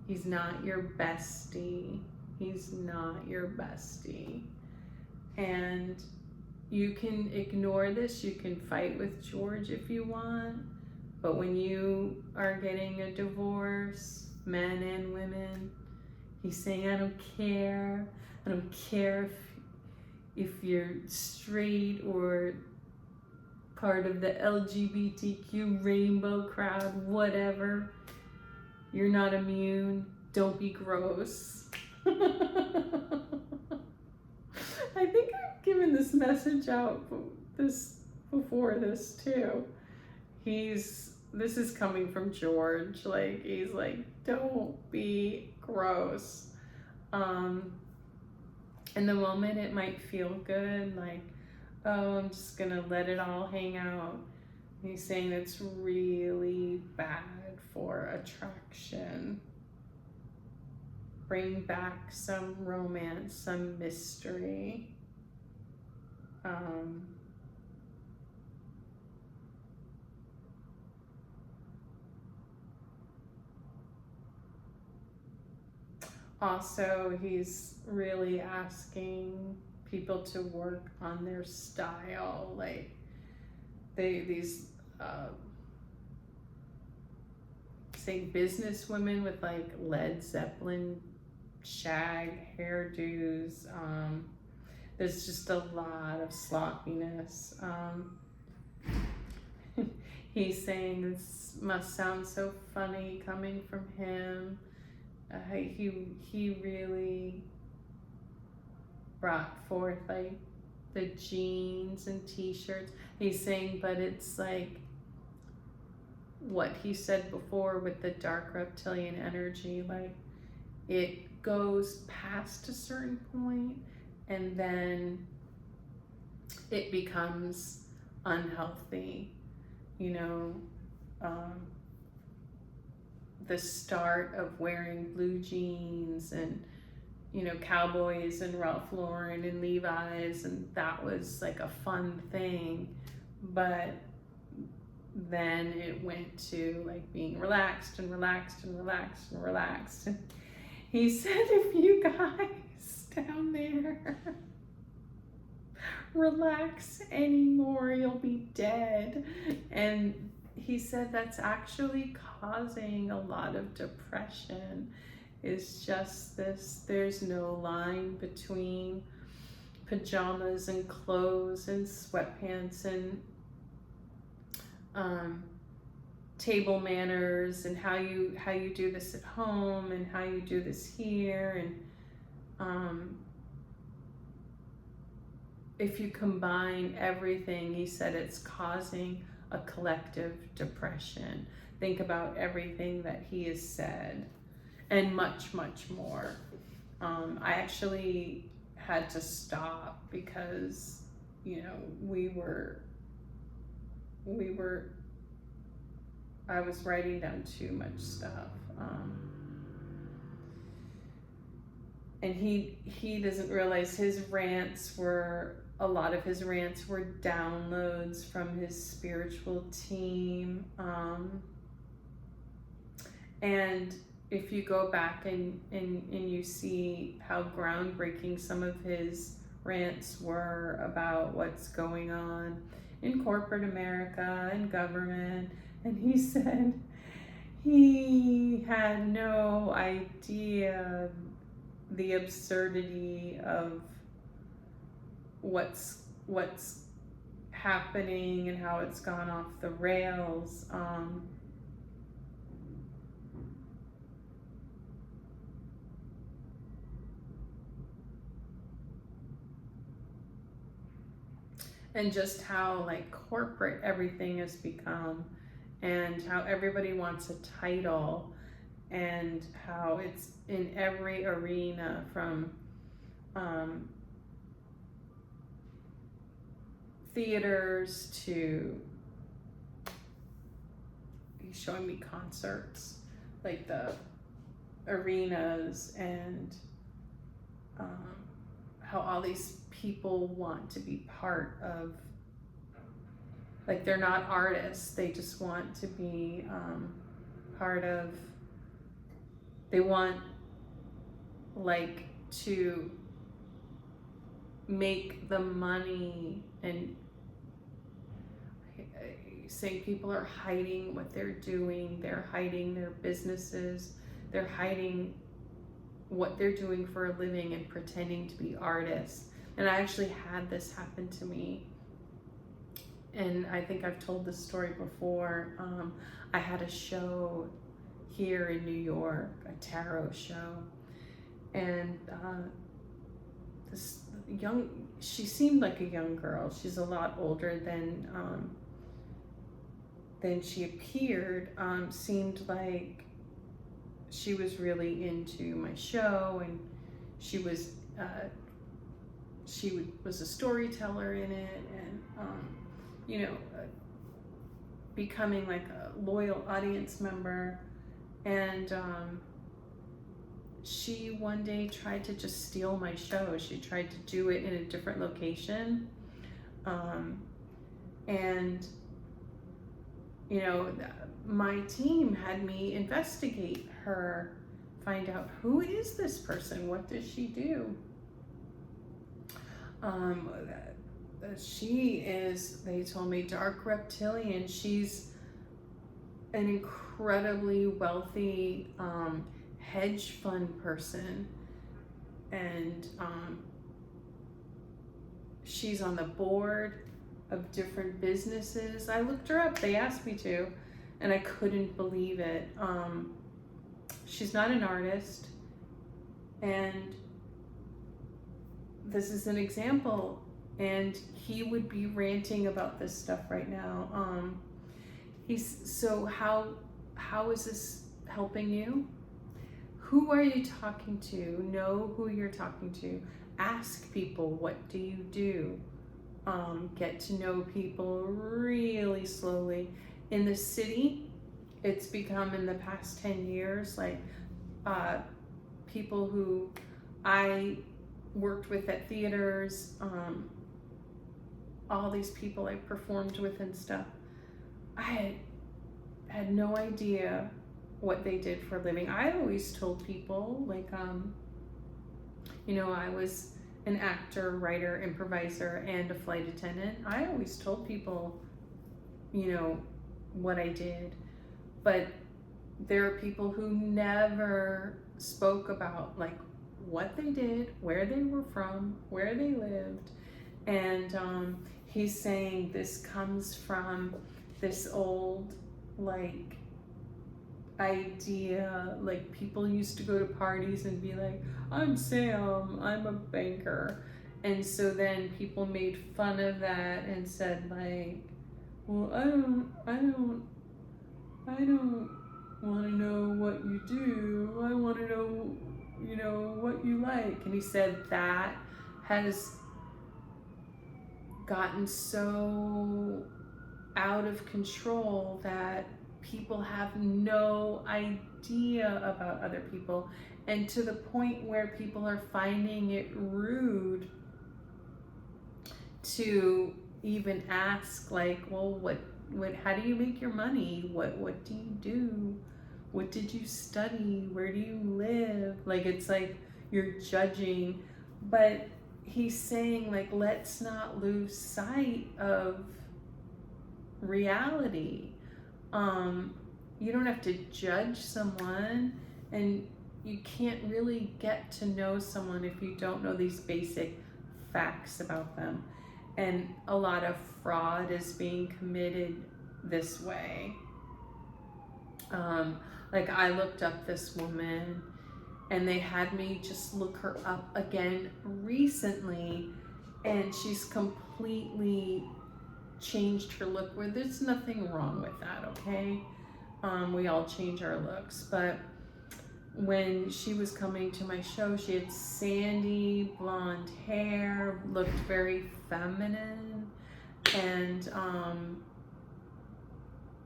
He's not your bestie. He's not your bestie. And you can ignore this. You can fight with George if you want. But when you are getting a divorce, men and women, he's saying, I don't care. I don't care if you're straight or part of the LGBTQ rainbow crowd, whatever. You're not immune. Don't be gross. I think I've given this message out before this too. This is coming from George. Like, he's like, don't be gross. In the moment it might feel good, like, oh, I'm just gonna let it all hang out. And he's saying it's really bad for attraction. Bring back some romance, some mystery. Also, he's really asking people to work on their style. Like, these say business women with like Led Zeppelin shag hairdos. There's just a lot of sloppiness. He's saying this must sound so funny coming from him. He really brought forth like the jeans and t-shirts. He's saying, but it's like what he said before with the dark reptilian energy, like it goes past a certain point and then it becomes unhealthy, the start of wearing blue jeans and cowboys and Ralph Lauren and Levi's, and that was like a fun thing, but then it went to like being relaxed and relaxed and relaxed and relaxed. And he said, if you guys down there relax anymore, you'll be dead. And he said that's actually causing a lot of depression. Is just this, there's no line between pajamas and clothes and sweatpants and table manners and how you do this at home and how you do this here. And if you combine everything, he said it's causing a collective depression. Think about everything that he has said. And much, much more. I actually had to stop because, I was writing down too much stuff. And he doesn't realize a lot of his rants were downloads from his spiritual team. And if you go back and you see how groundbreaking some of his rants were about what's going on in corporate America and government, and he said he had no idea the absurdity of what's happening and how it's gone off the rails. And just how like corporate everything has become, and how everybody wants a title, and how it's in every arena, from theaters to, he's showing me concerts, like the arenas, and how all these people want to be part of, like they're not artists, they just want to be part of, they want like to make the money, and saying people are hiding what they're doing, they're hiding their businesses, they're hiding what they're doing for a living and pretending to be artists. And I actually had this happen to me, and I think I've told this story before. I had a show here in New York, a tarot show, and this she seemed like a young girl. She's a lot older than she appeared. Seemed like she was really into my show, and she was was a storyteller in it, and becoming like a loyal audience member. And she one day tried to just steal my show. She tried to do it in a different location, and my team had me investigate her, find out, who is this person, what does she do. She is, they told me, dark reptilian. She's an incredibly wealthy hedge fund person, and she's on the board of different businesses. I looked her up, they asked me to, and I couldn't believe it. She's not an artist, and this is an example, and he would be ranting about this stuff right now. So how is this helping you? Who are you talking to? Know who you're talking to. Ask people, what do you do? Get to know people really slowly. In the city, it's become, in the past 10 years, like people who I worked with at theaters, all these people I performed with and stuff, I had no idea what they did for a living. I always told people, like, I was an actor, writer, improviser, and a flight attendant. I always told people, what I did. But there are people who never spoke about, like, what they did, where they were from, where they lived. And he's saying this comes from this old, like, idea, like people used to go to parties and be like, I'm Sam, I'm a banker. And so then people made fun of that and said, like, well, I don't want to know what you do. I want to know, what you like. And he said that has gotten so out of control that people have no idea about other people, and to the point where people are finding it rude to even ask, like, well, what how do you make your money? What do you do? what did you study? Where do you live? Like, it's like you're judging. But he's saying, like, let's not lose sight of reality. You don't have to judge someone, and you can't really get to know someone if you don't know these basic facts about them. And a lot of fraud is being committed this way. Like, I looked up this woman, and they had me just look her up again recently, and she's completely changed her look, where there's nothing wrong with that, okay? We all change our looks, but when she was coming to my show, she had sandy blonde hair, looked very feminine, and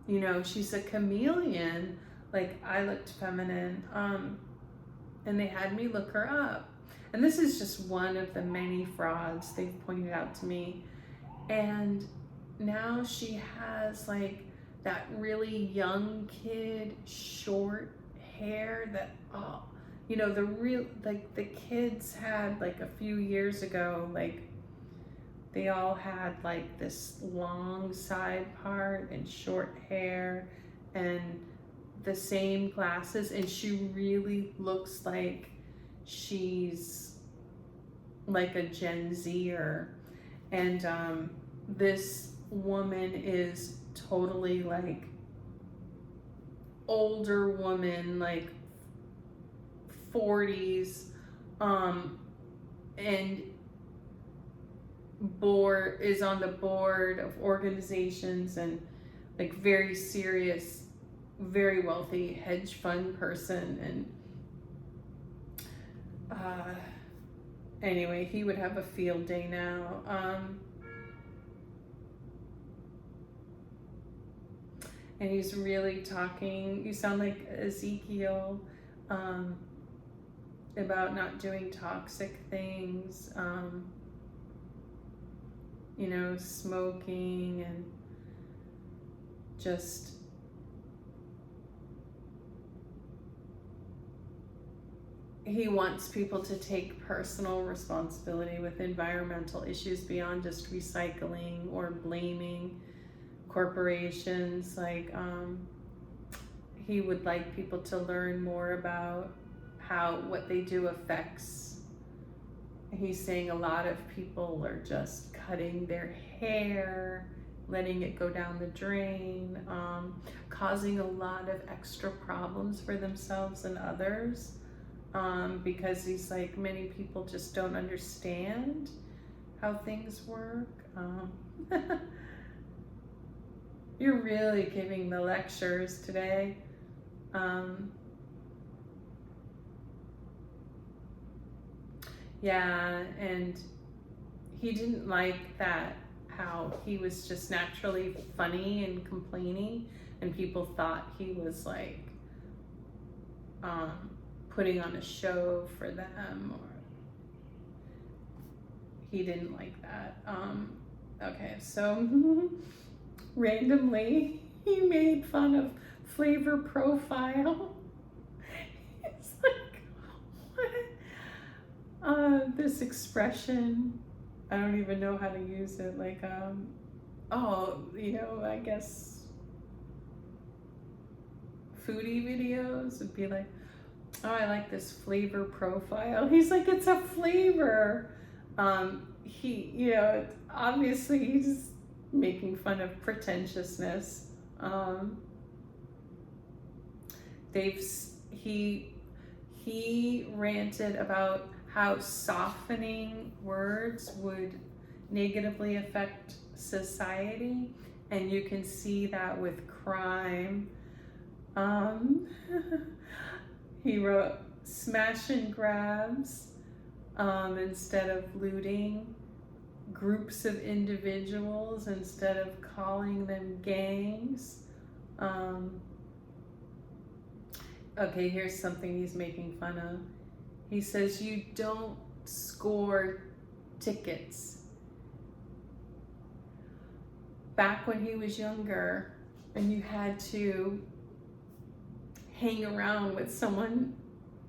you know, she's a chameleon. Like, I looked feminine, and they had me look her up. And this is just one of the many frauds they've pointed out to me. And now she has like that really young kid short hair that, you know, the real, like the kids had like a few years ago, like they all had like this long side part and short hair and the same glasses, and she really looks like she's like a Gen Zer. And this woman is totally like older woman, like 40s, and is on the board of organizations, and like very serious, very wealthy hedge fund person. And anyway, he would have a field day now. And he's really talking, you sound like Ezekiel, about not doing toxic things, you know, smoking, and just he wants people to take personal responsibility with environmental issues beyond just recycling or blaming corporations. Like, he would like people to learn more about how what they do affects. He's saying a lot of people are just cutting their hair, letting it go down the drain, causing a lot of extra problems for themselves and others, because he's like, many people just don't understand how things work. You're really giving the lectures today. Yeah, and he didn't like that, how he was just naturally funny and complaining, and people thought he was like putting on a show for them, or he didn't like that. Okay, so randomly he made fun of flavor profile. It's like, what? This expression, I don't even know how to use it. Like, oh, you know, I guess foodie videos would be like, oh, I like this flavor profile. He's like, it's a flavor. He, you know, obviously he's making fun of pretentiousness. He ranted about how softening words would negatively affect society, and you can see that with crime. He wrote smash and grabs instead of looting, groups of individuals instead of calling them gangs. Okay, here's something he's making fun of. He says, you don't score tickets. Back when he was younger and you had to hang around with someone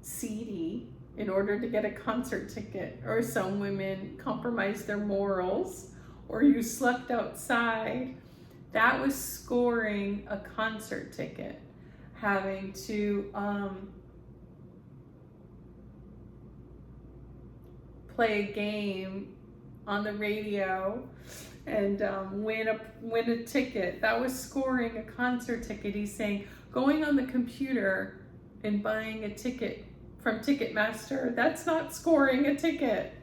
seedy in order to get a concert ticket, or some women compromise their morals, or you slept outside. That was scoring a concert ticket. Having to play a game on the radio and win a ticket. That was scoring a concert ticket. He's saying going on the computer and buying a ticket from Ticketmaster, that's not scoring a ticket.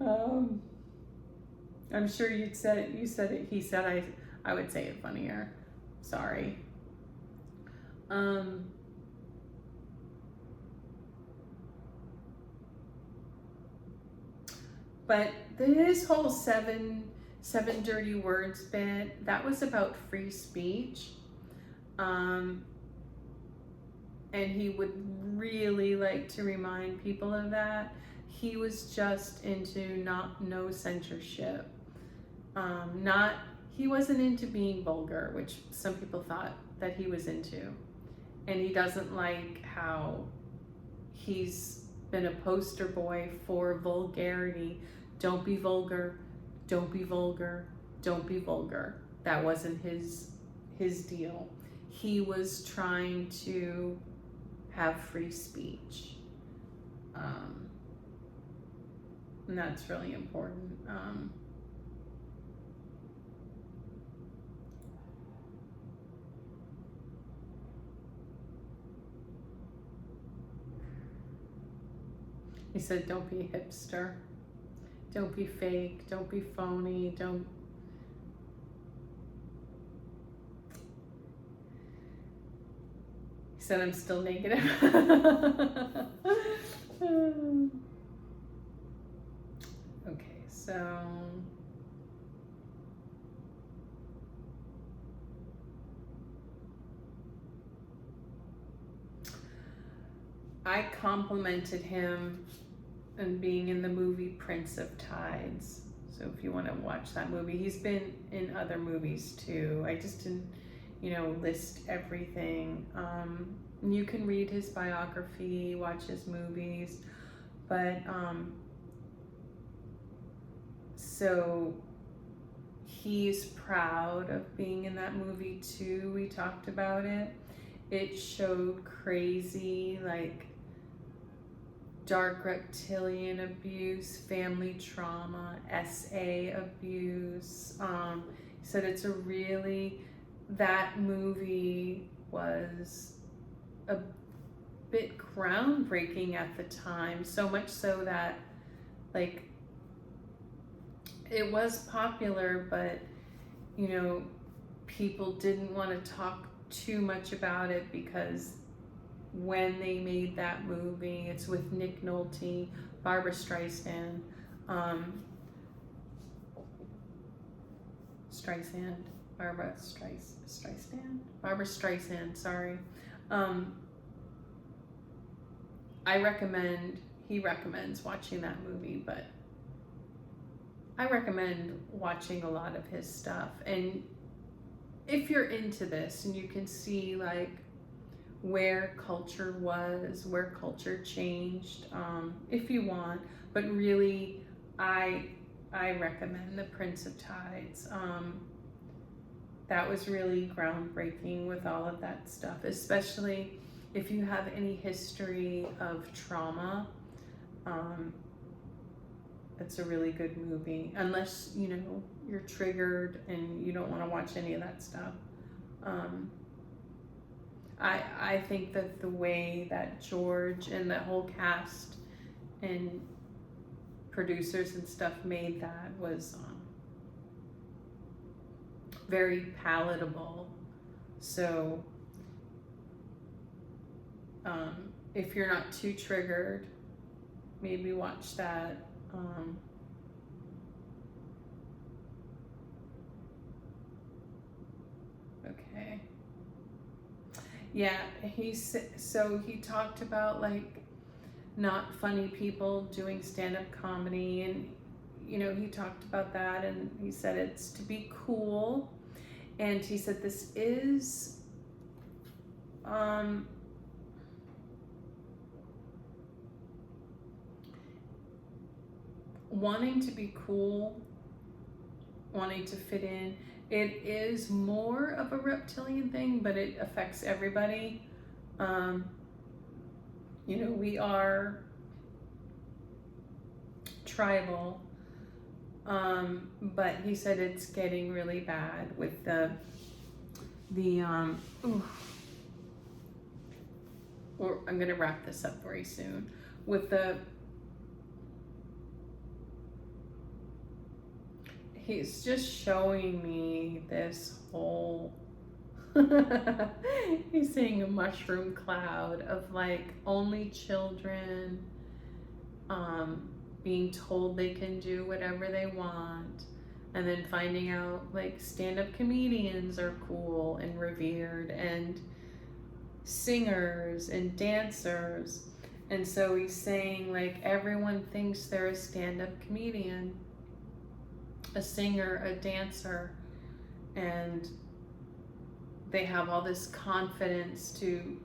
I'm sure you said it. He said I would say it funnier. Sorry. But this whole seven dirty words bit, that was about free speech. And he would really like to remind people of that. He was just into no censorship. He wasn't into being vulgar, which some people thought that he was into. And he doesn't like how he's been a poster boy for vulgarity. Don't be vulgar, don't be vulgar, don't be vulgar. That wasn't his deal. He was trying to have free speech. And that's really important. He said, don't be a hipster. Don't be fake. Don't be phony. Don't. He said, I'm still negative. Okay, so. I complimented him on being in the movie Prince of Tides. So if you want to watch that movie, he's been in other movies too. I just didn't, list everything. You can read his biography, watch his movies, but so he's proud of being in that movie too. We talked about it. It showed crazy, dark reptilian abuse, family trauma, SA abuse. He said that movie was a bit groundbreaking at the time, so much so that it was popular, but people didn't want to talk too much about it, because when they made that movie, it's with Nick Nolte, Barbara Streisand, Barbara Streisand, sorry. He recommends watching that movie, but I recommend watching a lot of his stuff. And if you're into this and you can see where culture was, where culture changed, if you want, but really I recommend The Prince of Tides. That was really groundbreaking with all of that stuff, especially if you have any history of trauma. It's a really good movie, unless you're triggered and you don't want to watch any of that stuff. I think that the way that George and the whole cast and producers and stuff made that was very palatable. So if you're not too triggered, maybe watch that. Okay. Yeah, he talked about not funny people doing stand-up comedy, and he talked about that, and he said it's to be cool, and he said this is wanting to be cool, wanting to fit in. It is more of a reptilian thing, but it affects everybody. You know, we are tribal, but he said it's getting really bad with or I'm gonna wrap this up very soon with he's just showing me this whole he's saying a mushroom cloud of like only children being told they can do whatever they want, and then finding out like stand-up comedians are cool and revered, and singers and dancers. And so he's saying like everyone thinks they're a stand-up comedian, a singer, a dancer, and they have all this confidence to.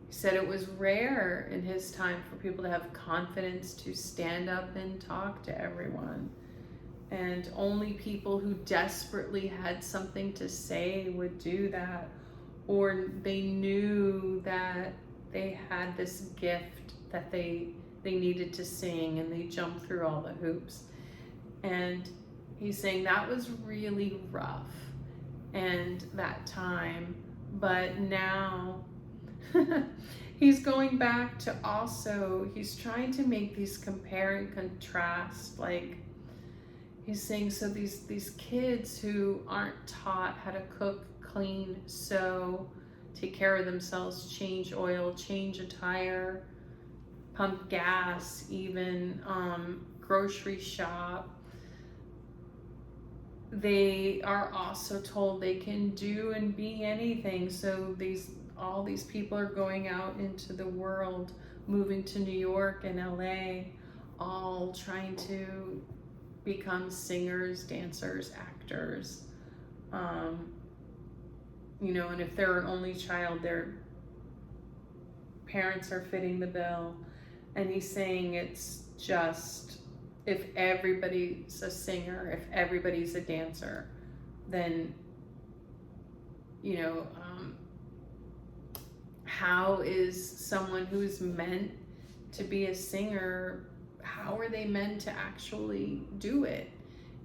He said it was rare in his time for people to have confidence to stand up and talk to everyone. And only people who desperately had something to say would do that, or they knew that they had this gift that they needed to sing, and they jumped through all the hoops. And he's saying that was really rough and that time, but now he's going back to also, he's trying to make these compare and contrast. Like he's saying, so these kids who aren't taught how to cook, clean, sew, take care of themselves, change oil, change a tire, pump gas, even grocery shop, they are also told they can do and be anything. So all these people are going out into the world, moving to New York and LA, all trying to become singers, dancers, actors. You know, and if they're an only child, their parents are fitting the bill. And he's saying it's just, if everybody's a singer, if everybody's a dancer, then, you know, how is someone who's meant to be a singer, how are they meant to actually do it?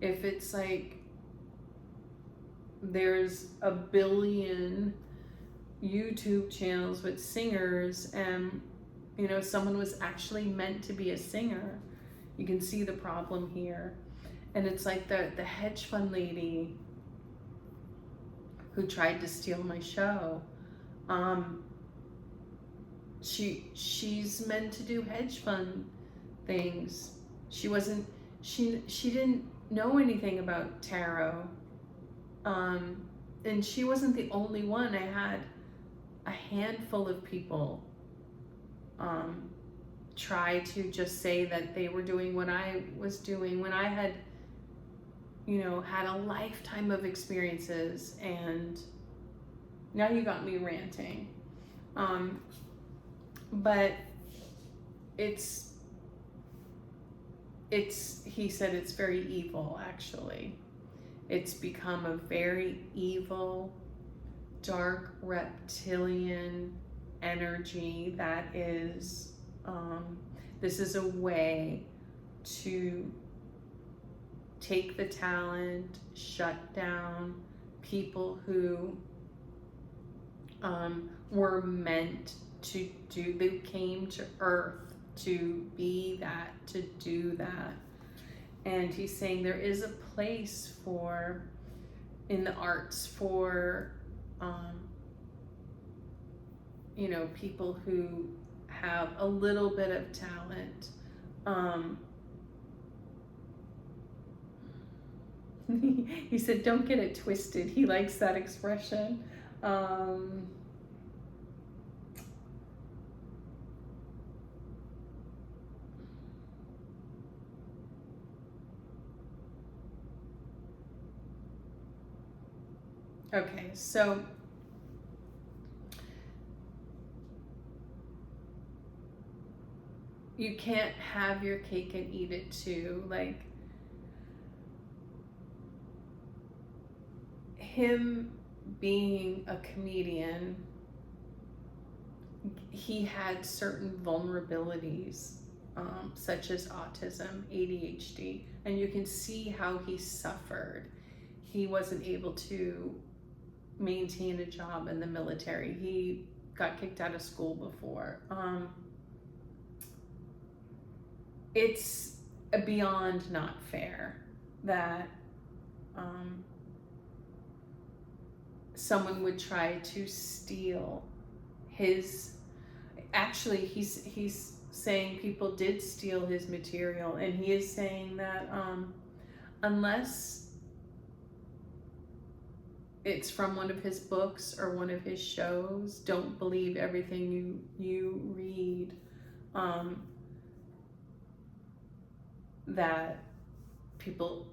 If it's like there's a billion YouTube channels with singers, and you know, someone was actually meant to be a singer, you can see the problem here. And it's like the hedge fund lady who tried to steal my show. She's meant to do hedge fund things. She didn't know anything about tarot. And she wasn't the only one. I had a handful of people try to just say that they were doing what I was doing when I had, you know, had a lifetime of experiences. And now you got me ranting. But he said it's very evil, actually. It's become a very evil, dark reptilian energy that is, this is a way to take the talent, shut down people who were meant to do, they came to Earth to be that, to do that. And he's saying there is a place for, in the arts, for, you know, people who have a little bit of talent. He said, don't get it twisted. He likes that expression. Okay, so you can't have your cake and eat it too. Like, him being a comedian, he had certain vulnerabilities, such as autism, ADHD, and you can see how he suffered. He wasn't able to maintain a job in the military. He got kicked out of school before. It's beyond not fair that someone would try to steal his. Actually, he's saying people did steal his material, and he is saying that unless it's from one of his books or one of his shows, don't believe everything you read. That people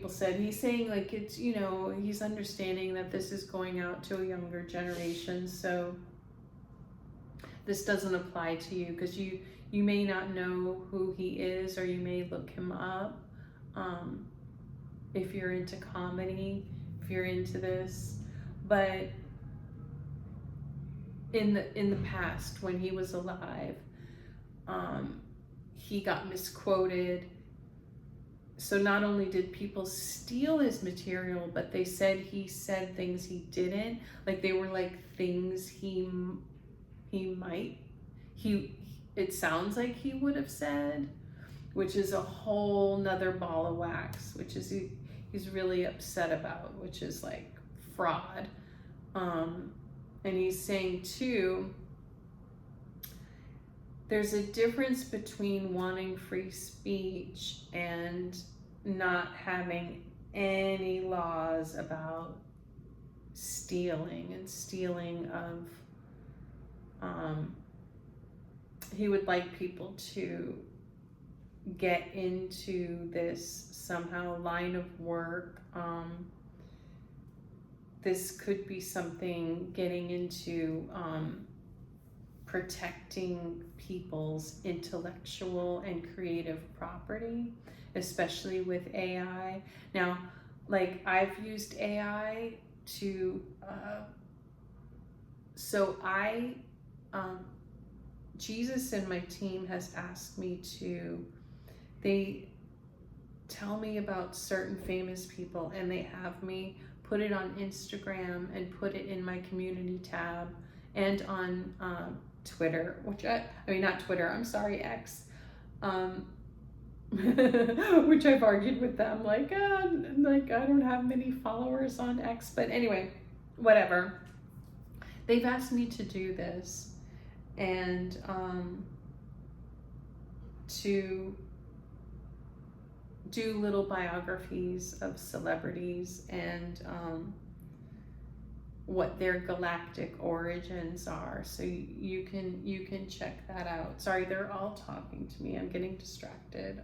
said. He's saying, like, it's, you know, he's understanding that this is going out to a younger generation, so this doesn't apply to you, because you may not know who he is, or you may look him up. If you're into comedy, if you're into this, but in the past, when he was alive, he got misquoted. So not only did people steal his material, but they said he said things he didn't. Like, they were like things it sounds like he would have said, which is a whole nother ball of wax, which is he's really upset about, which is like fraud. And he's saying too, there's a difference between wanting free speech and not having any laws about stealing of, he would like people to get into this somehow line of work. This could be something getting into protecting people's intellectual and creative property, especially with AI. Now, like, I've used AI to, Jesus and my team has asked me to, they tell me about certain famous people, and they have me put it on Instagram and put it in my community tab, and on Twitter, X, which I've argued with them, like I don't have many followers on X, but anyway, whatever. They've asked me to do this, and to do little biographies of celebrities, and what their galactic origins are. So you can check that out. Sorry, they're all talking to me. I'm getting distracted.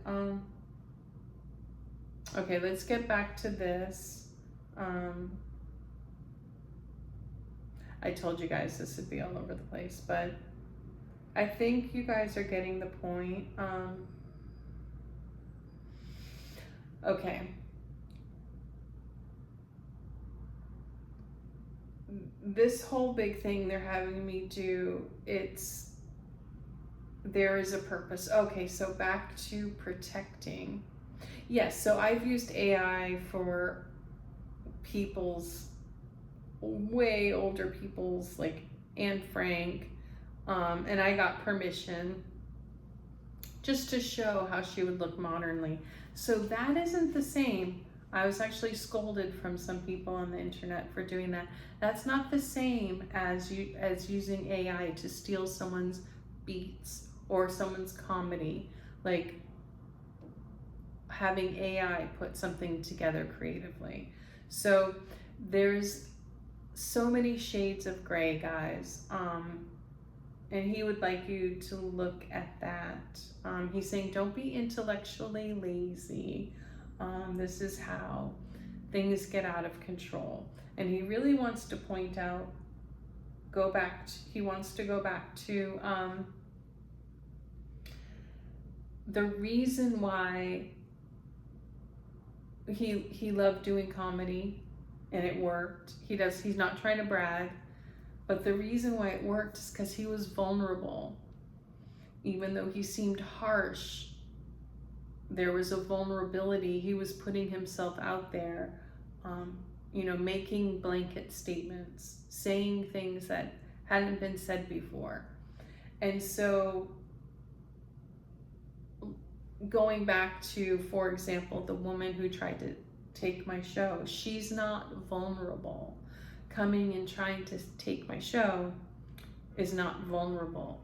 Okay, let's get back to this. I told you guys this would be all over the place, but I think you guys are getting the point. Okay. This whole big thing they're having me do, there is a purpose. Okay, so back to protecting. Yes, so I've used AI for way older people's, like Anne Frank, and I got permission just to show how she would look modernly. So that isn't the same. I was actually scolded from some people on the internet for doing that. That's not the same as using AI to steal someone's beats or someone's comedy. Like, having AI put something together creatively. So there's so many shades of gray, guys. And he would like you to look at that. He's saying, don't be intellectually lazy. This is how things get out of control. And he really wants to point out, he wants to go back to the reason why he loved doing comedy and it worked. He's not trying to brag, but the reason why it worked is because he was vulnerable. Even though he seemed harsh, there was a vulnerability. He was putting himself out there, making blanket statements, saying things that hadn't been said before. And so going back to, for example, the woman who tried to take my show, she's not vulnerable. Coming and trying to take my show is not vulnerable.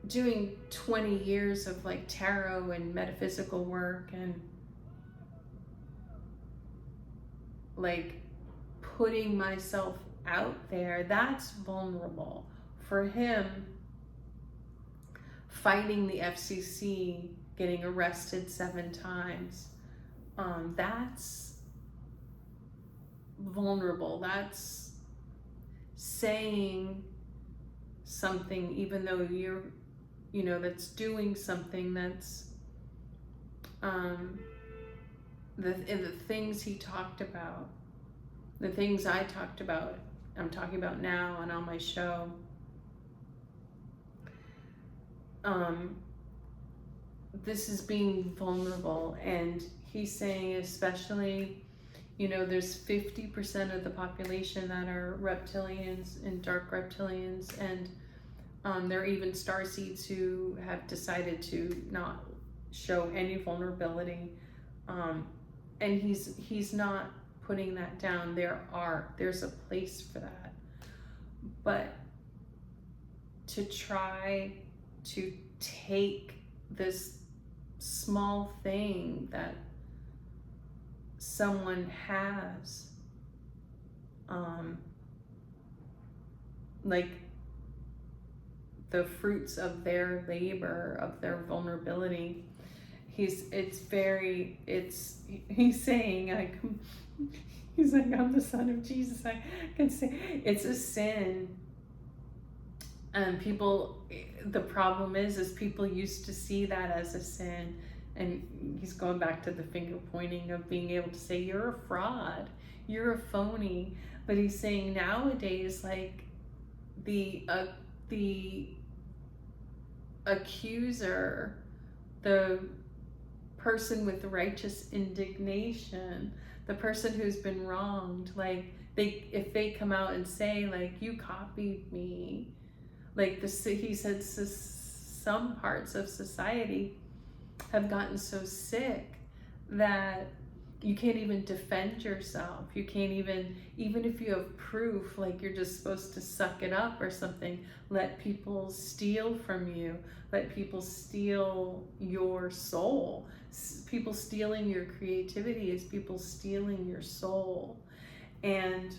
Doing 20 years of like tarot and metaphysical work and like putting myself out there, that's vulnerable. For him, fighting the FCC, getting arrested 7 times, that's vulnerable. That's saying something even though you're, that's doing something that's, the things he talked about, the things I talked about, I'm talking about now and on my show. This is being vulnerable, and he's saying especially, there's 50% of the population that are reptilians and dark reptilians, and there are even starseeds who have decided to not show any vulnerability, and he's not putting that down. There's a place for that, but to try to take this small thing that someone has, like the fruits of their labor, of their vulnerability, he's saying, he's like, I'm the son of Jesus. I can say it's a sin. And the problem is people used to see that as a sin. And he's going back to the finger pointing of being able to say, you're a fraud, you're a phony. But he's saying nowadays, like the accuser, the person with righteous indignation, the person who's been wronged, like if they come out and say, like, you copied me, like he said, some parts of society have gotten so sick that you can't even defend yourself. You can't even if you have proof, like you're just supposed to suck it up or something, let people steal from you, let people steal your soul. People stealing your creativity is people stealing your soul. And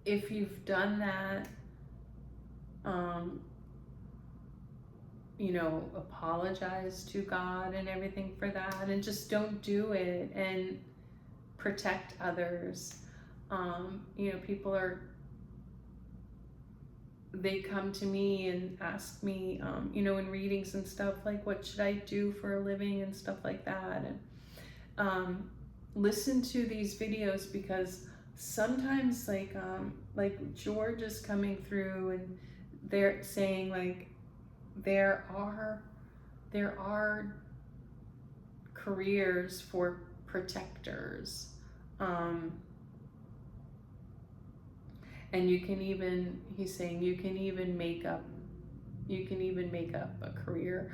if you've done that, apologize to God and everything for that, and just don't do it, and protect others. People they come to me and ask me, in readings and stuff, like, what should I do for a living and stuff like that. And listen to these videos, because sometimes like George is coming through and they're saying, like, there are careers for protectors, and he's saying you can even make up a career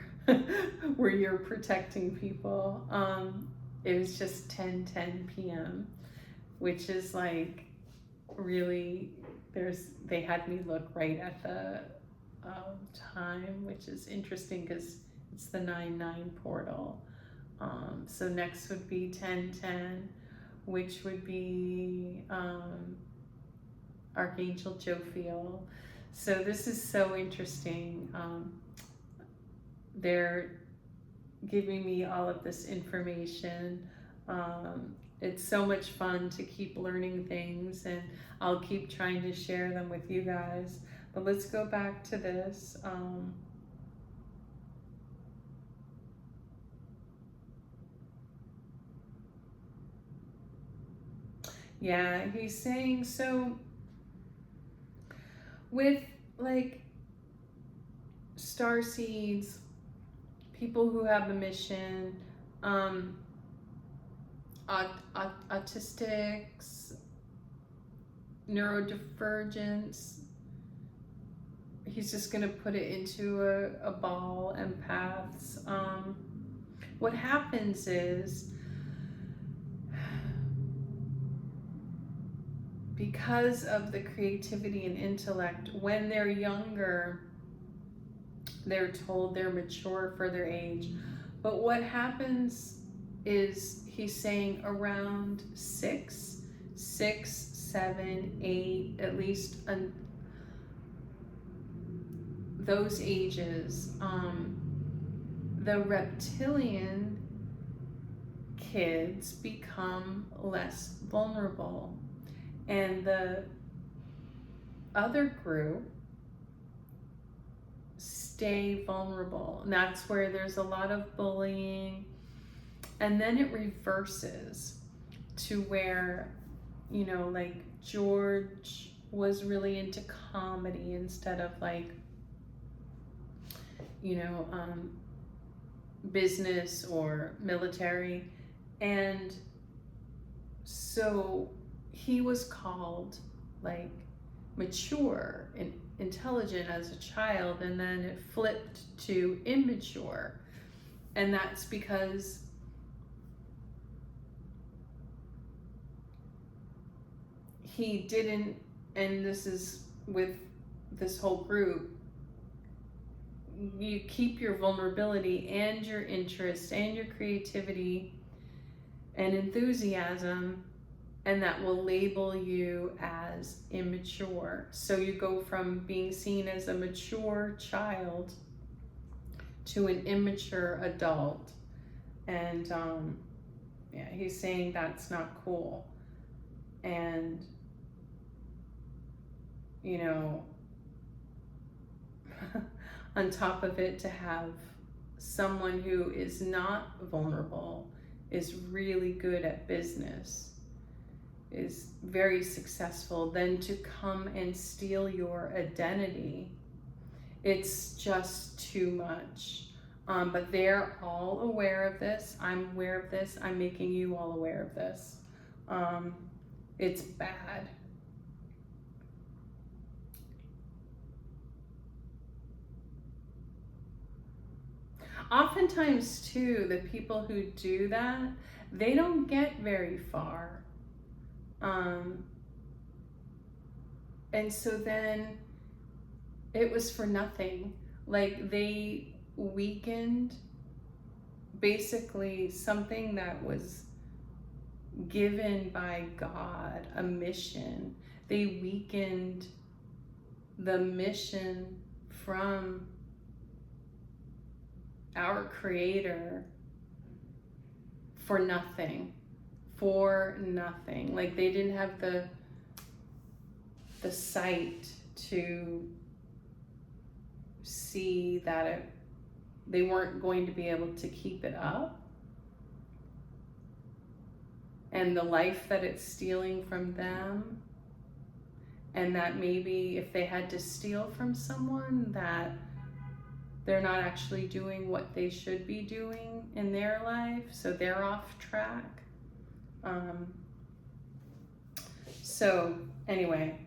where you're protecting people. It was just 10:10 p.m., which is like really, they had me look right at the time, which is interesting because it's the 9/9 portal. So next would be 10:10, which would be Archangel Jophiel. So this is so interesting. They're giving me all of this information. It's so much fun to keep learning things, and I'll keep trying to share them with you guys. But let's go back to this. Yeah, he's saying, so with like star seeds, people who have a mission, autistics, neurodivergence, he's just going to put it into a ball, empaths. What happens is, because of the creativity and intellect, when they're younger, they're told they're mature for their age. But what happens is, he's saying around 6, 7, 8, at least those ages, the reptilian kids become less vulnerable, and the other group stay vulnerable. And that's where there's a lot of bullying. And then it reverses to where, you know, like George was really into comedy instead of like, you know, business or military. And so he was called like mature and intelligent as a child, and then it flipped to immature. And that's because he didn't, and this is with this whole group, you keep your vulnerability and your interest and your creativity and enthusiasm, and that will label you as immature. So you go from being seen as a mature child to an immature adult. And yeah, he's saying that's not cool. And, you know, on top of it, to have someone who is not vulnerable, is really good at business, is very successful, then to come and steal your identity, it's just too much. But they're all aware of this. I'm aware of this. I'm making you all aware of this. It's bad. Oftentimes too, the people who do that, they don't get very far. And so then it was for nothing. Like, they weakened basically something that was given by God, a mission. They weakened the mission from our Creator for nothing. Like, they didn't have the sight to see that they weren't going to be able to keep it up, and the life that it's stealing from them, and that maybe if they had to steal from someone, that they're not actually doing what they should be doing in their life, so they're off track. So anyway,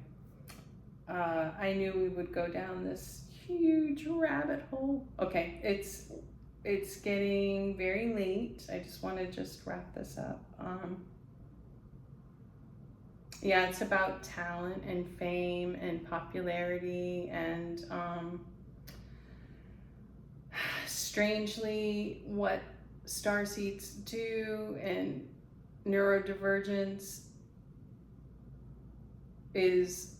I knew we would go down this huge rabbit hole. Okay, it's getting very late. I just want to wrap this up. Yeah, it's about talent and fame and popularity, and strangely, what starseeds do and neurodivergence is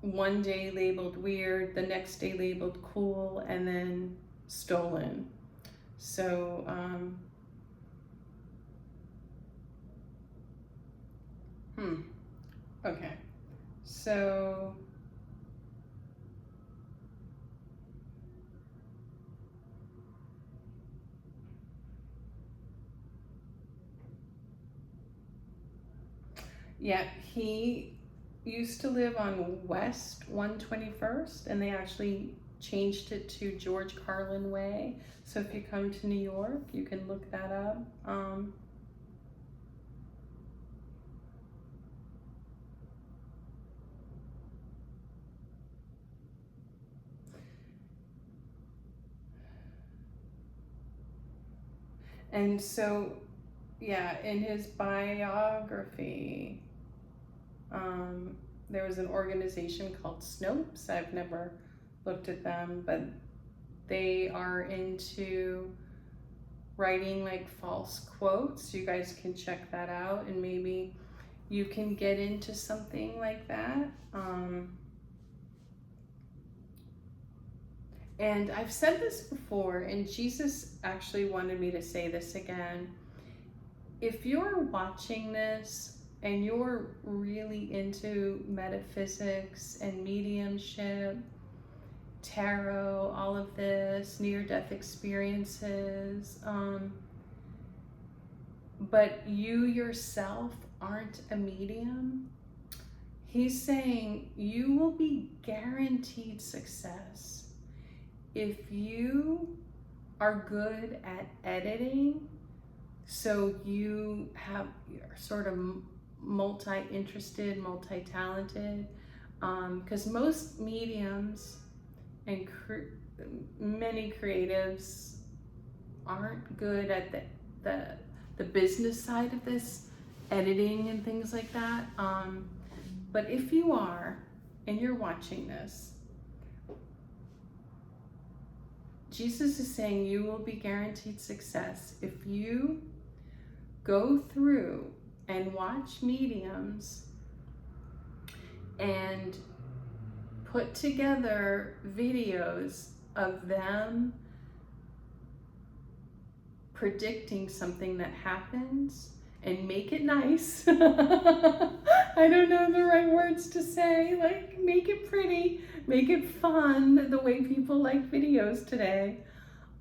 one day labeled weird, the next day labeled cool, and then stolen. So okay, so Yeah, he used to live on West 121st, and they actually changed it to George Carlin Way. So if you come to New York, you can look that up. And so, yeah, in his biography, there was an organization called Snopes. I've never looked at them, but they are into writing like false quotes. You guys can check that out, and maybe you can get into something like that. And I've said this before, and Jesus actually wanted me to say this again. If you're watching this and you're really into metaphysics and mediumship, tarot, all of this, near-death experiences, but you yourself aren't a medium, he's saying you will be guaranteed success if you are good at editing. So you you're sort of multi-interested, multi-talented, because most mediums and many creatives aren't good at the business side of this, editing and things like that. But if you are, and you're watching this, Jesus is saying you will be guaranteed success if you go through and watch mediums and put together videos of them predicting something that happens and make it nice. I don't know the right words to say, like make it pretty, make it fun, the way people like videos today.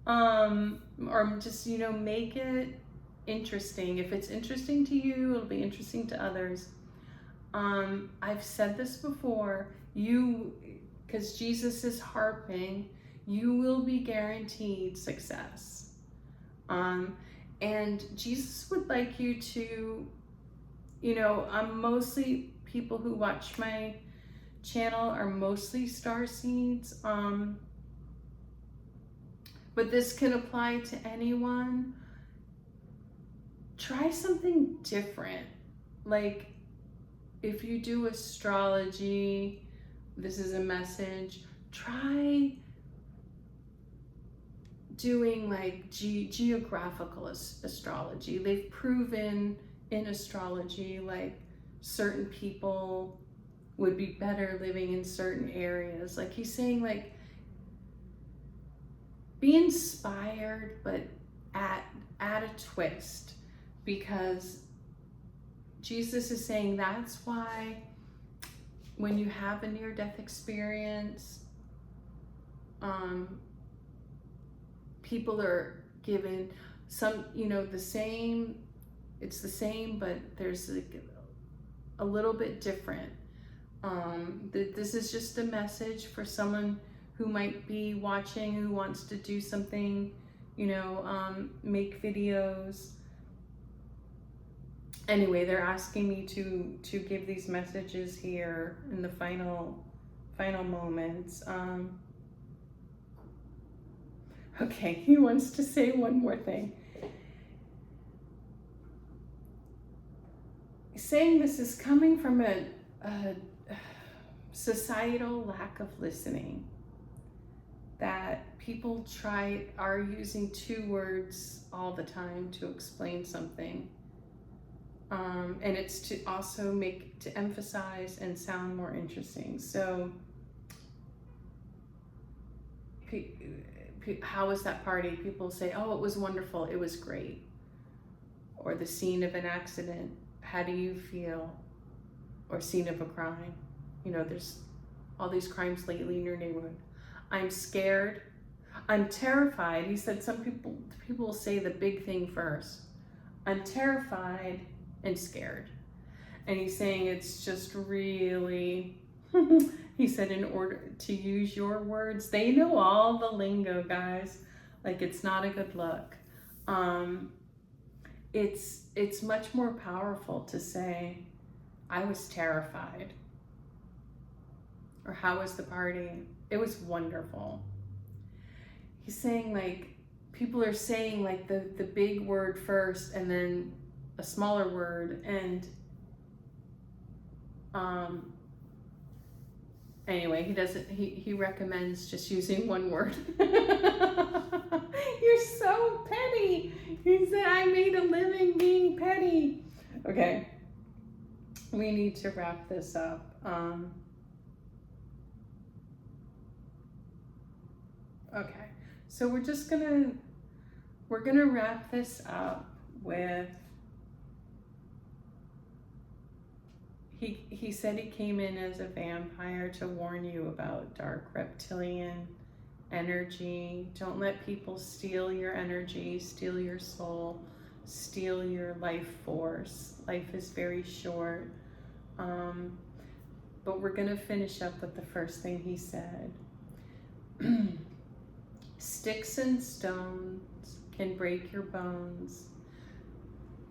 Or just, make it interesting. If it's interesting to you, it'll be interesting to others. I've said this before, because Jesus is harping, you will be guaranteed success. And Jesus would like you to, mostly people who watch my channel are mostly starseeds, but this can apply to anyone. Try something different. Like if you do astrology, this is a message. Try doing like geographical astrology. They've proven in astrology like certain people would be better living in certain areas. Like he's saying, like, be inspired, but add a twist, because Jesus is saying that's why when you have a near-death experience, people are given some, the same, it's the same, but there's a little bit different. This is just a message for someone who might be watching, who wants to do something, make videos. Anyway, they're asking me to give these messages here in the final moments. Okay, he wants to say one more thing. He's saying this is coming from a societal lack of listening, that people are using two words all the time to explain something. And it's to also to emphasize and sound more interesting. So, how was that party? People say, oh, it was wonderful, it was great. Or the scene of an accident, how do you feel? Or scene of a crime. There's all these crimes lately in your neighborhood. I'm scared. I'm terrified. He said some people will say the big thing first. I'm terrified and scared. And he's saying it's just really, he said, in order to use your words, they know all the lingo, guys. Like, it's not a good look. It's much more powerful to say, I was terrified. Or how was the party? It was wonderful. He's saying, like, people are saying like the big word first and then a smaller word, and anyway, he recommends just using one word. You're so petty. He said, I made a living being petty. Okay, we need to wrap this up. Okay, so we're gonna wrap this up with, he said he came in as a vampire to warn you about dark reptilian energy. Don't let people steal your energy, steal your soul, steal your life force. Life is very short. But we're gonna finish up with the first thing he said. Sticks and stones can break your bones,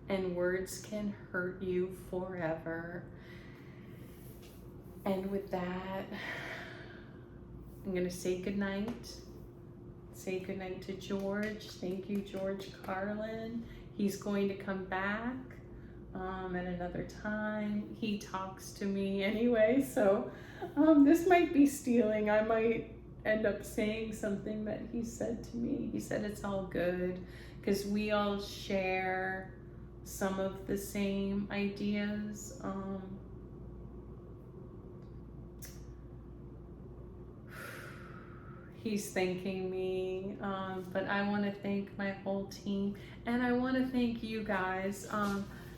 and words can hurt you forever. And with that, I'm going to say goodnight. Say goodnight to George. Thank you, George Carlin. He's going to come back at another time. He talks to me anyway, so this might be stealing. I might end up saying something that he said to me. He said it's all good because we all share some of the same ideas. He's thanking me, but I want to thank my whole team, and I want to thank you guys,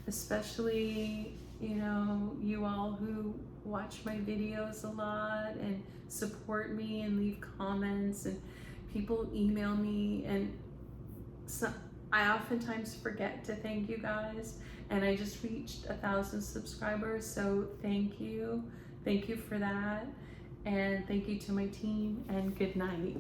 especially, you know, you all who watch my videos a lot and support me and leave comments, and people email me, and so I oftentimes forget to thank you guys, and I just reached 1,000 subscribers, so thank you for that, and thank you to my team, and good night.